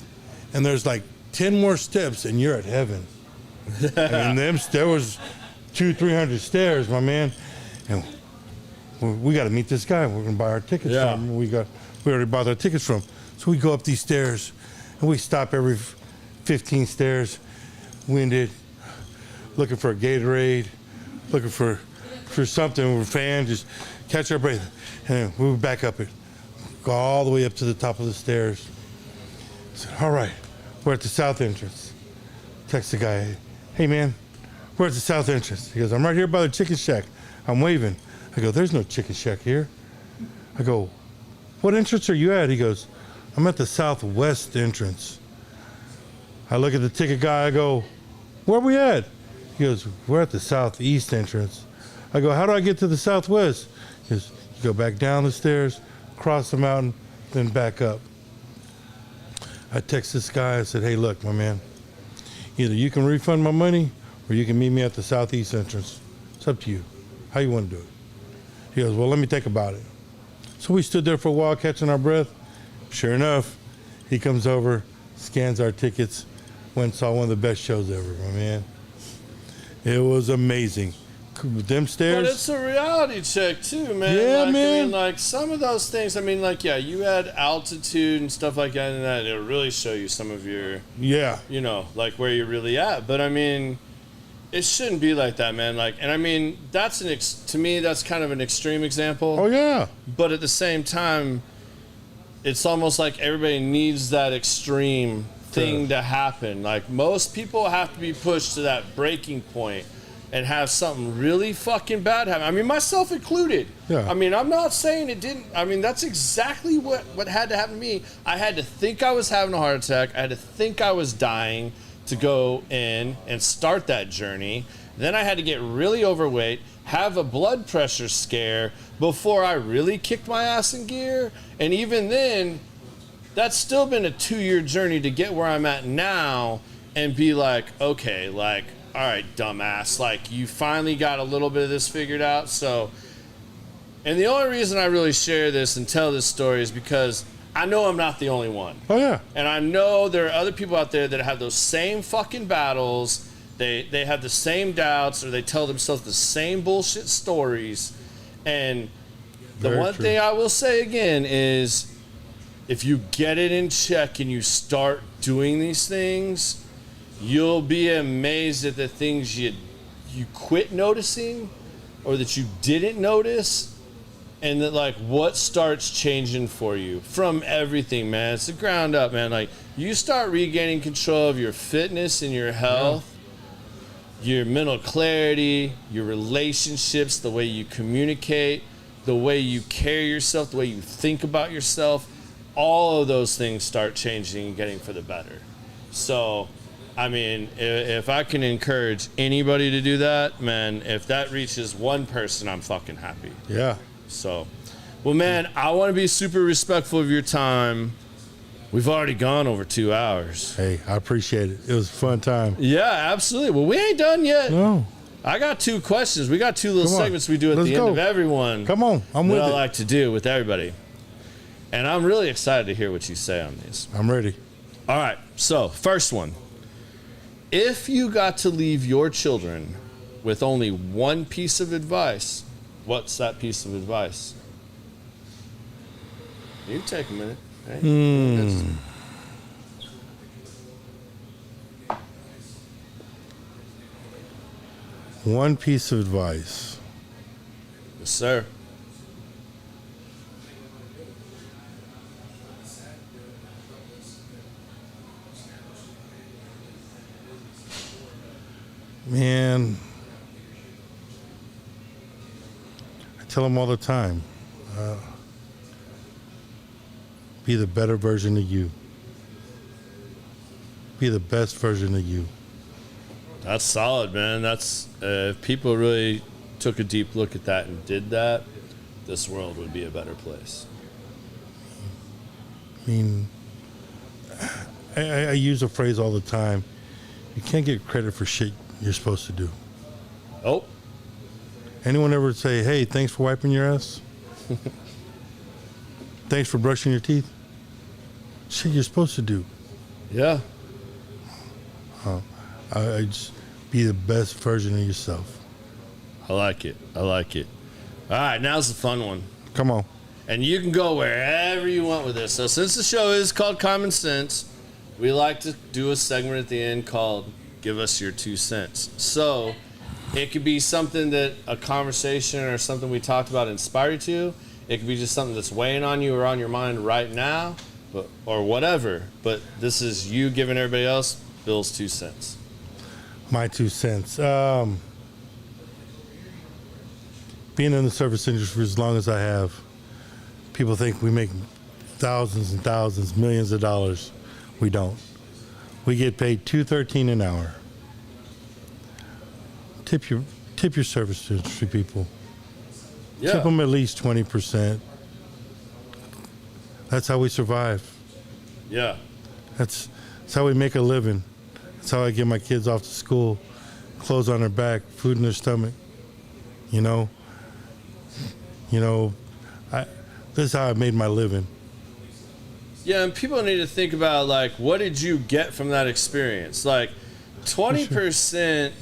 and there's like 10 more steps, and you're at heaven. And there was 200-300 stairs, my man. And we got to meet this guy. We're going to buy our tickets from him. We already bought our tickets from him. So we go up these stairs, and we stop every 15 stairs, winded, looking for a Gatorade, looking for something, we're fan, just catch our breath. And we would back up it, go all the way up to the top of the stairs. I said, all right, we're at the south entrance. Text the guy, hey man, we're at the south entrance. He goes, I'm right here by the chicken shack. I'm waving. I go, there's no chicken shack here. I go, what entrance are you at? He goes, I'm at the southwest entrance. I look at the ticket guy, I go, where are we at? He goes, we're at the southeast entrance. I go, how do I get to the southwest? He goes, you go back down the stairs, cross the mountain, then back up. I text this guy, I said, hey, look, my man, either you can refund my money or you can meet me at the southeast entrance. It's up to you. How you want to do it? He goes, well, let me think about it. So we stood there for a while catching our breath. Sure enough, he comes over, scans our tickets, went and saw one of the best shows ever, my man. It was amazing. Them stairs. But it's a reality check too, man. Yeah, like, man. I mean, like some of those things. I mean, like you had altitude and stuff like that, and that it'll really show you some of your. Yeah. You know, like where you're really at. But I mean, it shouldn't be like that, man. Like, and I mean, that's to me, that's kind of an extreme example. Oh yeah. But at the same time, it's almost like everybody needs that extreme thing to happen. Like most people have to be pushed to that breaking point and have something really fucking bad happen. I mean, myself included. Yeah. I mean, I'm not saying it didn't. I mean, that's exactly what had to happen to me. I had to think I was having a heart attack. I had to think I was dying to go in and start that journey. Then I had to get really overweight, have a blood pressure scare before I really kicked my ass in gear. And even then, that's still been a 2-year journey to get where I'm at now and be like, okay, like, all right, dumbass, like you finally got a little bit of this figured out. So, and the only reason I really share this and tell this story is because I know I'm not the only one. Oh yeah. And I know there are other people out there that have those same fucking battles They have the same doubts, or they tell themselves the same bullshit stories. And the Very one true. thing I will say again is, if you get it in check and you start doing these things, you'll be amazed at the things you quit noticing, or that you didn't notice, and that like what starts changing for you from everything, man. It's the ground up, man. Like, you start regaining control of your fitness and your health, your mental clarity, your relationships, the way you communicate, the way you carry yourself, the way you think about yourself. All of those things start changing and getting for the better. So, I mean, if I can encourage anybody to do that, man, if that reaches one person, I'm fucking happy. Yeah. So, well, man, I want to be super respectful of your time. We've already gone over 2 hours. Hey, I appreciate it. It was a fun time. Yeah, absolutely. Well, we ain't done yet. No. I got 2 questions. We got 2 little segments we do at Let's the go. end of everyone. Come on. I'm with that I it. like to do with everybody. And I'm really excited to hear what you say on these. I'm ready. All right. So, first one. If you got to leave your children with only one piece of advice, what's that piece of advice? You take a minute. Hey, One piece of advice. Yes, sir. Man, I tell them all the time, be the better version of you. Be the best version of you. That's solid, man. That's if people really took a deep look at that and did that, this world would be a better place. I mean, I use a phrase all the time. You can't get credit for shit you're supposed to do. Oh, Anyone ever say, hey, thanks for wiping your ass? Thanks for brushing your teeth? Shit you're supposed to do. yeah. I just be the best version of yourself. I like it. I like it. All right, now's the fun one. Come on. And you can go wherever you want with this. So since the show is called Common Sense, we like to do a segment at the end called Give Us Your 2 cents. So it could be something that a conversation or something we talked about inspired you to. It could be just something that's weighing on you or on your mind right now, or whatever. But this is you giving everybody else Bill's 2 cents. My 2 cents. Being in the service industry for as long as I have, people think we make thousands and thousands, millions of dollars. We don't. We get paid $2.13 an hour. Tip your service industry people. Yeah. Tip them at least 20%. That's how we survive. Yeah. That's how we make a living. That's how I get my kids off to school, clothes on their back, food in their stomach. This is how I made my living. Yeah, and people need to think about, like, what did you get from that experience? Like, 20%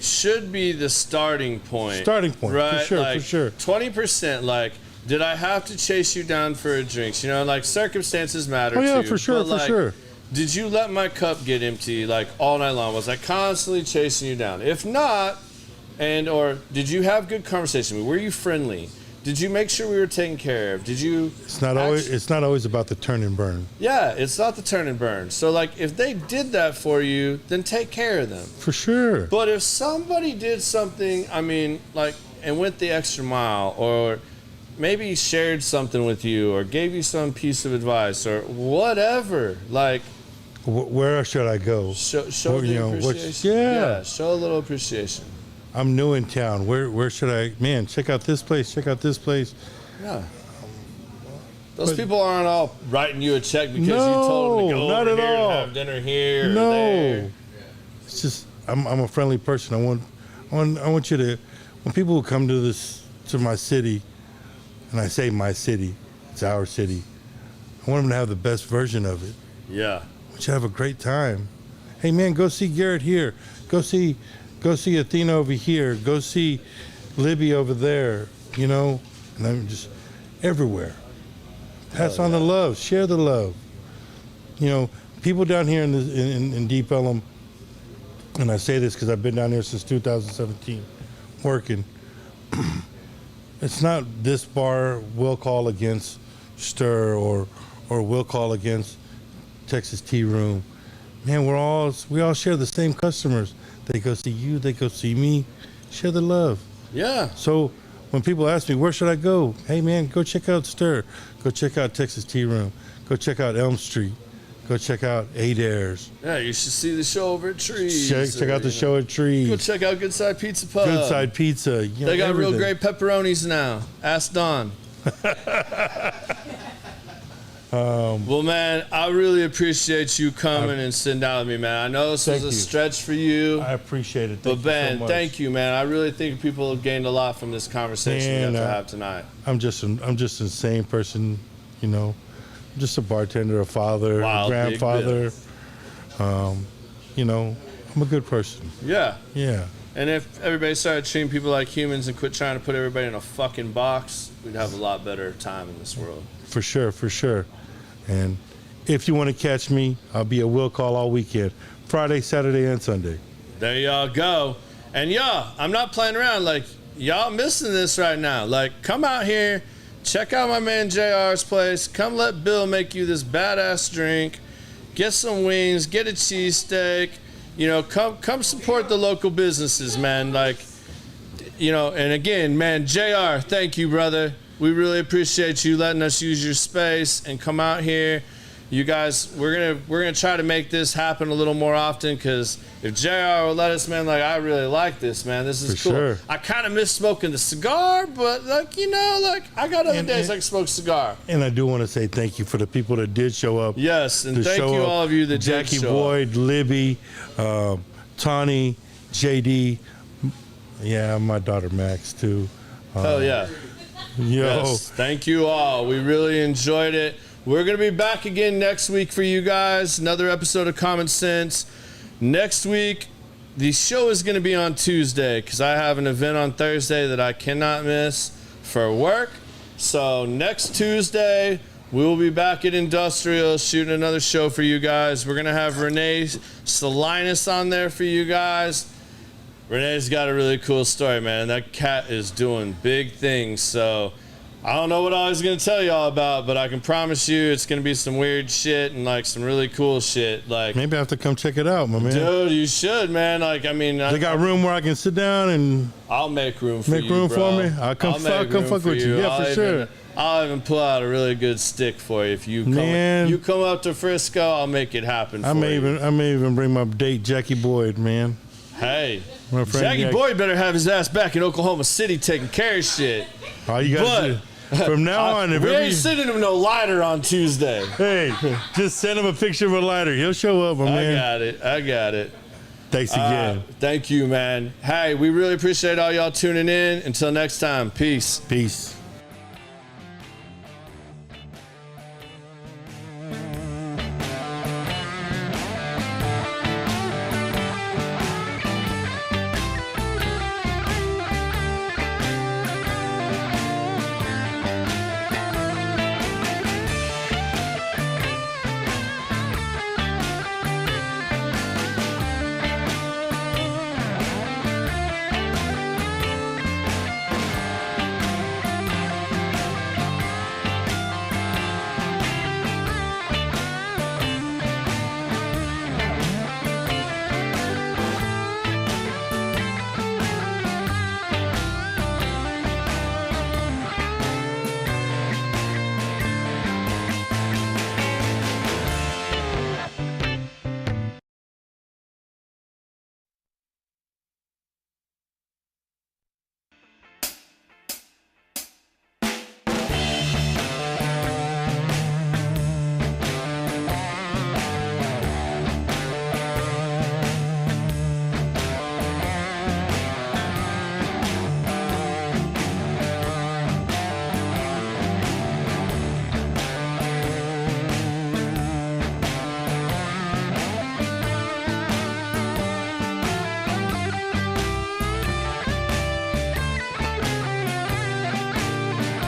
should be the starting point. Starting point, right? for sure, like, for sure. 20%, like, did I have to chase you down for a drink? Like, circumstances matter, Oh, yeah, too. for sure, But, for sure. Did you let my cup get empty, like, all night long? Was I constantly chasing you down? If not, or did you have good conversation with me? Were you friendly? Did you make sure we were taken care of? Did you? It's not always about the turn and burn. Yeah, it's not the turn and burn. So, like, if they did that for you, then take care of them. For sure. But if somebody did something, and went the extra mile, or maybe shared something with you, or gave you some piece of advice, or whatever, like, where should I go? show the appreciation. Yeah, show a little appreciation. I'm new in town. Where should I? Man, check out this place. Check out this place. Yeah. Those people aren't all writing you a check because you told them to go over here and have dinner here or there. It's just I'm a friendly person. I want you to, when people come to my city, and I say my city, it's our city. I want them to have the best version of it. Yeah. I want you to have a great time. Hey man, go see Garrett here. Go see Athena over here. Go see Libby over there. You know, and I'm just everywhere. Pass on the love. Share the love. You know, people down here in Deep Ellum, and I say this because I've been down here since 2017, working. It's not this bar will call against Stir or will call against Texas Tea Room. Man, we all share the same customers. They go see you, they go see me. Share the love. Yeah. So when people ask me, where should I go? Hey man, go check out Stir. Go check out Texas Tea Room. Go check out Elm Street. Go check out Adair's. Yeah, you should see the show over at Trees. Check out the show at Trees. Go check out Good Side Pizza Pub. Good Side Pizza. You know, they got everything. real great pepperonis now. Ask Don. Well, man, I really appreciate you coming and sitting down with me, man. I know this was a stretch for you. I appreciate it. But Ben, thank you, man. I really think people have gained a lot from this conversation we got to have tonight. I'm just an insane person, you know. I'm just a bartender, a father, a grandfather. You know, I'm a good person. Yeah. Yeah. And if everybody started treating people like humans and quit trying to put everybody in a fucking box, we'd have a lot better time in this world. For sure, for sure. And if you want to catch me, I'll be at Will Call all weekend. Friday, Saturday, and Sunday. There y'all go. And y'all, I'm not playing around. Like, y'all missing this right now. Like, come out here, check out my man JR's place. Come let Bill make you this badass drink. Get some wings, get a cheesesteak. You know, come support the local businesses, man. Like, you know, and again, man, JR, thank you, brother. We really appreciate you letting us use your space and come out here. You guys, we're gonna try to make this happen a little more often, because if JR will let us, man, like, I really like this, man. This is cool. Sure. I kind of miss smoking the cigar, but like, you know, like, I got other days I can smoke cigar. And I do want to say thank you for the people that did show up. Yes, and thank you all of you that Jackie did show Boyd, up. Libby, Tawny, JD. Yeah, my daughter Max too. Hell yeah. Yo. Yes, thank you all. We really enjoyed it. We're going to be back again next week for you guys. Another episode of Common Sense. Next week, the show is going to be on Tuesday because I have an event on Thursday that I cannot miss for work. So next Tuesday, we will be back at Industrial shooting another show for you guys. We're going to have Renee Salinas on there for you guys. Renee's got a really cool story, man. That cat is doing big things. So I don't know what I was going to tell y'all about, but I can promise you it's going to be some weird shit and like some really cool shit. Like, maybe I have to come check it out, my man. Dude, you should, man. Like, I mean, they got room where I can sit down and I'll make room for you. Make room bro. for me. I'll come fuck with you. Yeah, for sure. I'll even pull out a really good stick for you if you come. Man. You come up to Frisco, I'll make it happen. I may even bring my date Jackie Boyd, man. Hey, my friend Jackie Boyd better have his ass back in Oklahoma City taking care of shit. All you gotta do. From now on, if we ain't sending him no lighter on Tuesday. Hey, just send him a picture of a lighter. He'll show up, my man. I got it. Thanks again. Thank you, man. Hey, we really appreciate all y'all tuning in. Until next time, peace. Peace.